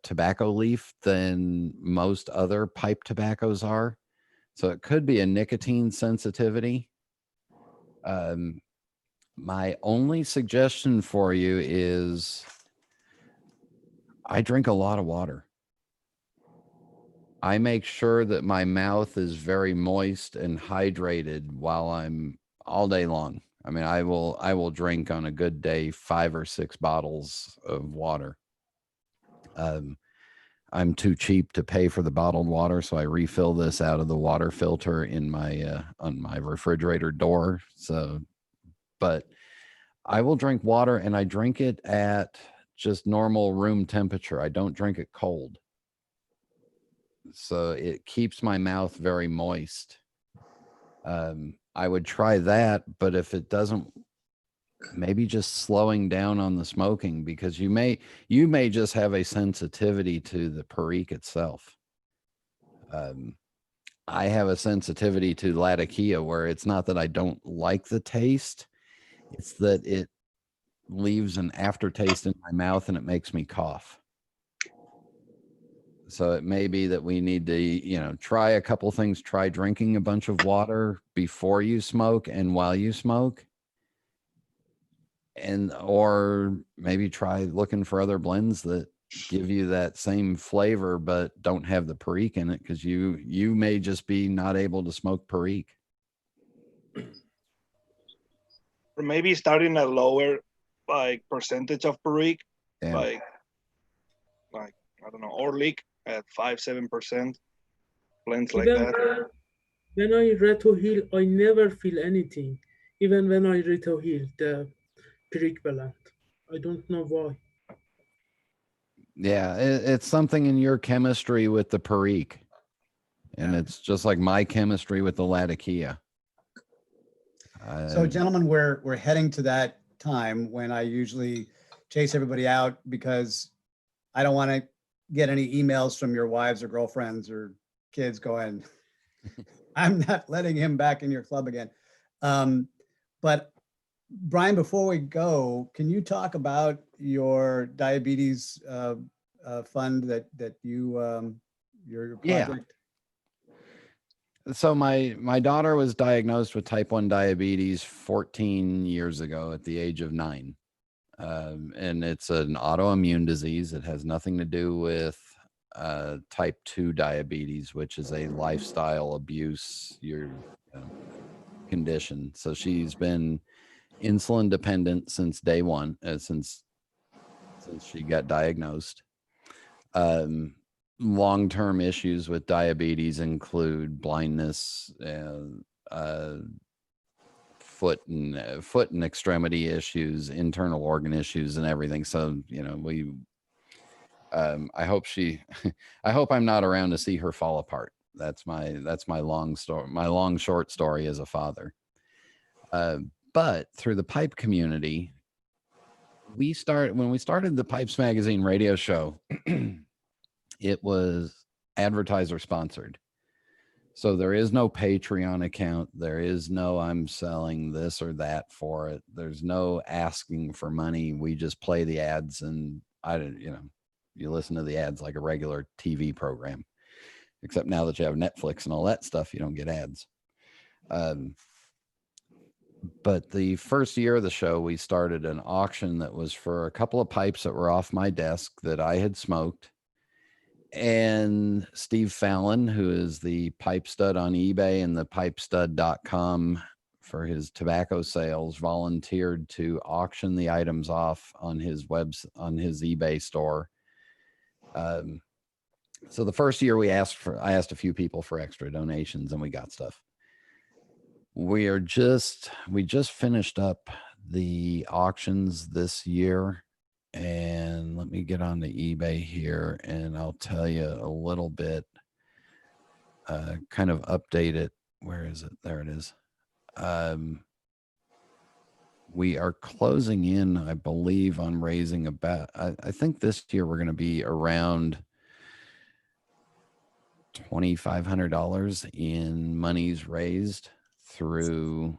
[SPEAKER 6] tobacco leaf than most other pipe tobaccos are. So it could be a nicotine sensitivity. My only suggestion for you is I drink a lot of water. I make sure that my mouth is very moist and hydrated while I'm all day long. I mean, I will drink on a good day 5 or 6 bottles of water. I'm too cheap to pay for the bottled water, so I refill this out of the water filter in my on my refrigerator door. So, but I will drink water and I drink it at just normal room temperature. I don't drink it cold. So it keeps my mouth very moist. I would try that, but if it doesn't, maybe just slowing down on the smoking because you may just have a sensitivity to the perique itself. I have a sensitivity to Latakia where it's not that I don't like the taste, it's that it leaves an aftertaste in my mouth and it makes me cough. So it may be that we need to, try a couple things, try drinking a bunch of water before you smoke and while you smoke. Or maybe try looking for other blends that give you that same flavor but don't have the perique in it because you may just be not able to smoke perique.
[SPEAKER 12] Or maybe starting a lower percentage of perique,
[SPEAKER 6] Yeah.
[SPEAKER 12] like I don't know, or leak at 5-7%, blends like
[SPEAKER 18] Even
[SPEAKER 12] that.
[SPEAKER 18] when I reto heal, I never feel anything. Even when I reto heal, the prick blend. I don't know why.
[SPEAKER 6] Yeah, it's something in your chemistry with the perique. And it's just like my chemistry with the Latakia.
[SPEAKER 1] So, gentlemen, we're heading to that time when I usually chase everybody out because I don't want to get any emails from your wives or girlfriends or kids going, I'm not letting him back in your club again. But Brian, before we go, can you talk about your diabetes fund that you your project?
[SPEAKER 6] So my daughter was diagnosed with type 1 diabetes 14 years ago at the age of 9. And it's an autoimmune disease. It has nothing to do with type 2 diabetes, which is a lifestyle abuse condition. So she's been insulin dependent since day one, since she got diagnosed. Long-term issues with diabetes include blindness, foot and extremity issues, internal organ issues, and everything. So I hope I hope I'm not around to see her fall apart. That's my long story, my long short story as a father. But through the pipe community, when we started the Pipes Magazine radio show, it was advertiser sponsored. So there is no Patreon account. There is no I'm selling this or that for it. There's no asking for money. We just play the ads and you listen to the ads like a regular TV program. Except now that you have Netflix and all that stuff, you don't get ads. But the first year of the show, we started an auction that was for a couple of pipes that were off my desk that I had smoked. And Steve Fallon, who is the pipe stud on eBay and the pipestud.com for his tobacco sales, volunteered to auction the items off on his eBay store. So the first year I asked a few people for extra donations and we got stuff. We just finished up the auctions this year, and let me get on to eBay here and I'll tell you a little bit, kind of update it. Where is it? There it is. We are closing in, I believe, on raising about, I think this year we're going to be around $2,500 in monies raised through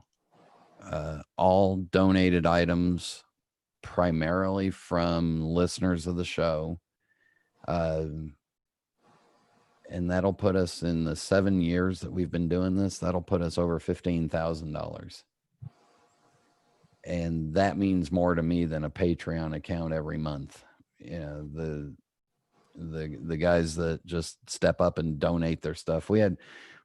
[SPEAKER 6] all donated items, primarily from listeners of the show. And that'll put us, in the 7 years that we've been doing this, that'll put us over $15,000. And that means more to me than a Patreon account every month. You know, the guys that just step up and donate their stuff. We had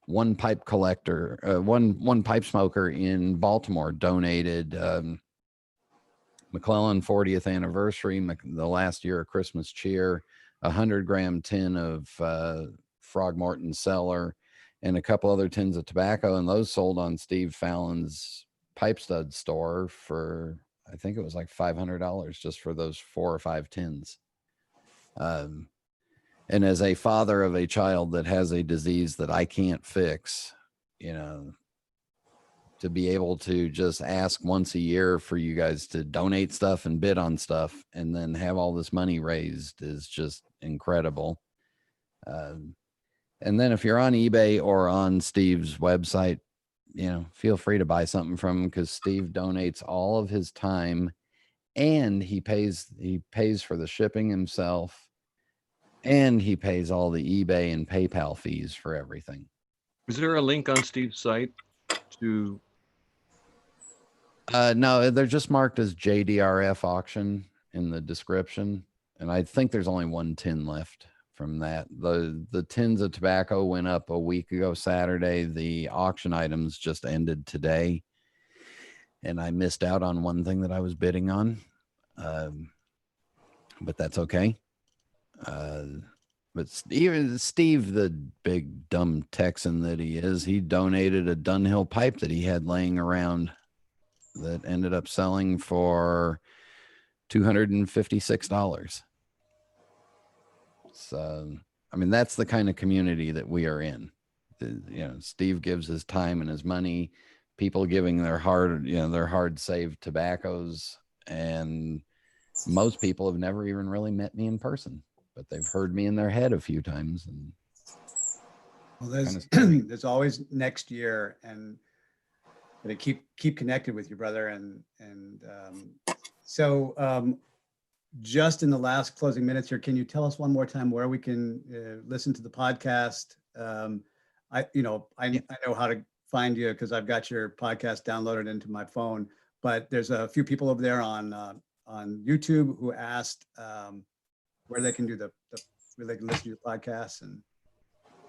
[SPEAKER 6] one pipe collector, one pipe smoker in Baltimore donated McClellan 40th anniversary, the last year of Christmas cheer, 100-gram tin of Frogmorton Cellar, and a couple other tins of tobacco, and those sold on Steve Fallon's pipe stud store for, I think it was like $500 just for those 4 or 5 tins. And as a father of a child that has a disease that I can't fix, you know, to be able to just ask once a year for you guys to donate stuff and bid on stuff and then have all this money raised is just incredible. And then if you're on eBay or on Steve's website, you know, feel free to buy something from him, because Steve donates all of his time and he pays for the shipping himself, and he pays all the eBay and PayPal fees for everything.
[SPEAKER 11] Is there a link on Steve's site to?
[SPEAKER 6] No, they're just marked as JDRF auction in the description. And I think there's only 1 tin left from that. The tins of tobacco went up a week ago Saturday. The auction items just ended today. And I missed out on one thing that I was bidding on. But that's okay. But Steve, the big dumb Texan that he is, he donated a Dunhill pipe that he had laying around that ended up selling for $256. So, I mean, that's the kind of community that we are in. You know, Steve gives his time and his money, people giving their hard saved tobaccos, and most people have never even really met me in person, but they've heard me in their head a few times. And
[SPEAKER 1] well, there's always next year, and to keep connected with you, brother. And so just in the last closing minutes here, can you tell us one more time where we can listen to the podcast? I know how to find you because I've got your podcast downloaded into my phone, but there's a few people over there on YouTube who asked where they can do where they can listen to your podcasts. And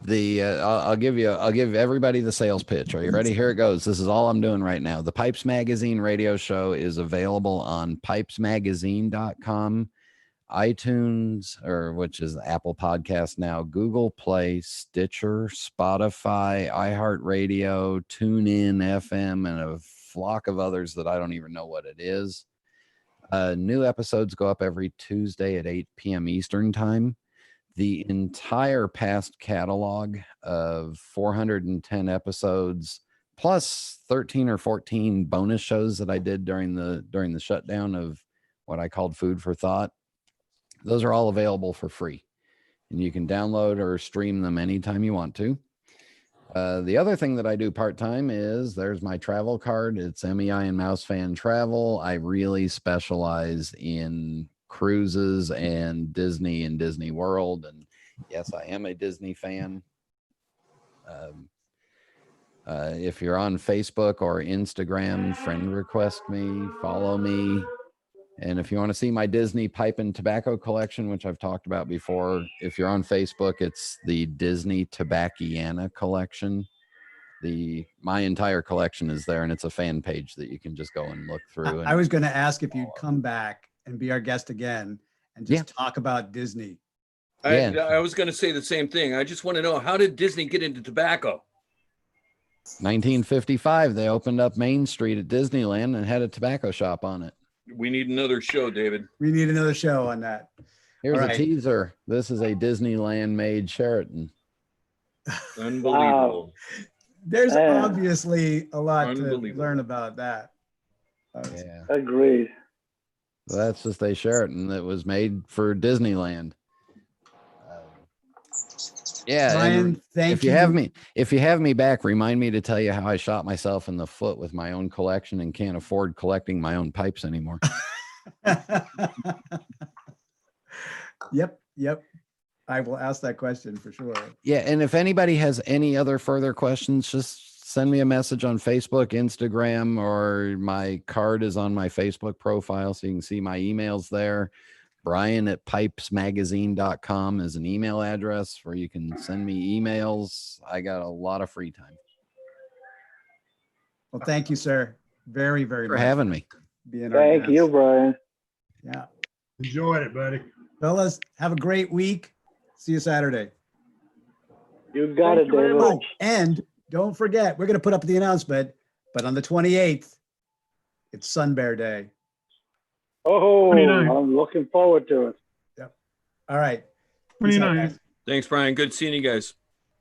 [SPEAKER 6] I'll give everybody the sales pitch. Are you ready? Here it goes. This is all I'm doing right now. The Pipes Magazine radio show is available on pipesmagazine.com, iTunes, which is Apple Podcast now, Google Play, Stitcher, Spotify, iHeartRadio, TuneIn FM, and a flock of others that I don't even know what it is. New episodes go up every Tuesday at 8 p.m. Eastern time. The entire past catalog of 410 episodes, plus 13 or 14 bonus shows that I did during the shutdown of what I called Food for Thought, those are all available for free. And you can download or stream them anytime you want to. The other thing that I do part-time is there's my travel card. It's MEI and Mouse Fan Travel. I really specialize in cruises and Disney and Disney World. And yes, I am a Disney fan. If you're on Facebook or Instagram, friend request me, follow me. And if you want to see my Disney pipe and tobacco collection, which I've talked about before, if you're on Facebook, it's the Disney Tobacciana collection. My entire collection is there, and it's a fan page that you can just go and look through. And
[SPEAKER 1] I was going to ask if you'd come back and be our guest again and just talk about Disney.
[SPEAKER 11] I was going to say the same thing. I just want to know, how did Disney get into tobacco?
[SPEAKER 6] 1955, they opened up Main Street at Disneyland and had a tobacco shop on it.
[SPEAKER 11] We need another show, David.
[SPEAKER 1] We need another show on that.
[SPEAKER 6] Here's
[SPEAKER 1] All
[SPEAKER 6] a
[SPEAKER 1] right.
[SPEAKER 6] teaser. This is a Disneyland made Sheraton.
[SPEAKER 11] Unbelievable.
[SPEAKER 1] There's
[SPEAKER 13] Man.
[SPEAKER 1] obviously a lot to
[SPEAKER 11] Unbelievable.
[SPEAKER 1] learn about that.
[SPEAKER 6] Yeah.
[SPEAKER 13] Agreed.
[SPEAKER 6] So that's just a Sheraton that was made for Disneyland. Yeah,
[SPEAKER 1] Brian,
[SPEAKER 6] and
[SPEAKER 1] thank
[SPEAKER 6] if you have me back, remind me to tell you how I shot myself in the foot with my own collection and can't afford collecting my own pipes anymore.
[SPEAKER 1] Yep. I will ask that question for sure.
[SPEAKER 6] Yeah, and if anybody has any other further questions, just send me a message on Facebook, Instagram, or my card is on my Facebook profile, so you can see my emails there. Brian@pipesmagazine.com is an email address where you can send me emails. I got a lot of free time.
[SPEAKER 1] Well, thank you, sir. Very, very
[SPEAKER 6] For
[SPEAKER 1] much
[SPEAKER 6] having me.
[SPEAKER 1] being our
[SPEAKER 13] Thank
[SPEAKER 1] guest.
[SPEAKER 13] you, Brian.
[SPEAKER 1] Yeah.
[SPEAKER 15] Enjoyed it, buddy.
[SPEAKER 1] Fellas, have a great week. See you Saturday.
[SPEAKER 13] You got
[SPEAKER 4] Thank
[SPEAKER 13] it,
[SPEAKER 4] you very
[SPEAKER 13] David.
[SPEAKER 4] much.
[SPEAKER 1] Oh, and don't forget, we're going to put up the announcement, but on the 28th, it's Sun Bear Day.
[SPEAKER 13] Oh,
[SPEAKER 8] 29.
[SPEAKER 13] I'm looking forward to it.
[SPEAKER 1] All right. Peace out,
[SPEAKER 8] 29.
[SPEAKER 1] guys.
[SPEAKER 11] Thanks, Brian. Good seeing you guys.